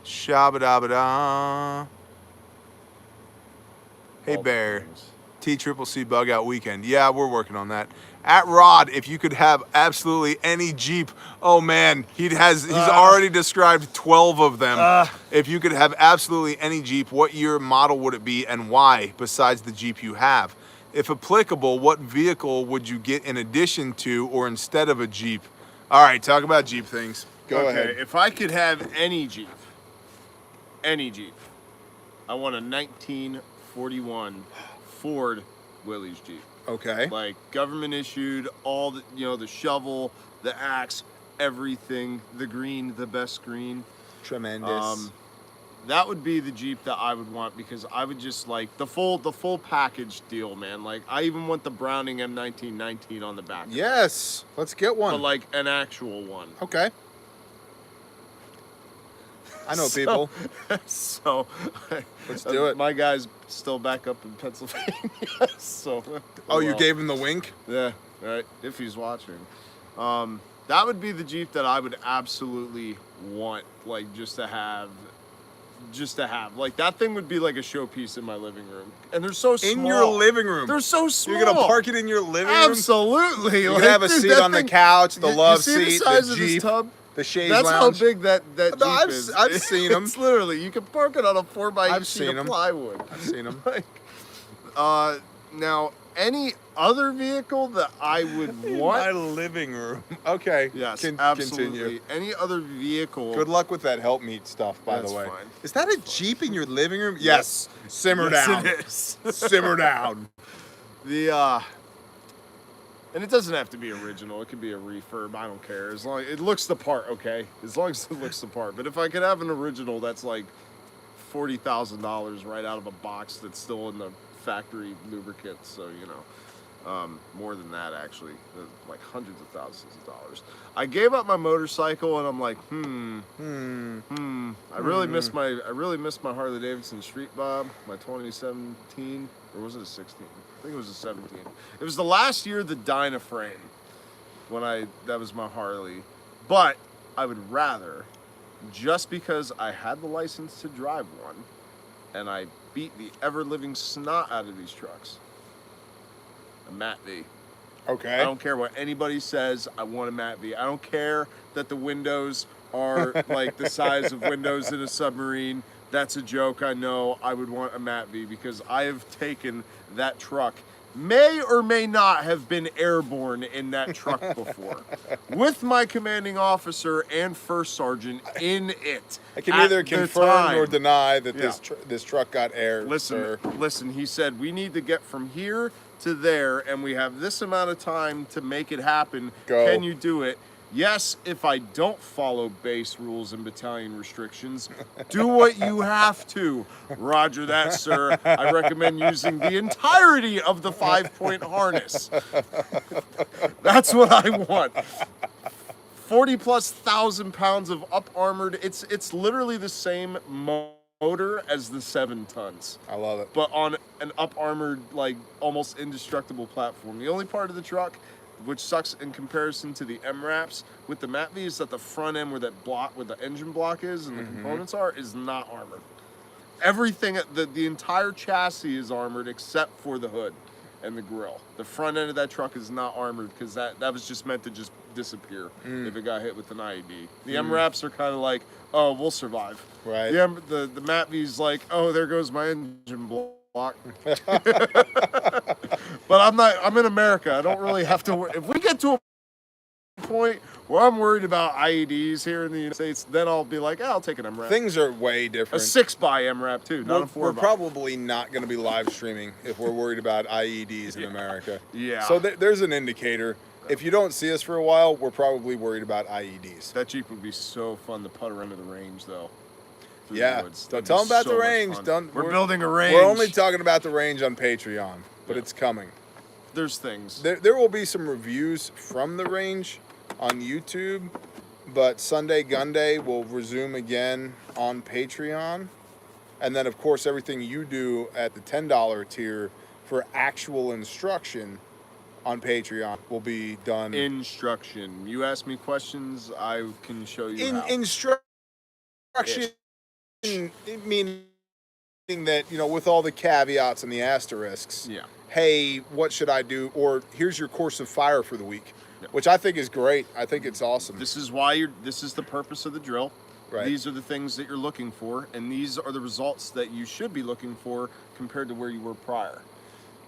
Shabba-dabba-da. Hey Bear, TCCC bug out weekend. Yeah, we're working on that. At Rod, if you could have absolutely any Jeep, oh man, he's already described 12 of them. If you could have absolutely any Jeep, what year model would it be and why, besides the Jeep you have? If applicable, what vehicle would you get in addition to or instead of a Jeep? All right, talk about Jeep things. Go ahead. If I could have any Jeep, I want a 1941 Ford Willys Jeep. Okay. Like government issued, all the, you know, the shovel, the axe, everything, the green, the best green. Tremendous. that would be the Jeep that I would want, because I would just like the full package deal, man. Like, I even want the Browning M1919 on the back. Yes, let's get one. But like an actual one. Okay. I know people. So let's do it. My guy's still back up in Pennsylvania. So. Oh, you gave him the wink? Yeah, right. If he's watching. That would be the Jeep that I would absolutely want, like, just to have. Like, that thing would be like a showpiece in my living room. And they're so small. In your living room? They're so small. You're going to park it in your living room? Absolutely. You can have a seat on the couch, the love seat, the size the of Jeep, this tub? the chaise That's lounge. how big that Jeep is. I've seen them. It's literally, you can park it on a 4x8 sheet of plywood. I've seen them. Like, now, any other vehicle that I would want? My living room. Okay. Yes, Continue. absolutely. Any other vehicle? Good luck with that help meet stuff, by That's the way. fine. Is that a Jeep in your living room? Yes. Simmer Yes, down. it is. Simmer down. And it doesn't have to be original. It could be a refurb. I don't care. As long as it looks the part, okay? As long as it looks the part. But if I could have an original that's like $40,000 right out of a box that's still in the factory lubricant, so, you know, more than that, actually, like hundreds of thousands of dollars. I gave up my motorcycle, and I'm like, I really miss my Harley Davidson Street Bob, my 2017, or was it a 16? I think it was a 17. It was the last year of the Dynaframe that was my Harley. But I would rather, just because I had the license to drive one, and I beat the ever-living snot out of these trucks, a Mat V. Okay. I don't care what anybody says, I want a Mat V. I don't care that the windows are like the size of windows in a submarine. That's a joke, I know. I would want a Mat V, because I have taken that truck, may or may not have been airborne in that truck before, with my commanding officer and first sergeant in it. I can neither confirm nor deny that this truck got air. Listen, he said, we need to get from here to there, and we have this amount of time to make it happen. Go. Can you do it? Yes, if I don't follow base rules and battalion restrictions, do what you have to. Roger that, sir. I recommend using the entirety of the 5-point harness. That's what I want. 40+ thousand pounds of up armored. It's literally the same motor as the 7 tons. I love it. But on an up armored, like, almost indestructible platform. The only part of the truck which sucks in comparison to the MRAPs with the Mat V is that the front end where the engine block is and the components are, is not armored. Everything, the entire chassis is armored except for the hood and the grille. The front end of that truck is not armored, because that was just meant to just disappear if it got hit with an IED. The MRAPs are kind of like, oh, we'll survive. Right. The Mat V's like, oh, there goes my engine block. But I'm in America. I don't really have to worry. If we get to a point where I'm worried about IEDs here in the United States, then I'll be like, I'll take an MRAP. Things are way different. A 6x MRAP too, not a 4x. We're probably not going to be live streaming if we're worried about IEDs in America. Yeah. So there's an indicator. If you don't see us for a while, we're probably worried about IEDs. That Jeep would be so fun to putter into the range, though. Yeah. Don't tell them about the range. We're building a range. We're only talking about the range on Patreon, but it's coming. There's things. There will be some reviews from the range on YouTube, but Sunday Gun Day will resume again on Patreon. And then, of course, everything you do at the $10 tier for actual instruction on Patreon will be done. Instruction. You ask me questions, I can show you how. Instruction, meaning that, you know, with all the caveats and the asterisks. Yeah. Hey, what should I do? Or here's your course of fire for the week, which I think is great. I think it's awesome. This is this is the purpose of the drill. Right. These are the things that you're looking for, and these are the results that you should be looking for compared to where you were prior,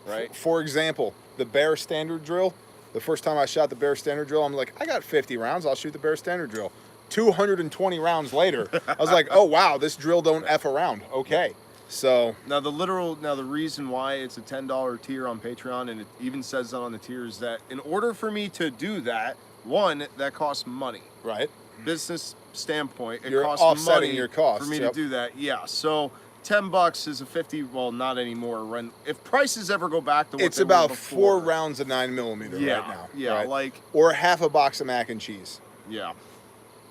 right? For example, the bear standard drill. The first time I shot the bear standard drill, I'm like, I got 50 rounds. I'll shoot the bear standard drill. 220 rounds later, I was like, oh wow, this drill don't F around. Okay. So now the reason why it's a $10 tier on Patreon, and it even says that on the tier, is that in order for me to do that, One, that costs money. Right. Business standpoint, it You're costs offsetting money your costs, for me to do that. Yeah, so $10 is a 50. Well, not anymore. If prices ever go back to what It's they were about before, 4 rounds of 9mm yeah, right now. Yeah, right? like or half a box of mac and cheese. yeah,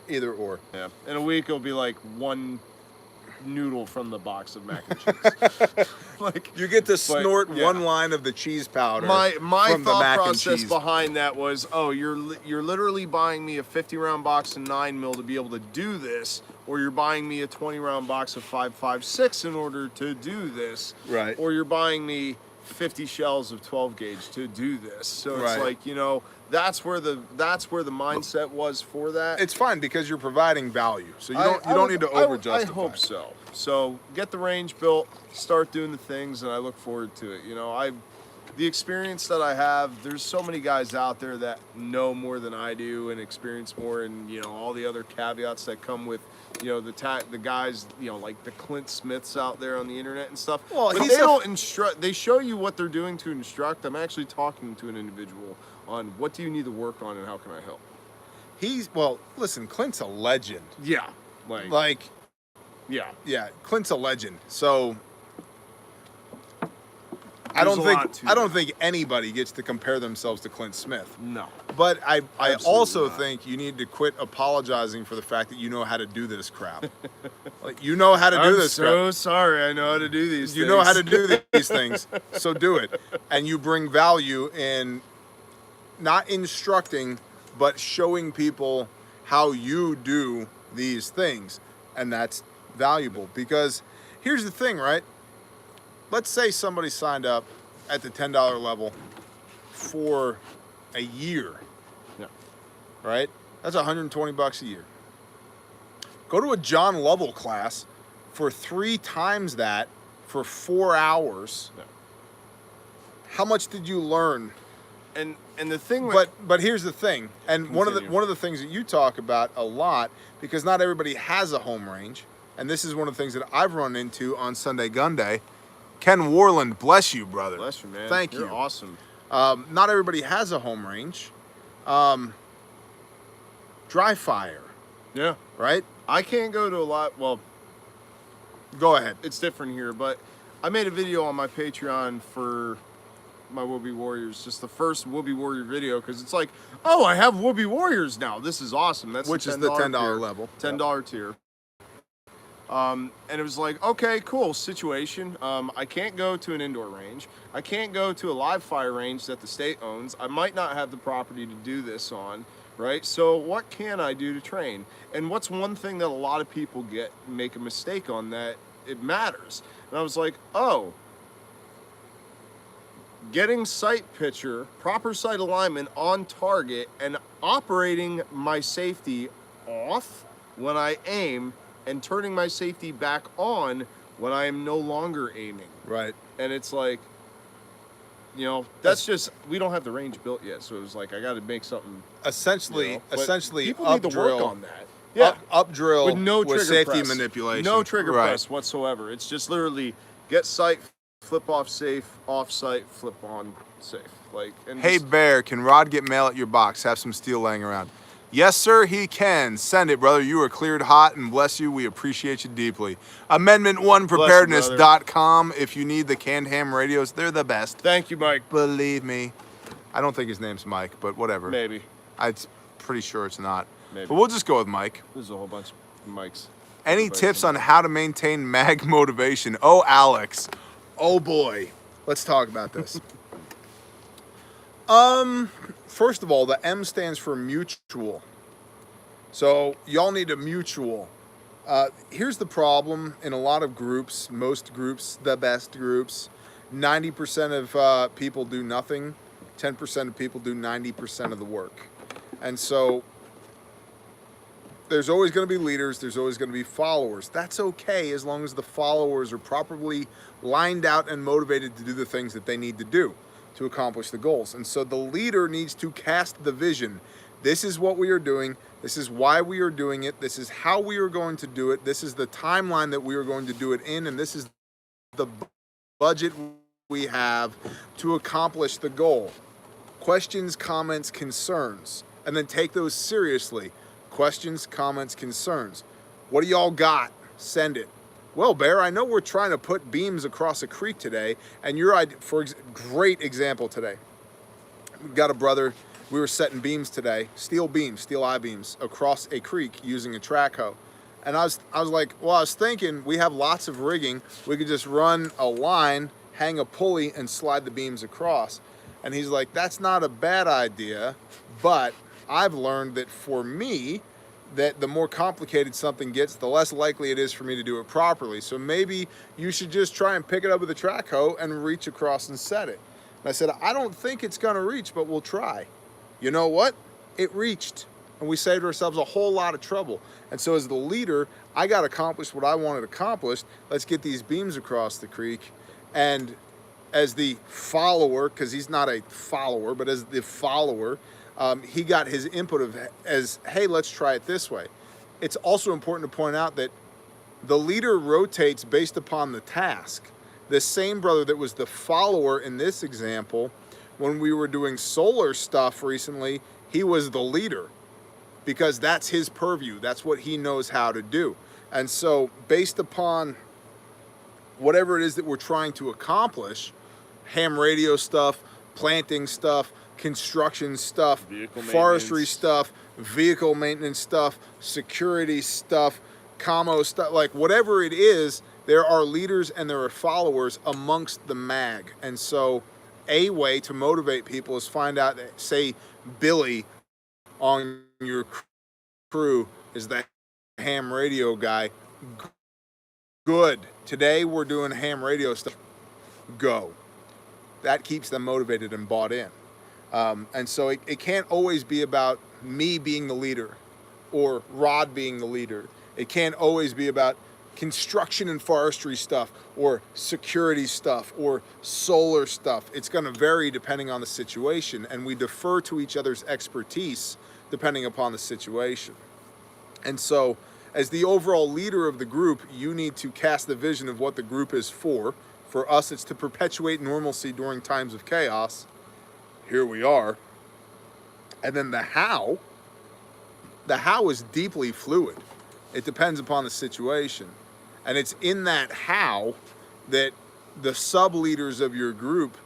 Either or. yeah. In a week, it'll be like one noodle from the box of mac and cheese. Like You get to snort yeah. one line of the cheese powder. My from the thought mac and process cheese. behind that was, oh, you're literally buying me a 50-round box of 9mm to be able to do this, or you're buying me a 20-round box of 5.56 in order to do this, Right. or you're buying me 50 shells of 12 gauge to do this. So it's Right. like, you know, that's where the mindset was for that. It's fine because you're providing value, so you don't need to over justify. I hope so. So get the range built, start doing the things, and I look forward to it. You know, the experience that I have. There's so many guys out there that know more than I do and experience more, and you know all the other caveats that come with, you know, the guys, you know, like the Clint Smiths out there on the internet and stuff. Well, but they don't instruct. They show you what they're doing to instruct. I'm actually talking to an individual on what do you need to work on and how can I help. Listen, Clint's a legend. Yeah, Yeah, Clint's a legend. So I don't think anybody gets to compare themselves to Clint Smith. No. But I also not. think you need to quit apologizing for the fact that you know how to do this crap. Like you know how to do this crap. I'm so sorry. I know how to do these things. You know how to do these things, so do it. And you bring value in not instructing, but showing people how you do these things. And that's valuable because here's the thing, right? Let's say somebody signed up at the $10 level for a year. Yeah. Right? That's $120 a year. Go to a John Lovell class for 3 times that for 4 hours. Yeah. How much did you learn? And the thing But here's the thing. And one of the things that you talk about a lot, because not everybody has a home range, and this is one of the things that I've run into on Sunday Gun Day. Ken Warland, bless you, brother. Bless you, man. Thank You're you. awesome. Not everybody has a home range. Dry fire, Yeah. right? I can't go to a lot. Well, Go ahead. it's different here, but I made a video on my Patreon for my Whoopee Warriors, just the first Whoopee Warrior video, because it's like, oh, I have Whoopee Warriors now. This is awesome. That's Which is the $10 level. $10 tier. And it was like, okay, cool situation. I can't go to an indoor range. I can't go to a live fire range that the state owns. I might not have the property to do this on, right? So what can I do to train? And what's one thing that a lot of people make a mistake on that it matters? And I was like, oh, getting sight picture, proper sight alignment on target, and operating my safety off when I aim and turning my safety back on when I am no longer aiming. Right. And it's like, you know, that's just, we don't have the range built yet. So it was like, I got to make something. Essentially, You know, but essentially people up need to work drill on that. Yeah. Up drill With no trigger safety press. manipulation. No trigger Right. press whatsoever. It's just literally get sight, flip off safe, off sight, flip on safe. Like, and Hey just, Bear, can Rod get mail at your box? Have some steel laying around. Yes, sir, he can. Send it, brother. You are cleared hot, and bless you. We appreciate you deeply. Amendment1Preparedness.com. If you need the canned ham radios, they're the best. thank you, Mike. Believe me. I don't think his name's Mike, but whatever. Maybe. I'm pretty sure it's not. Maybe. But we'll just go with Mike. There's a whole bunch of Mikes. Any Everybody's tips in on how to maintain mag motivation? Oh, Alex. Oh, boy. Let's talk about this. First of all, the M stands for mutual. So y'all need a mutual. Here's the problem in a lot of groups, most groups, the best groups. 90% of people do nothing. 10% of people do 90% of the work. And so there's always going to be leaders. There's always going to be followers. That's okay as long as the followers are properly lined out and motivated to do the things that they need to do to accomplish the goals. And so the leader needs to cast the vision. This is what we are doing. This is why we are doing it. This is how we are going to do it. This is the timeline that we are going to do it in. And this is the budget we have to accomplish the goal. Questions, comments, concerns. and then take those seriously. Questions, comments, concerns. What do y'all got? Send it. Well, Bear, I know we're trying to put beams across a creek today, and great example today. We've got a brother, we were setting beams today, steel beams, steel I-beams, across a creek using a track hoe. And I was like, well, I was thinking we have lots of rigging. We could just run a line, hang a pulley, and slide the beams across. And he's like, that's not a bad idea, but I've learned that for me, that the more complicated something gets, the less likely it is for me to do it properly. So maybe you should just try and pick it up with a track hoe and reach across and set it. And I said, I don't think it's gonna reach, but we'll try. You know what? It reached, and we saved ourselves a whole lot of trouble. And so as the leader, I got accomplished what I wanted accomplished. Let's get these beams across the creek. And as the follower, because he's not a follower, but as the follower, he got his input as, hey, let's try it this way. It's also important to point out that the leader rotates based upon the task. The same brother that was the follower in this example, when we were doing solar stuff recently, he was the leader because that's his purview. That's what he knows how to do. And so based upon whatever it is that we're trying to accomplish, ham radio stuff, planting stuff, construction stuff, forestry stuff, vehicle maintenance stuff, security stuff, commo stuff, like whatever it is, there are leaders and there are followers amongst the mag. And so a way to motivate people is find out that, say, Billy on your crew is the ham radio guy. Good. Today we're doing ham radio stuff. Go. That keeps them motivated and bought in. And so it can't always be about me being the leader or Rod being the leader. It can't always be about construction and forestry stuff or security stuff or solar stuff. It's going to vary depending on the situation, and we defer to each other's expertise depending upon the situation. And so as the overall leader of the group, you need to cast the vision of what the group is for. For us, it's to perpetuate normalcy during times of chaos. Here we are. And then the how is deeply fluid. It depends upon the situation. And it's in that how that the sub-leaders of your group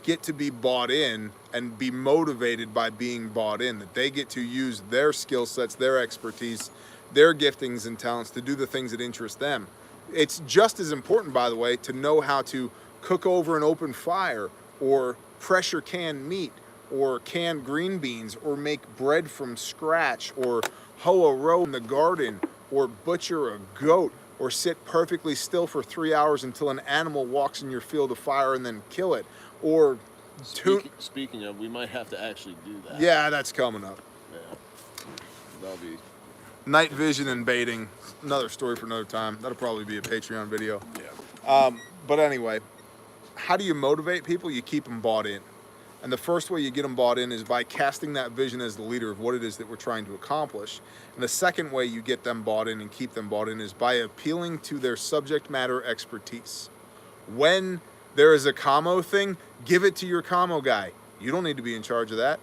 get to be bought in and be motivated by being bought in, that they get to use their skill sets, their expertise, their giftings and talents to do the things that interest them. It's just as important, by the way, to know how to cook over an open fire or pressure can meat or can green beans or make bread from scratch or hoe a row in the garden or butcher a goat or sit perfectly still for 3 hours until an animal walks in your field of fire and then kill it. Or speaking of, we might have to actually do that. Yeah, that's coming up. Yeah, that'll be night vision and baiting. Another story for another time. That'll probably be a Patreon video. Yeah. But anyway, how do you motivate people? You keep them bought in. And the first way you get them bought in is by casting that vision as the leader of what it is that we're trying to accomplish. And the second way you get them bought in and keep them bought in is by appealing to their subject matter expertise. When there is a commo thing, give it to your commo guy. You don't need to be in charge of that.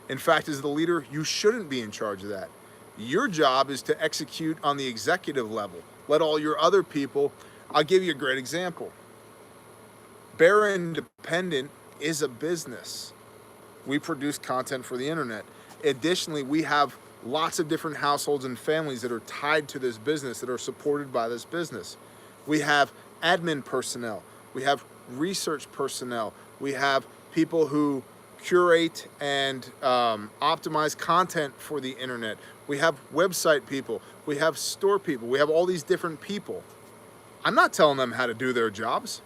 In fact, as the leader, you shouldn't be in charge of that. Your job is to execute on the executive level. Let all your other people, I'll give you a great example. Bear Independent is a business. We produce content for the internet. Additionally, we have lots of different households and families that are tied to this business, that are supported by this business. We have admin personnel. We have research personnel. We have people who curate and optimize content for the internet. We have website people. We have store people. We have all these different people. I'm not telling them how to do their jobs.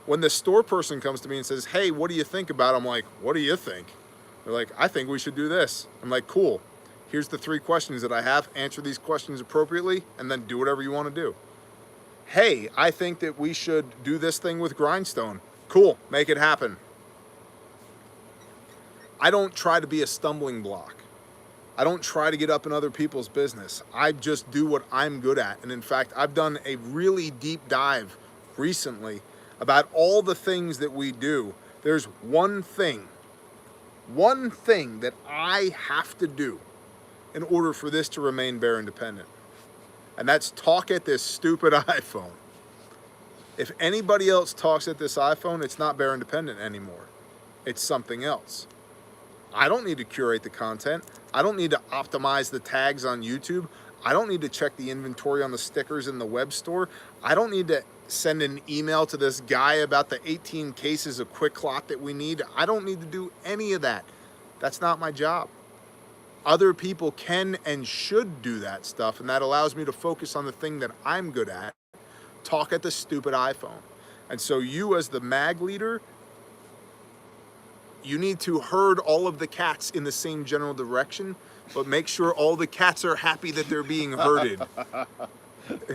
When the store person comes to me and says, hey, what do you think about it? I'm like, what do you think? They're like, I think we should do this. I'm like, cool. Here's the 3 questions that I have. Answer these questions appropriately and then do whatever you want to do. Hey, I think that we should do this thing with Grindstone. Cool, make it happen. I don't try to be a stumbling block. I don't try to get up in other people's business. I just do what I'm good at. And in fact, I've done a really deep dive recently about all the things that we do. There's one thing one thing that I have to do in order for this to remain bear independent. And that's talk at this stupid iPhone. If anybody else talks at this iPhone, it's not bear independent anymore. It's something else. I don't need to curate the content. I don't need to optimize the tags on YouTube. I don't need to check the inventory on the stickers in the web store. I don't need to send an email to this guy about the 18 cases of Quick Clot that we need. I don't need to do any of that. That's not my job. Other people can and should do that stuff, and that allows me to focus on the thing that I'm good at, talk at the stupid iPhone. And so you, as the mag leader, you need to herd all of the cats in the same general direction, but make sure all the cats are happy that they're being herded.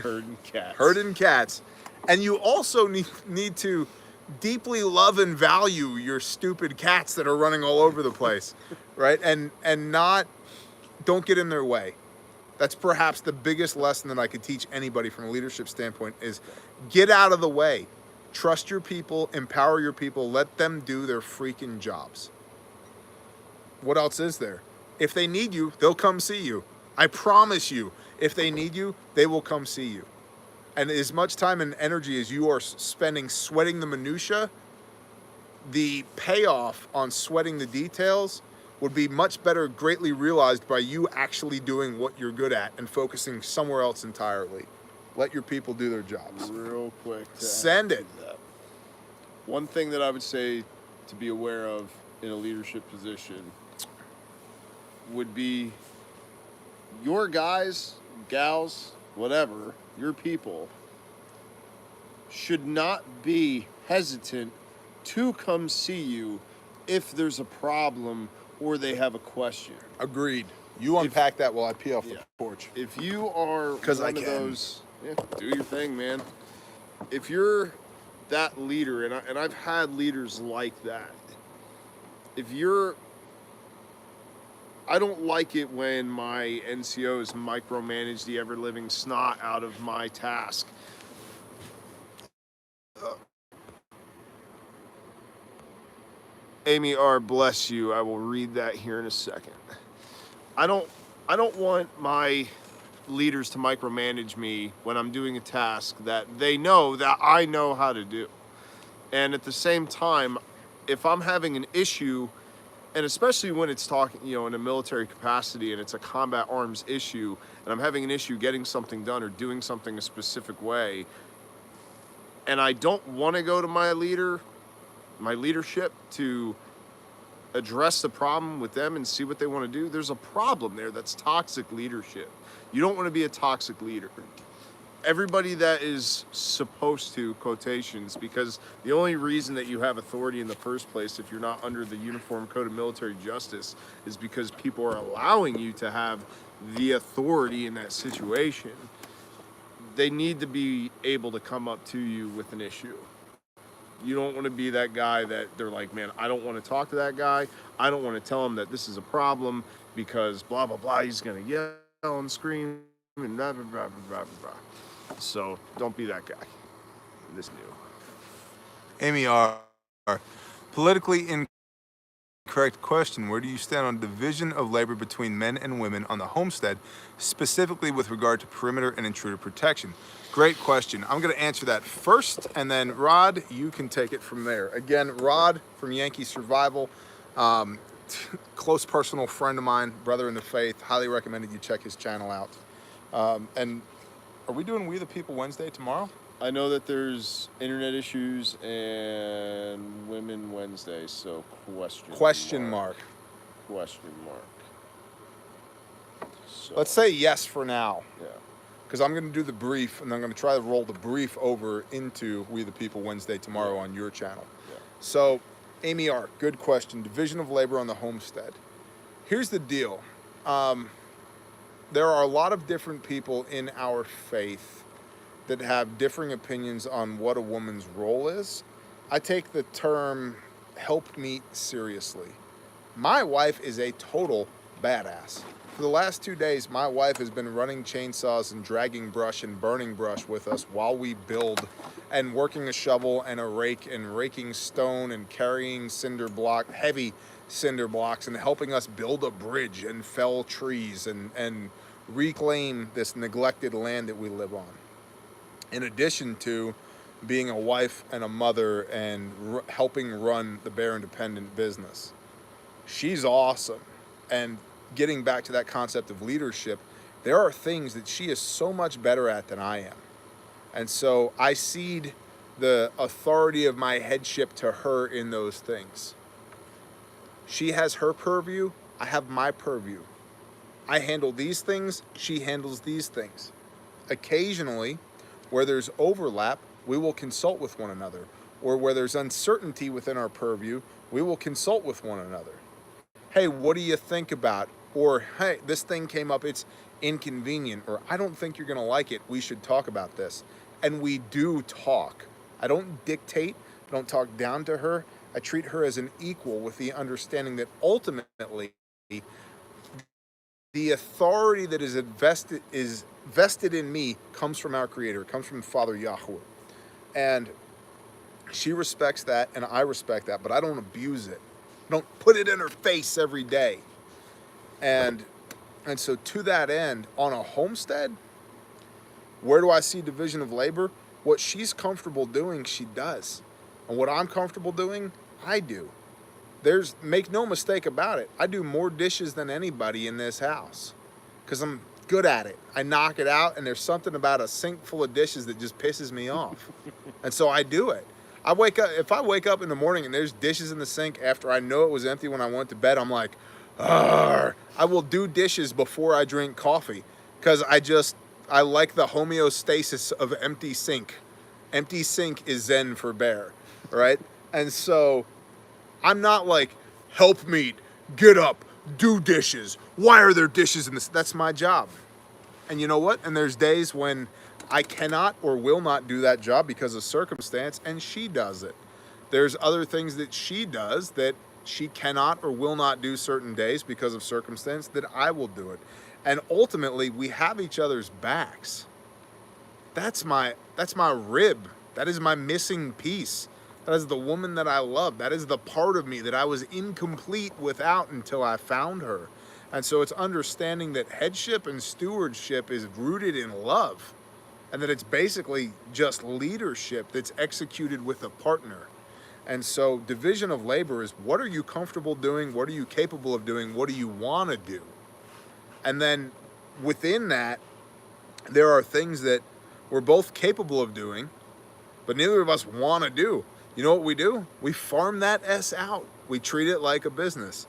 Herding cats. Herding cats. And you also need to deeply love and value your stupid cats that are running all over the place, right? And don't get in their way. That's perhaps the biggest lesson that I could teach anybody from a leadership standpoint is get out of the way. Trust your people, empower your people, let them do their freaking jobs. What else is there? If they need you, they'll come see you. I promise you, if they need you, they will come see you. And as much time and energy as you are spending sweating the minutia, the payoff on sweating the details would be much better greatly realized by you actually doing what you're good at and focusing somewhere else entirely. Let your people do their jobs. Real quick. Send it. One thing that I would say to be aware of in a leadership position would be your guys, gals, whatever, your people should not be hesitant to come see you if there's a problem or they have a question. Agreed. You unpack that while I pee off the porch. If you are one I of can. those, do your thing, man. If you're that leader, and I've had leaders like that, I don't like it when my NCOs micromanage the ever-living snot out of my task. Amy R., bless you. I will read that here in a second. I don't want my leaders to micromanage me when I'm doing a task that they know that I know how to do. And at the same time, if I'm having an issue, and especially when it's talking, in a military capacity and it's a combat arms issue, and I'm having an issue getting something done or doing something a specific way, and I don't want to go to my leadership to address the problem with them and see what they want to do, there's a problem there. That's toxic leadership. You don't want to be a toxic leader. Everybody that is supposed to, quotations, because the only reason that you have authority in the first place, if you're not under the Uniform Code of Military Justice, is because people are allowing you to have the authority in that situation. They need to be able to come up to you with an issue. You don't want to be that guy that they're like, man, I don't want to talk to that guy. I don't want to tell him that this is a problem because blah, blah, blah. He's going to yell and scream and blah, blah, blah, blah, blah, blah. So don't be that guy. This new. Amy R. Politically incorrect question. Where do you stand on division of labor between men and women on the homestead, specifically with regard to perimeter and intruder protection? Great question. I'm going to answer that first, and then Rod, you can take it from there. Again, Rod from Yankee Survival, close personal friend of mine, brother in the faith. Highly recommended you check his channel out. And are we doing We the People Wednesday tomorrow? I know that there's internet issues and Women Wednesday, so question mark. Question mark. So, let's say yes for now. Yeah. Because I'm going to do the brief, and I'm going to try to roll the brief over into We the People Wednesday tomorrow on your channel. Yeah. So, Amy R., good question. Division of labor on the homestead. Here's the deal. There are a lot of different people in our faith that have differing opinions on what a woman's role is. I take the term helpmeet seriously. My wife is a total badass. For the last 2 days, my wife has been running chainsaws and dragging brush and burning brush with us while we build, and working a shovel and a rake and raking stone and carrying cinder block, heavy cinder blocks and helping us build a bridge and fell trees and reclaim this neglected land that we live on. In addition to being a wife and a mother and helping run the Bear Independent business. She's awesome. And getting back to that concept of leadership, there are things that she is so much better at than I am. And so I cede the authority of my headship to her in those things. She has her purview, I have my purview. I handle these things, she handles these things. Occasionally, where there's overlap, we will consult with one another. Or where there's uncertainty within our purview, we will consult with one another. Hey, what do you think about? Or, hey, this thing came up, it's inconvenient. Or, I don't think you're going to like it, we should talk about this. And we do talk. I don't dictate, I don't talk down to her. I treat her as an equal with the understanding that ultimately the authority that is vested in me comes from our Creator, comes from Father Yahweh. And she respects that and I respect that, but I don't abuse it. I don't put it in her face every day. And so to that end, on a homestead, where do I see division of labor? What she's comfortable doing, she does. And what I'm comfortable doing, I do. Make no mistake about it, I do more dishes than anybody in this house because I'm good at it. I knock it out, and there's something about a sink full of dishes that just pisses me off. And so I do it. If I wake up in the morning and there's dishes in the sink after I know it was empty when I went to bed, I'm like, argh. I will do dishes before I drink coffee because I like the homeostasis of empty sink. Empty sink is zen for Bear, right? And so I'm not like, help meet, get up, do dishes. Why are there dishes in this? That's my job. And you know what? And there's days when I cannot or will not do that job because of circumstance, and she does it. There's other things that she does that she cannot or will not do certain days because of circumstance that I will do it. And ultimately, we have each other's backs. That's my rib. That is my missing piece. That is the woman that I love. That is the part of me that I was incomplete without until I found her. And so it's understanding that headship and stewardship is rooted in love. And that it's basically just leadership that's executed with a partner. And so division of labor is, what are you comfortable doing? What are you capable of doing? What do you want to do? And then within that, there are things that we're both capable of doing, but neither of us want to do. You know what we do? We farm that S out. We treat it like a business.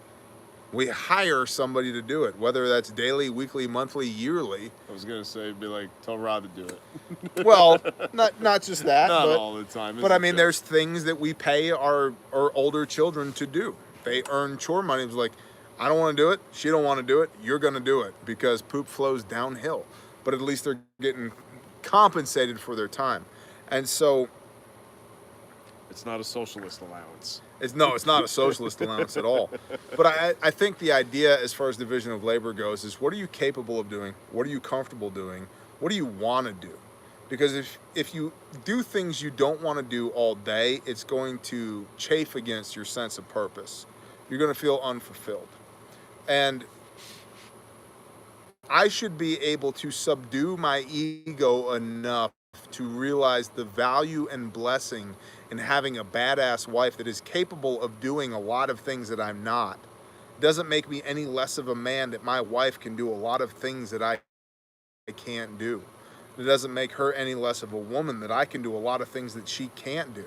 We hire somebody to do it, whether that's daily, weekly, monthly, yearly. I was going to say, be like, tell Rob to do it. Well, not just that. Not but, all the time. But I mean, there's things that we pay our older children to do. They earn chore money. It's like, I don't want to do it. She don't want to do it. You're going to do it because poop flows downhill. But at least they're getting compensated for their time. And so it's not a socialist allowance. It's not a socialist allowance at all. But I think the idea as far as division of labor goes is, what are you capable of doing? What are you comfortable doing? What do you want to do? Because if you do things you don't want to do all day, it's going to chafe against your sense of purpose. You're going to feel unfulfilled. And I should be able to subdue my ego enough to realize the value and blessing in having a badass wife that is capable of doing a lot of things that I'm not. It doesn't make me any less of a man that my wife can do a lot of things that I can't do. It doesn't make her any less of a woman that I can do a lot of things that she can't do.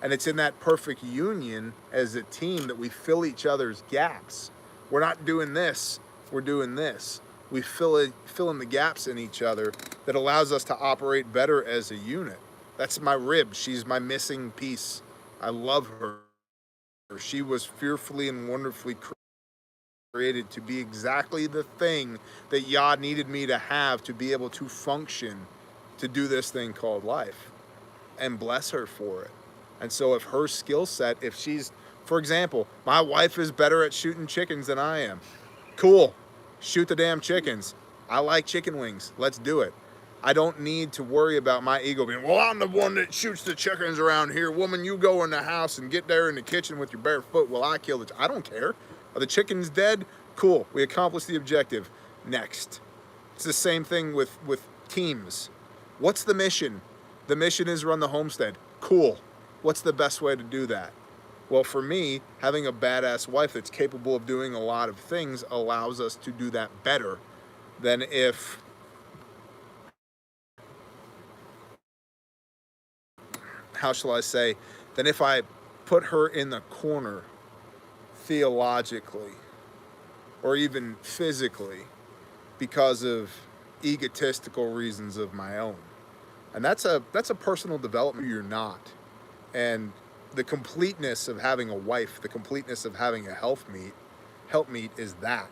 And it's in that perfect union as a team that we fill each other's gaps. We're not doing this, we're doing this. We fill in the gaps in each other that allows us to operate better as a unit. That's my rib. She's my missing piece. I love her. She was fearfully and wonderfully created to be exactly the thing that Yah needed me to have to be able to function, to do this thing called life. And bless her for it. And so if her skill set, if she's, for example, my wife is better at shooting chickens than I am. Cool. Shoot the damn chickens. I like chicken wings. Let's do it. I don't need to worry about my ego being, well, I'm the one that shoots the chickens around here. Woman, you go in the house and get there in the kitchen with your bare foot while I kill the I don't care. Are the chickens dead? Cool. We accomplished the objective. Next. It's the same thing with teams. What's the mission? The mission is run the homestead. Cool. What's the best way to do that? Well, for me, having a badass wife that's capable of doing a lot of things allows us to do that better than if how shall I say, than if I put her in the corner theologically or even physically because of egotistical reasons of my own. And that's a personal development you're not. And the completeness of having a wife, the completeness of having a helpmeet is that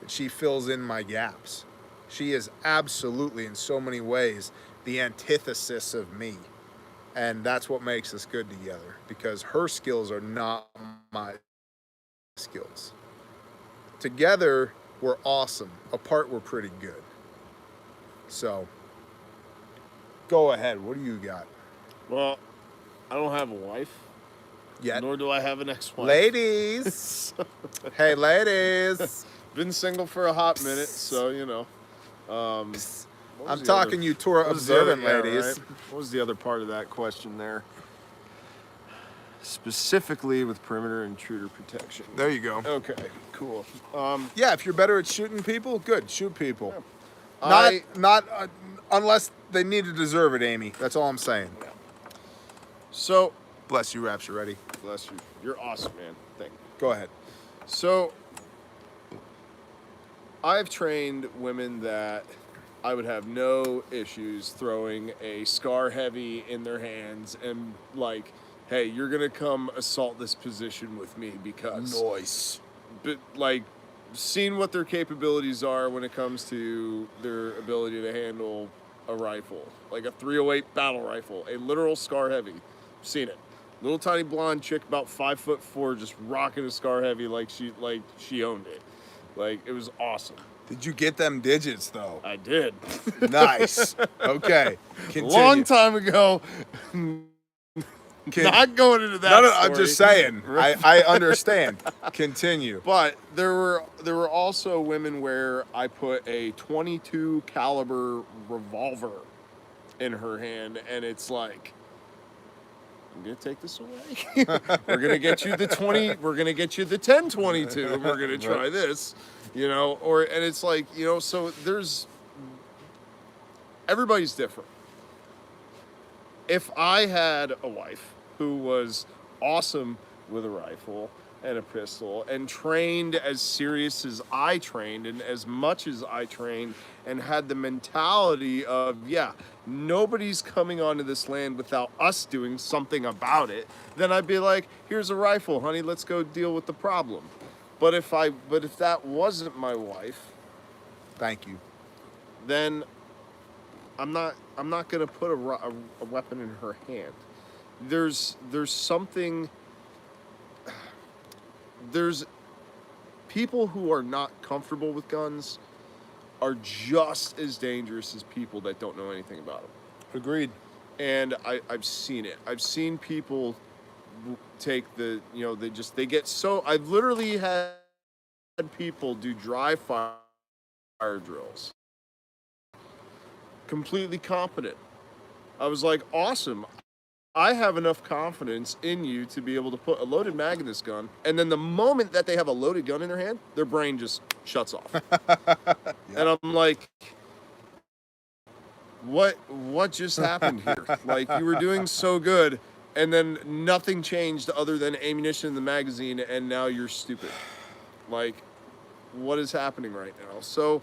she fills in my gaps. She is absolutely, in so many ways, the antithesis of me. And that's what makes us good together, because her skills are not my skills. Together, we're awesome. Apart, we're pretty good. So, go ahead. What do you got? Well, I don't have a wife. Yet. Nor do I have an ex-wife. Ladies! Hey, ladies! Been single for a hot minute, so, you know. I'm talking you Torah observant ladies. Right? What was the other part of that question there? Specifically with perimeter intruder protection. There you go. Okay, cool. Yeah, if you're better at shooting people, good, shoot people. Yeah. Not unless they need to deserve it, Amy. That's all I'm saying. So, bless you, Raps. You ready? Bless you. You're awesome, man. Thank you. Go ahead. So, I've trained women that I would have no issues throwing a scar heavy in their hands and like, hey, you're gonna come assault this position with me because Nice. But like, seeing what their capabilities are when it comes to their ability to handle a rifle, like a 308 battle rifle, a literal scar heavy. Seen it. Little tiny blonde chick, about 5'4", just rocking a scar heavy like she owned it. Like, it was awesome. Did you get them digits though? I did. Nice. Okay. Continue. Long time ago. Not going into that. No, I'm just saying. I understand. Continue. But there were also women where I put a .22 caliber revolver in her hand, and it's like, I'm gonna take this away. We're gonna get you the 20. We're gonna get you the 10-22. And we're gonna try this, you know. And it's like, you know. So everybody's different. If I had a wife who was awesome with a rifle and a pistol and trained as serious as I trained and as much as I trained and had the mentality of, yeah, nobody's coming onto this land without us doing something about it, then I'd be like, here's a rifle, honey, let's go deal with the problem. But if that wasn't my wife, thank you, then I'm not gonna put a weapon in her hand. There's people who are not comfortable with guns are just as dangerous as people that don't know anything about them. Agreed. And I've seen it. I've seen people take they get so, I've literally had people do dry fire drills. Completely competent. I was like, awesome. I have enough confidence in you to be able to put a loaded mag in this gun, and then the moment that they have a loaded gun in their hand, their brain just shuts off. Yep. And I'm like, what just happened here? Like, you were doing so good, and then nothing changed other than ammunition in the magazine, and now you're stupid. Like, what is happening right now? So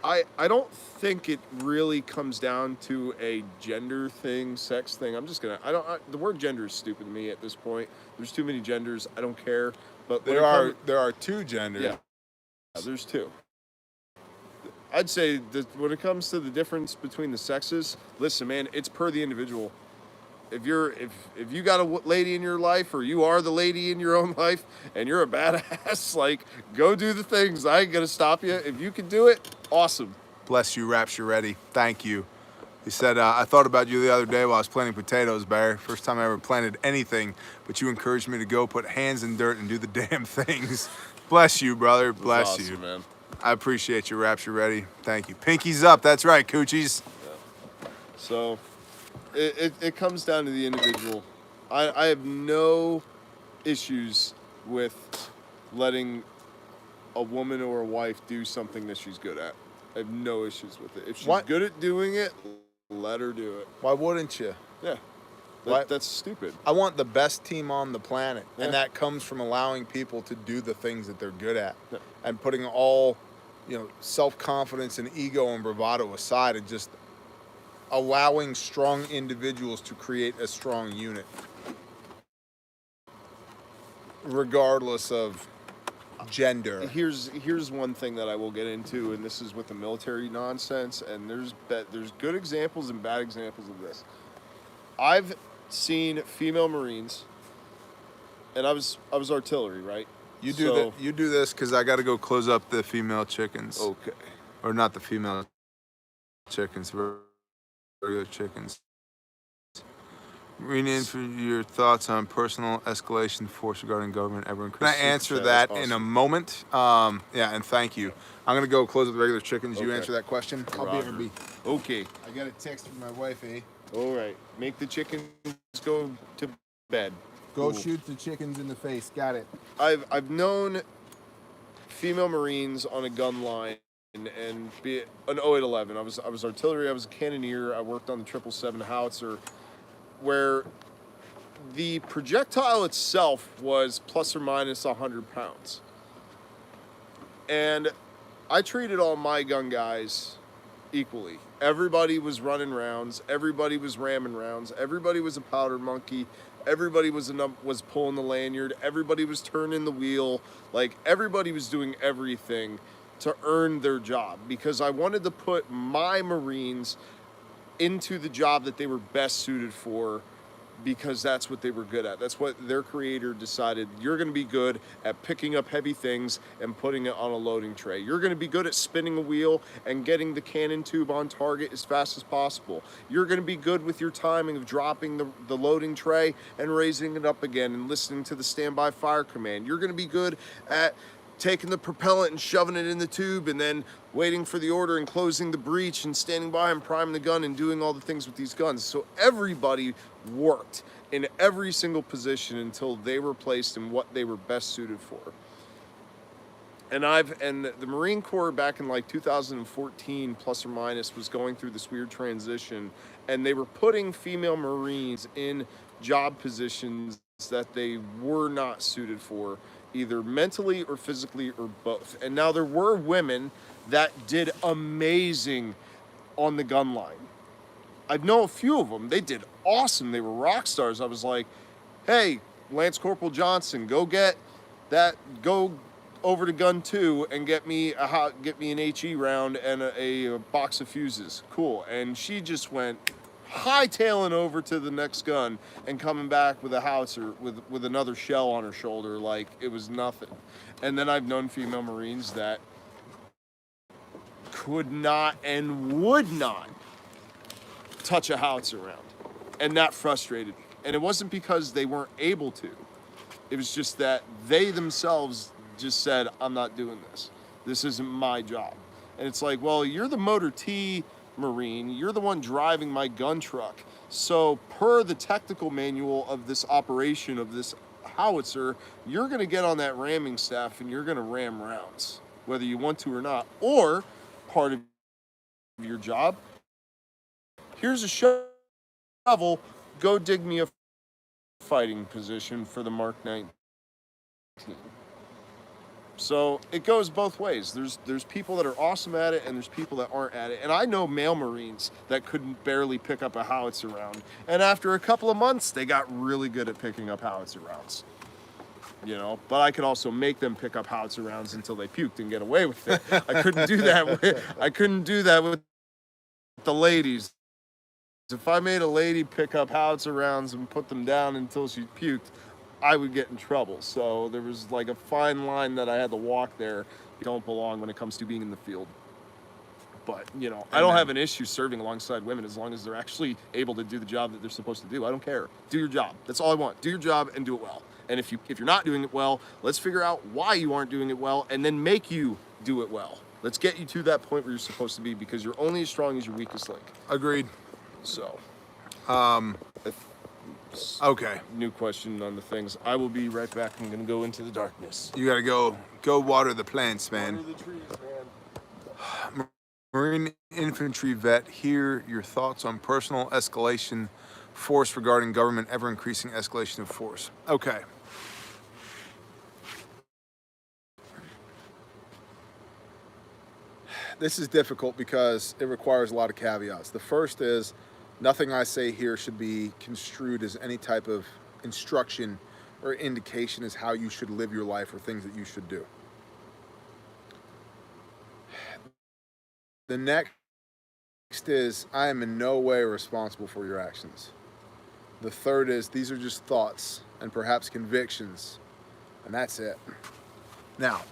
I don't think it really comes down to a gender thing, sex thing. The word gender is stupid to me at this point. There's too many genders. I don't care. But there are two genders. Yeah, there's two. I'd say that when it comes to the difference between the sexes, listen, man, it's per the individual. If you got a lady in your life, or you are the lady in your own life, and you're a badass, like, go do the things. I ain't gonna stop you. If you can do it, awesome. Bless you, Rapture Ready. Thank you. He said, I thought about you the other day while I was planting potatoes, Barry. First time I ever planted anything, but you encouraged me to go put hands in dirt and do the damn things. Bless you, brother. Bless awesome, you. Man. I appreciate you, Rapture Ready. Thank you. Pinkies up. That's right, coochies. Yeah. So it comes down to the individual. I have no issues with letting a woman or a wife do something that she's good at. I have no issues with it. If she's good at doing it, let her do it. Why wouldn't you? Yeah. That's stupid. I want the best team on the planet, Yeah. and that comes from allowing people to do the things that they're good at, and putting all, self-confidence and ego and bravado aside, and just allowing strong individuals to create a strong unit, regardless of gender. Here's one thing that I will get into, and this is with the military nonsense, and there's good examples and bad examples of this. I've seen female Marines, and I was artillery, right? You do this because I got to go close up the female chickens. Okay. Or not the female chickens, regular chickens. Read in for your thoughts on personal escalation force regarding government ever increasing. Can I answer that in a moment? Yeah, and thank you. I'm going to go close with the regular chickens. You answer that question? I'll be RB. Okay. I got a text from my wife, eh? All right. Make the chickens go to bed. Go shoot the chickens in the face. Got it. I've known female Marines on a gun line and be it an 0811. I was artillery. I was a cannoneer. I worked on the 777 howitzer, where the projectile itself was plus or minus 100 pounds. And I treated all my gun guys equally. Everybody was running rounds. Everybody was ramming rounds. Everybody was a powder monkey. Everybody was pulling the lanyard. Everybody was turning the wheel. Like, everybody was doing everything to earn their job, because I wanted to put my Marines into the job that they were best suited for, because that's what they were good at. That's what their creator decided. You're going to be good at picking up heavy things and putting it on a loading tray. You're going to be good at spinning a wheel and getting the cannon tube on target as fast as possible. You're going to be good with your timing of dropping the loading tray and raising it up again and listening to the standby fire command. You're going to be good at taking the propellant and shoving it in the tube and then waiting for the order and closing the breech and standing by and priming the gun and doing all the things with these guns. So everybody worked in every single position until they were placed in what they were best suited for. And the Marine Corps back in like 2014 plus or minus was going through this weird transition, and they were putting female Marines in job positions that they were not suited for, either mentally or physically or both. And now there were women that did amazing on the gun line. I know a few of them. They did awesome. They were rock stars. I was like, hey, Lance Corporal Johnson, go over to gun 2 and get me an HE round and a box of fuses. Cool. And she just went hightailing over to the next gun and coming back with a howitzer with another shell on her shoulder like it was nothing. And then I've known female Marines that could not and would not touch a howitzer round, and that frustrated me. And it wasn't because they weren't able to. It was just that they themselves just said, I'm not doing this. This isn't my job. And it's like, well, you're the motor T Marine, you're the one driving my gun truck. So per the technical manual of this operation of this howitzer, you're going to get on that ramming staff and you're going to ram rounds, whether you want to or not. Or part of your job, here's a shovel, go dig me a fighting position for the Mark 19. So it goes both ways. There's people that are awesome at it, and there's people that aren't at it. And I know male Marines that couldn't barely pick up a howitzer round, and after a couple of months, they got really good at picking up howitzer rounds. But I could also make them pick up howitzer rounds until they puked and get away with it. I couldn't do that with the ladies. If I made a lady pick up howitzer rounds and put them down until she puked, I would get in trouble. So there was like a fine line that I had to walk there. You don't belong when it comes to being in the field. But, you know, I don't have an issue serving alongside women as long as they're actually able to do the job that they're supposed to do. I don't care. Do your job. That's all I want. Do your job and do it well. And if you're not doing it well, let's figure out why you aren't doing it well and then make you do it well. Let's get you to that point where you're supposed to be, because you're only as strong as your weakest link. Agreed. So, okay. New question on the things. I will be right back. I'm gonna go into the darkness. You gotta go water the plants, man. Water the trees, man. Marine infantry vet, hear your thoughts on personal escalation force regarding government ever-increasing escalation of force. Okay. This is difficult because it requires a lot of caveats. The first is, nothing I say here should be construed as any type of instruction or indication as how you should live your life or things that you should do. The next is, I am in no way responsible for your actions. The third is, these are just thoughts and perhaps convictions, and that's it. Now,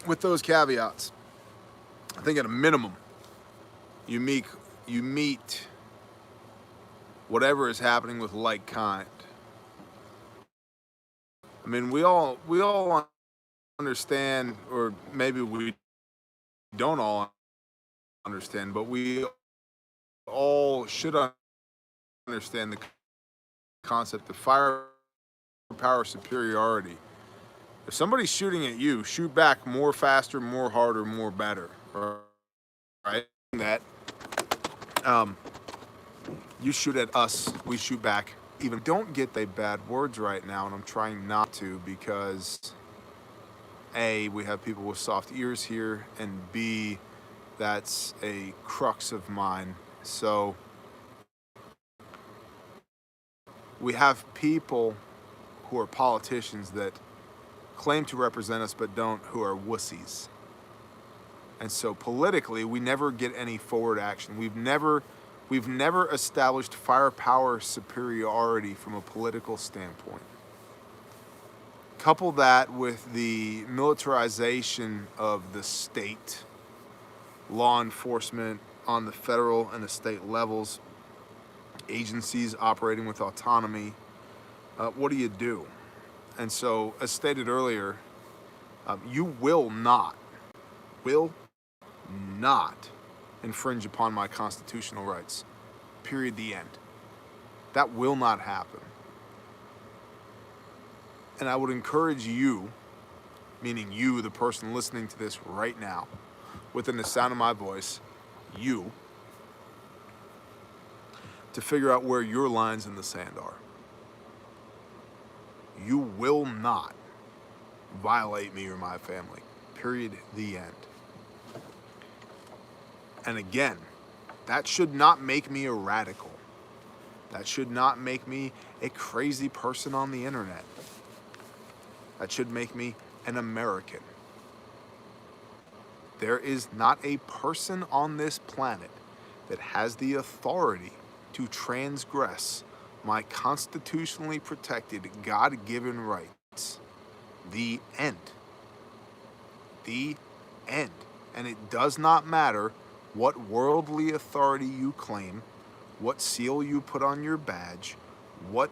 with those caveats, I think at a minimum, you meet whatever is happening with like kind. I mean, we all understand, or maybe we don't all understand, but we all should understand the concept of firepower superiority. If somebody's shooting at you, shoot back more faster, more harder, more better. Right? That you shoot at us, we shoot back. Even don't get the bad words right now, and I'm trying not to, because A, we have people with soft ears here, and B, that's a crux of mine. So we have people who are politicians that claim to represent us but don't, who are wussies. And so politically, we never get any forward action. We've never established firepower superiority from a political standpoint. Couple that with the militarization of the state, law enforcement on the federal and the state levels, agencies operating with autonomy. What do? And so, as stated earlier, you will not infringe upon my constitutional rights. Period. The end. That will not happen. And I would encourage you, meaning you, the person listening to this right now, within the sound of my voice, you, to figure out where your lines in the sand are. You will not violate me or my family. Period. The end. And again, that should not make me a radical. That should not make me a crazy person on the internet. That should make me an American. There is not a person on this planet that has the authority to transgress my constitutionally protected, God-given rights. The end. The end. And it does not matter what worldly authority you claim, what seal you put on your badge, what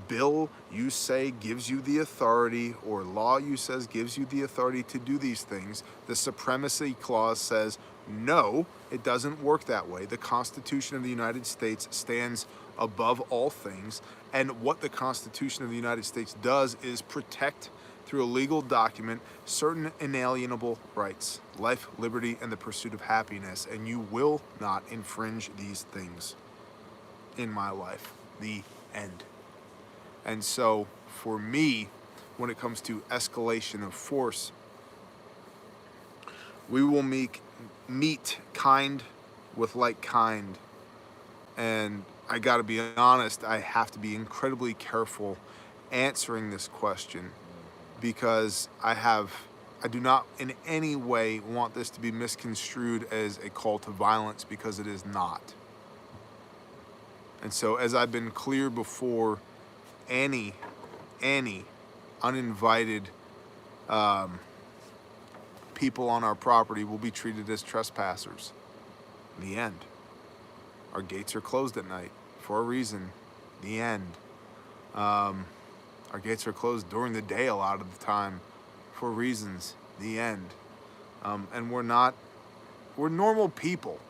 bill you say gives you the authority, or law you says gives you the authority to do these things. The Supremacy Clause says, no, it doesn't work that way. The Constitution of the United States stands above all things, and what the Constitution of the United States does is protect, through a legal document, certain inalienable rights: life, liberty, and the pursuit of happiness, and you will not infringe these things in my life. The end. And so, for me, when it comes to escalation of force, we will meet kind with like kind. And I gotta be honest, I have to be incredibly careful answering this question, because I do not in any way want this to be misconstrued as a call to violence, because it is not. And so, as I've been clear before, any uninvited people on our property will be treated as trespassers. The end. Our gates are closed at night for a reason. The end. Our gates are closed during the day a lot of the time for reasons. The end. And we're normal people.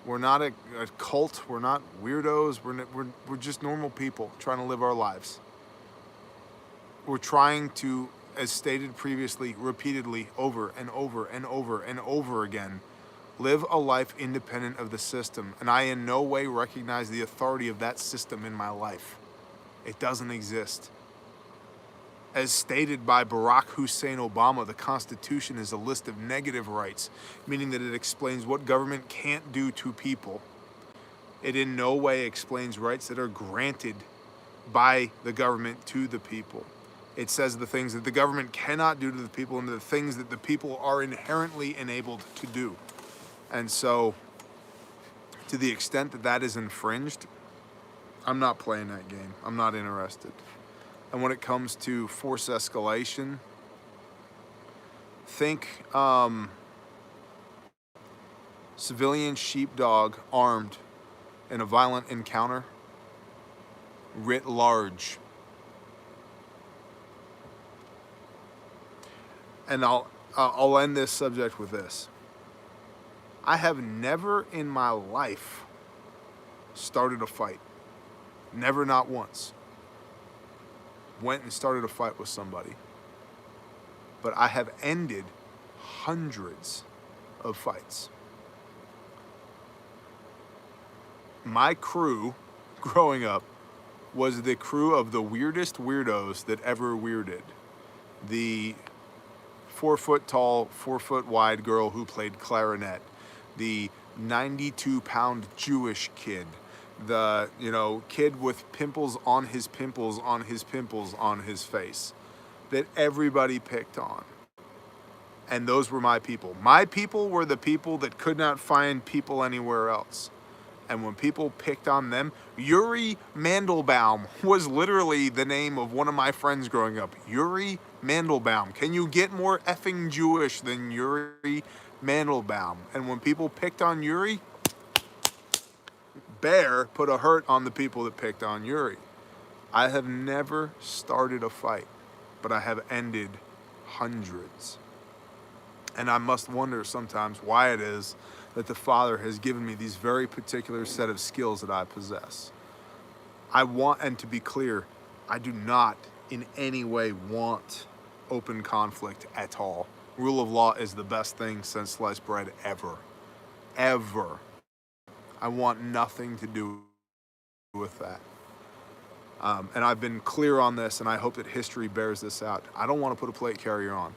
We're not a cult. We're not weirdos. We're just normal people trying to live our lives. We're trying to, as stated previously, repeatedly, over and over and over and over again, live a life independent of the system. And I in no way recognize the authority of that system in my life. It doesn't exist. As stated by Barack Hussein Obama, the Constitution is a list of negative rights, meaning that it explains what government can't do to people. It in no way explains rights that are granted by the government to the people. It says the things that the government cannot do to the people and the things that the people are inherently enabled to do. And so, to the extent that that is infringed, I'm not playing that game. I'm not interested. And when it comes to force escalation, think civilian sheepdog armed in a violent encounter, writ large. And I'll end this subject with this. I have never in my life started a fight. Never, not once. Went and started a fight with somebody. But I have ended hundreds of fights. My crew, growing up, was the crew of the weirdest weirdos that ever weirded. The 4 foot tall, 4 foot wide girl who played clarinet. The 92-pound Jewish kid. The, kid with pimples on his pimples on his pimples on his face that everybody picked on. And those were my people. My people were the people that could not find people anywhere else. And when people picked on them, Yuri Mandelbaum was literally the name of one of my friends growing up. Yuri Mandelbaum. Can you get more effing Jewish than Yuri Mandelbaum? And when people picked on Yuri, Bear put a hurt on the people that picked on Yuri. I have never started a fight, but I have ended hundreds. And I must wonder sometimes why it is that the Father has given me these very particular set of skills that I possess. I want, and to be clear, I do not in any way want open conflict at all. Rule of law is the best thing since sliced bread ever. Ever. I want nothing to do with that. And I've been clear on this, and I hope that history bears this out. I don't want to put a plate carrier on.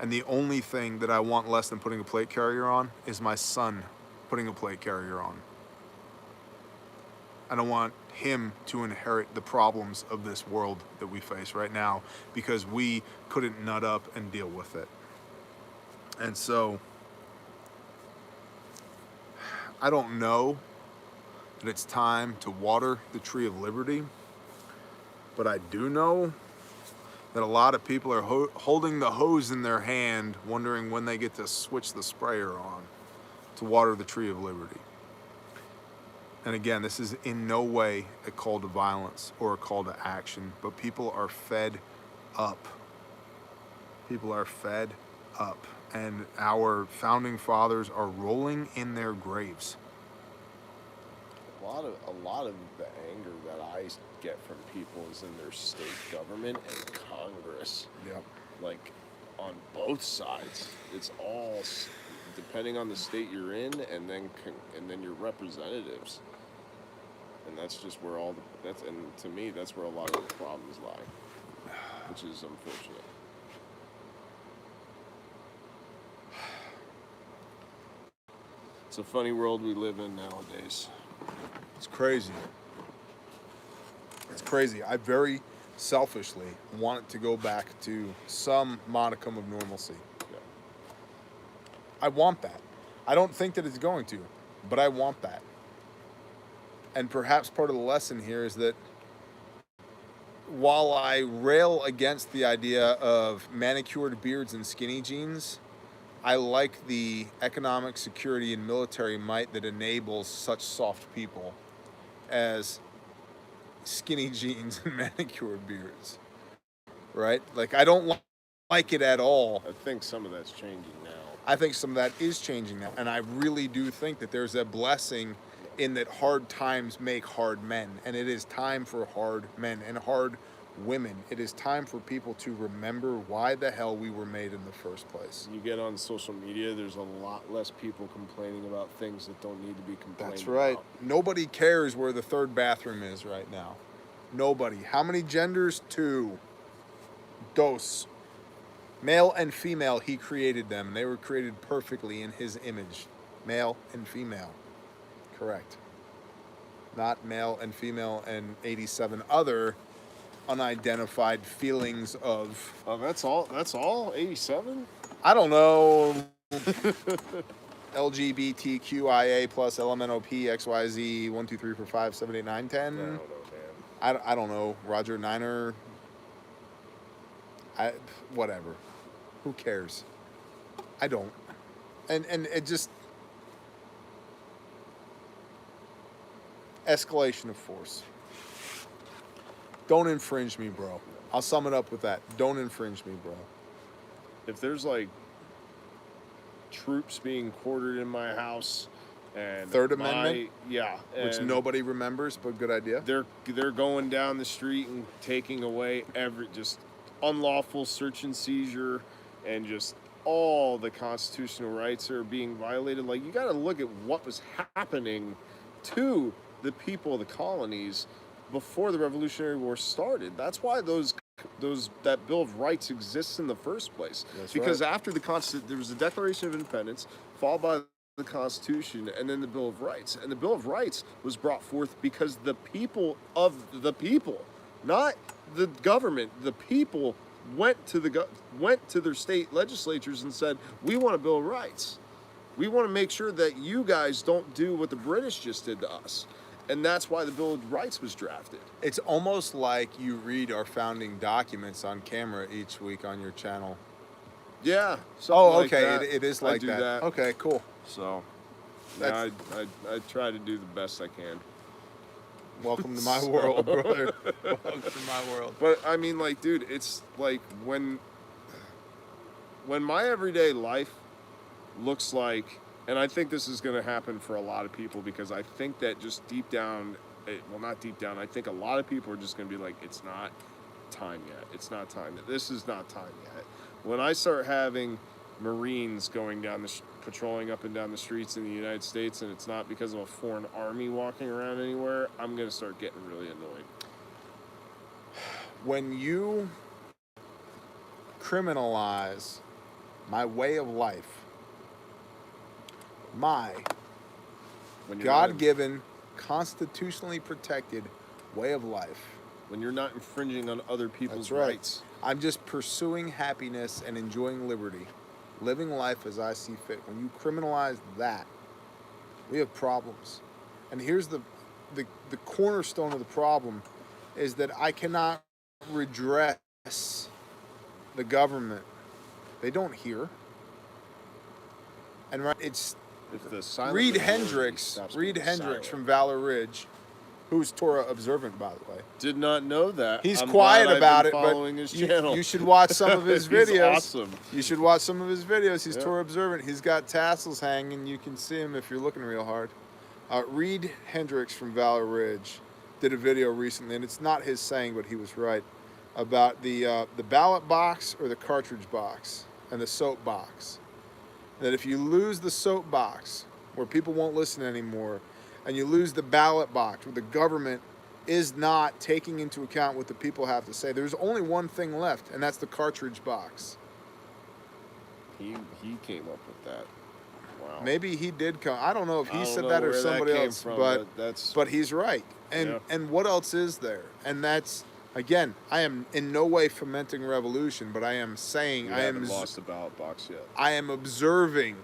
And the only thing that I want less than putting a plate carrier on is my son putting a plate carrier on. I don't want him to inherit the problems of this world that we face right now because we couldn't nut up and deal with it. And so, I don't know that it's time to water the tree of liberty, but I do know that a lot of people are holding the hose in their hand, wondering when they get to switch the sprayer on to water the tree of liberty. And again, this is in no way a call to violence or a call to action, but people are fed up. People are fed up. And our founding fathers are rolling in their graves. A lot of the anger that I get from people is in their state government and Congress. Yep. Like on both sides, it's all depending on the state you're in, and then your representatives. And that's just where and to me that's where a lot of the problems lie, which is unfortunate. It's a funny world we live in nowadays. It's crazy. It's crazy. I very selfishly want it to go back to some modicum of normalcy. Yeah. I want that. I don't think that it's going to, but I want that. And perhaps part of the lesson here is that while I rail against the idea of manicured beards and skinny jeans, I like the economic security and military might that enables such soft people as skinny jeans and manicured beards, right? Like, I don't like it at all. I think some of that's changing now. I think some of that is changing now, and I really do think that there's a blessing in that hard times make hard men, and it is time for hard men and hard women. It is time for people to remember why the hell we were made in the first place. You get on social media, there's a lot less people complaining about things that don't need to be complained That's right. about. Nobody cares where the third bathroom is right now. Nobody. How many genders? 2. Dos. Male and female, he created them, and they were created perfectly in his image. Male and female. Correct. Not male and female and 87 other unidentified feelings of... Oh, that's all? That's all? 87? I don't know. LGBTQIA plus LMNOP XYZ 1 2 3 4 5 7 8 9 10. I don't know, man. I don't know. Roger Niner. Whatever. Who cares? I don't. And it just... Escalation of force. Don't infringe me, bro. I'll sum it up with that. Don't infringe me, bro. If there's like troops being quartered in my house and Third Amendment? Yeah. Which and nobody remembers, but good idea. They're going down the street and taking away just unlawful search and seizure, and just all the constitutional rights are being violated. Like, you got to look at what was happening to the people of the colonies before the Revolutionary War started. That's why that Bill of Rights exists in the first place. That's because right. after there was the Declaration of Independence, followed by the Constitution, and then the Bill of Rights. And the Bill of Rights was brought forth because the people of the people, not the government, the people went to their state legislatures and said, we want a Bill of Rights. We want to make sure that you guys don't do what the British just did to us. And that's why the Bill of Rights was drafted. It's almost like you read our founding documents on camera each week on your channel. Yeah. Oh, like okay. that. It is like I do that. Okay, cool. So, yeah, I try to do the best I can. Welcome to my world, brother. Welcome to my world. But I mean, like, dude, it's like when my everyday life looks like, and I think this is going to happen for a lot of people, because I think that just deep down, well, not deep down, I think a lot of people are just going to be like, it's not time yet. It's not time. This is not time yet. When I start having Marines going down patrolling up and down the streets in the United States, and it's not because of a foreign army walking around anywhere, I'm going to start getting really annoyed. When you criminalize my way of life, my God-given, constitutionally protected way of life, when you're not infringing on other people's That's right. rights. I'm just pursuing happiness and enjoying liberty, living life as I see fit. When you criminalize that, we have problems. And here's the cornerstone of the problem, is that I cannot redress the government. They don't hear. And right, it's Reed Hendricks from Valor Ridge, who's Torah observant, by the way. Did not know that. He's I'm quiet glad about I've been it, following but his channel. you should watch some of his videos. He's awesome. You should watch some of his videos. He's Yep. Torah observant. He's got tassels hanging. You can see him if you're looking real hard. Reed Hendricks from Valor Ridge did a video recently, and it's not his saying, but he was right, about the ballot box or the cartridge box and the soap box. That if you lose the soap box, where people won't listen anymore, and you lose the ballot box, where the government is not taking into account what the people have to say, there's only one thing left, and that's the cartridge box. He came up with that. Wow. Maybe he did come. I don't know if he said know that or where that somebody came else, from, but he's right. And Yeah. and what else is there? And that's, again, I am in no way fomenting revolution, but I am saying We haven't lost the ballot box yet. I am observing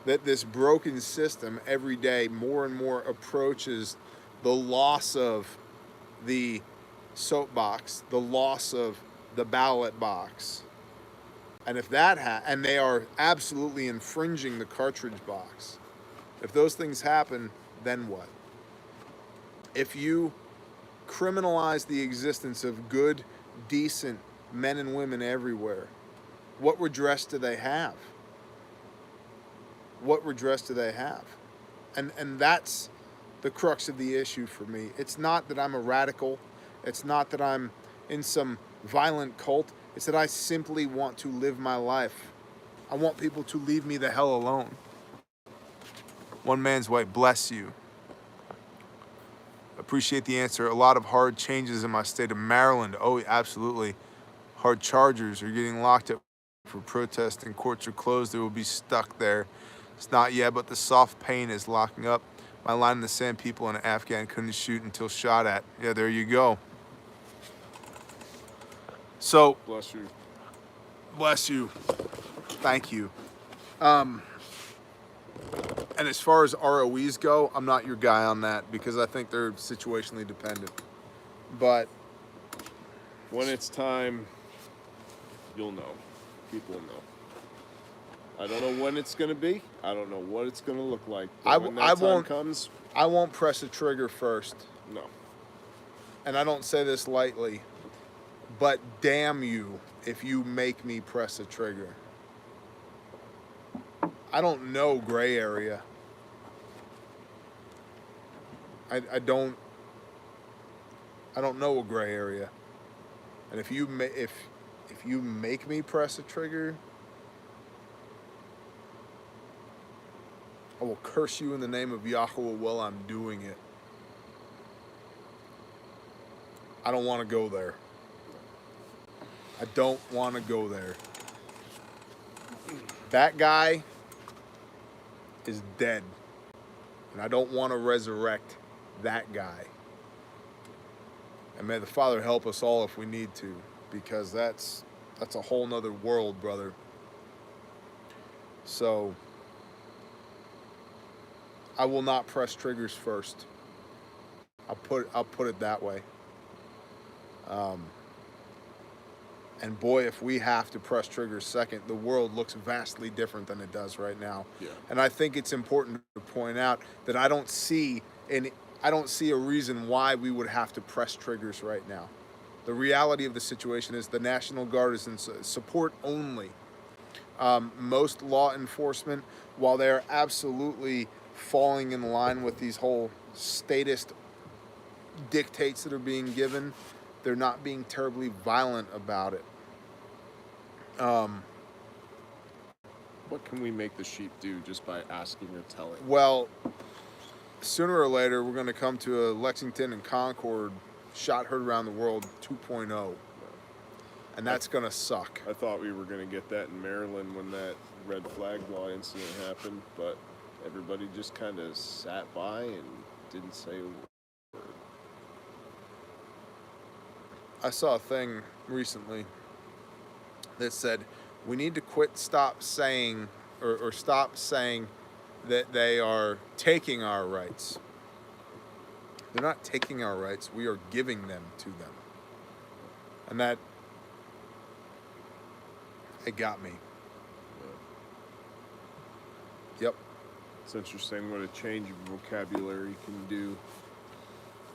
that this broken system every day more and more approaches the loss of the soapbox, the loss of the ballot box. And if and they are absolutely infringing the cartridge box. If those things happen, then what? If you criminalize the existence of good, decent men and women everywhere, what redress do they have? What redress do they have? And that's the crux of the issue for me. It's not that I'm a radical. It's not that I'm in some violent cult. It's that I simply want to live my life. I want people to leave me the hell alone. One man's white, bless you. Appreciate the answer. A lot of hard changes in my state of Maryland. Oh, absolutely. Hard chargers are getting locked up for protesting. Courts are closed. They will be stuck there. It's not yet, but the soft pain is locking up. My line in the sand, people in Afghan couldn't shoot until shot at. Yeah, there you go. So, Bless you. Bless you. Thank you. And as far as ROEs go, I'm not your guy on that because I think they're situationally dependent. But when it's time, you'll know. People will know. I don't know when it's going to be. I don't know what it's going to look like. But when that time comes, I won't press a trigger first. No. And I don't say this lightly, but damn you if you make me press a trigger. I don't know gray area. I don't know a gray area. And if you make me press a trigger, I will curse you in the name of Yahweh while I'm doing it. I don't want to go there. I don't want to go there. That guy is dead. And I don't want to resurrect that guy. And may the Father help us all if we need to, because that's a whole nother world, brother. So I will not press triggers first. I'll put it that way. And boy, if we have to press triggers second, the world looks vastly different than it does right now. Yeah. And I think it's important to point out that I don't see a reason why we would have to press triggers right now. The reality of the situation is the National Guard is in support only. Most law enforcement, while they're absolutely falling in line with these whole statist dictates that are being given, they're not being terribly violent about it. What can we make the sheep do just by asking or telling? Well, sooner or later, we're going to come to a Lexington and Concord shot heard around the world 2.0. And that's going to suck. I thought we were going to get that in Maryland when that red flag law incident happened, but everybody just kind of sat by and didn't say a word. I saw a thing recently that said we need to stop saying that they are taking our rights. They're not taking our rights. We are giving them to them. And that, it got me. Yep. It's interesting what a change of vocabulary can do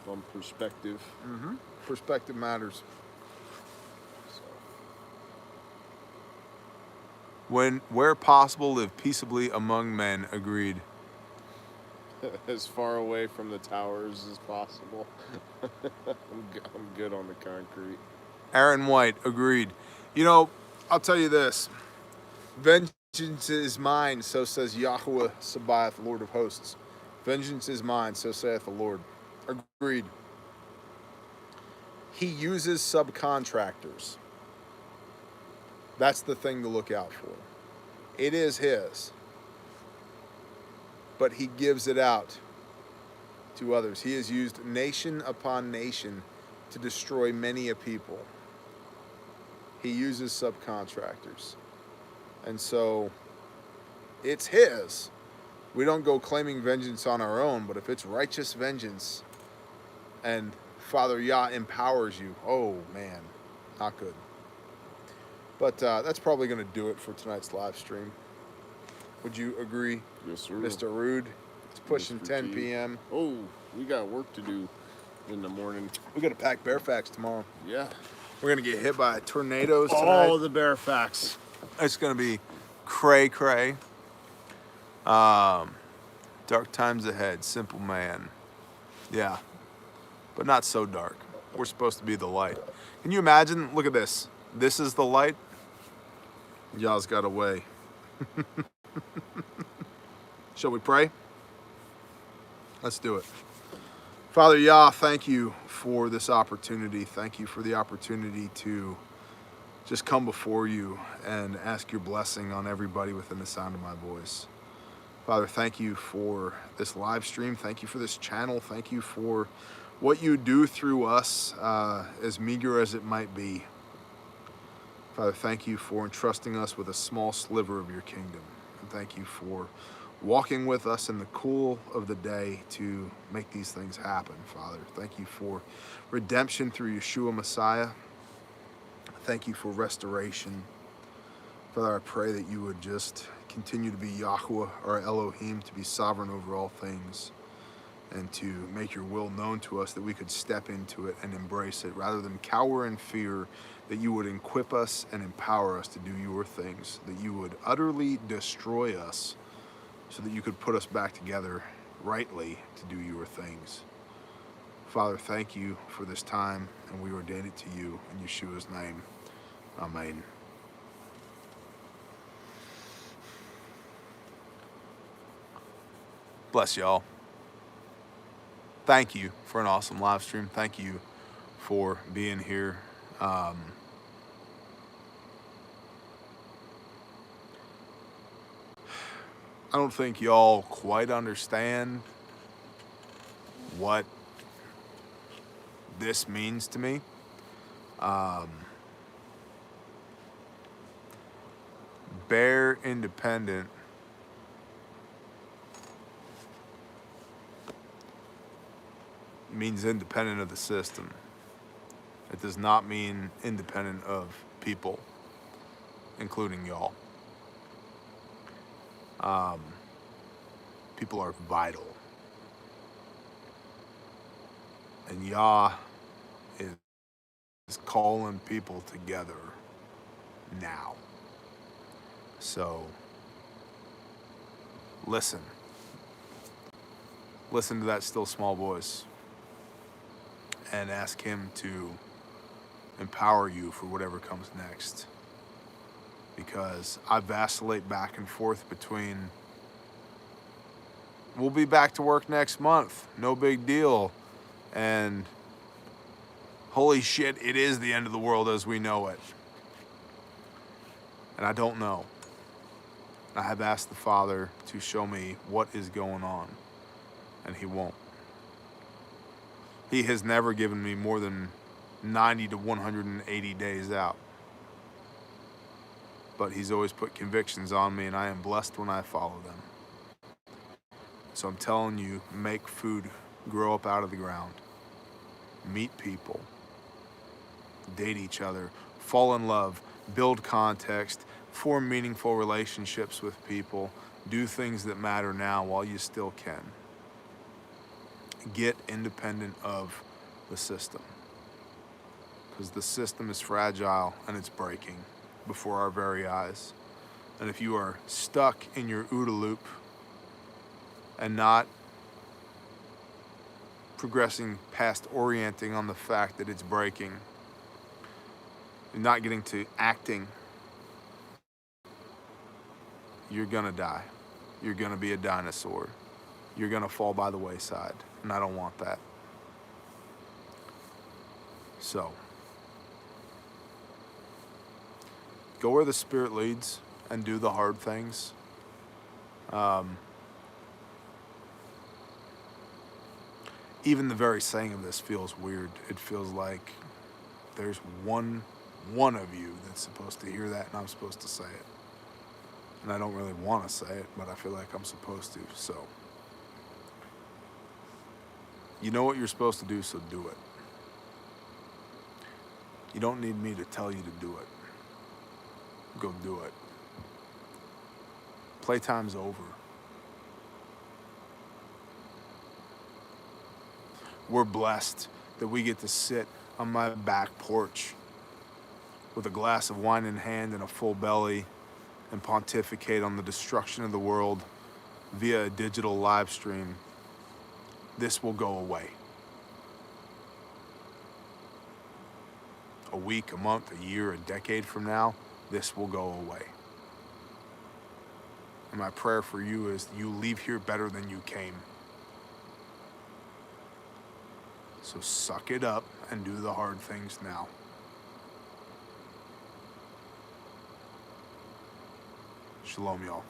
on perspective. Mm-hmm. Perspective matters. Where possible, live peaceably among men. Agreed. As far away from the towers as possible. I'm good on the concrete. Aaron White, agreed. You know, I'll tell you this. Vengeance is mine, so says Yahweh Sabaoth, Lord of hosts. Vengeance is mine, so saith the Lord. Agreed. He uses subcontractors. That's the thing to look out for. It is his. But he gives it out to others. He has used nation upon nation to destroy many a people. He uses subcontractors. And so it's his. We don't go claiming vengeance on our own, but if it's righteous vengeance and Father Yah empowers you, oh man, not good. But that's probably going to do it for tonight's live stream. Would you agree, Yes, sir. Mr. Rude? It's pushing Mr. 10 G. p.m. Oh, we got work to do in the morning. We got to pack Bearfax tomorrow. Yeah. We're going to get hit by tornadoes tonight. All the bear facts. It's going to be cray-cray. Dark times ahead, simple man. Yeah, but not so dark. We're supposed to be the light. Can you imagine? Look at this. This is the light. Y'all's got away. Shall we pray? Let's do it. Father Yah, thank you for this opportunity. Thank you for the opportunity to just come before you and ask your blessing on everybody within the sound of my voice. Father, thank you for this live stream. Thank you for this channel. Thank you for what you do through us, as meager as it might be. Father, thank you for entrusting us with a small sliver of your kingdom. And thank you for walking with us in the cool of the day to make these things happen, Father. Thank you for redemption through Yeshua Messiah. Thank you for restoration. Father, I pray that you would just continue to be Yahweh, our Elohim, to be sovereign over all things, and to make your will known to us, that we could step into it and embrace it, rather than cower in fear, that you would equip us and empower us to do your things, that you would utterly destroy us so that you could put us back together rightly to do your things. Father, thank you for this time, and we ordain it to you in Yeshua's name. Amen. Bless y'all. Thank you for an awesome live stream. Thank you for being here. I don't think y'all quite understand what this means to me. Bear independent means independent of the system. It does not mean independent of people, including y'all. People are vital. And Yah is calling people together now. So, listen. Listen to that still small voice and ask him to empower you for whatever comes next. Because I vacillate back and forth between, we'll be back to work next month, no big deal, and holy shit, it is the end of the world as we know it. And I don't know. I have asked the Father to show me what is going on, and he won't. He has never given me more than 90 to 180 days out. But he's always put convictions on me, and I am blessed when I follow them. So I'm telling you, make food grow up out of the ground. Meet people. Date each other. Fall in love. Build context. Form meaningful relationships with people. Do things that matter now while you still can. Get independent of the system. Because the system is fragile and it's breaking before our very eyes. And if you are stuck in your OODA loop and not progressing past orienting on the fact that it's breaking, and not getting to acting, you're gonna die. You're gonna be a dinosaur. You're gonna fall by the wayside, and I don't want that. So, go where the Spirit leads and do the hard things. Even the very saying of this feels weird. It feels like there's one of you that's supposed to hear that, and I'm supposed to say it. And I don't really want to say it, but I feel like I'm supposed to, so. You know what you're supposed to do, so do it. You don't need me to tell you to do it. go do it. Playtime's over. We're blessed that we get to sit on my back porch with a glass of wine in hand and a full belly and pontificate on the destruction of the world via a digital live stream. This will go away. A week, a month, a year, a decade from now, this will go away. And my prayer for you is you leave here better than you came. So suck it up and do the hard things now. Shalom, y'all.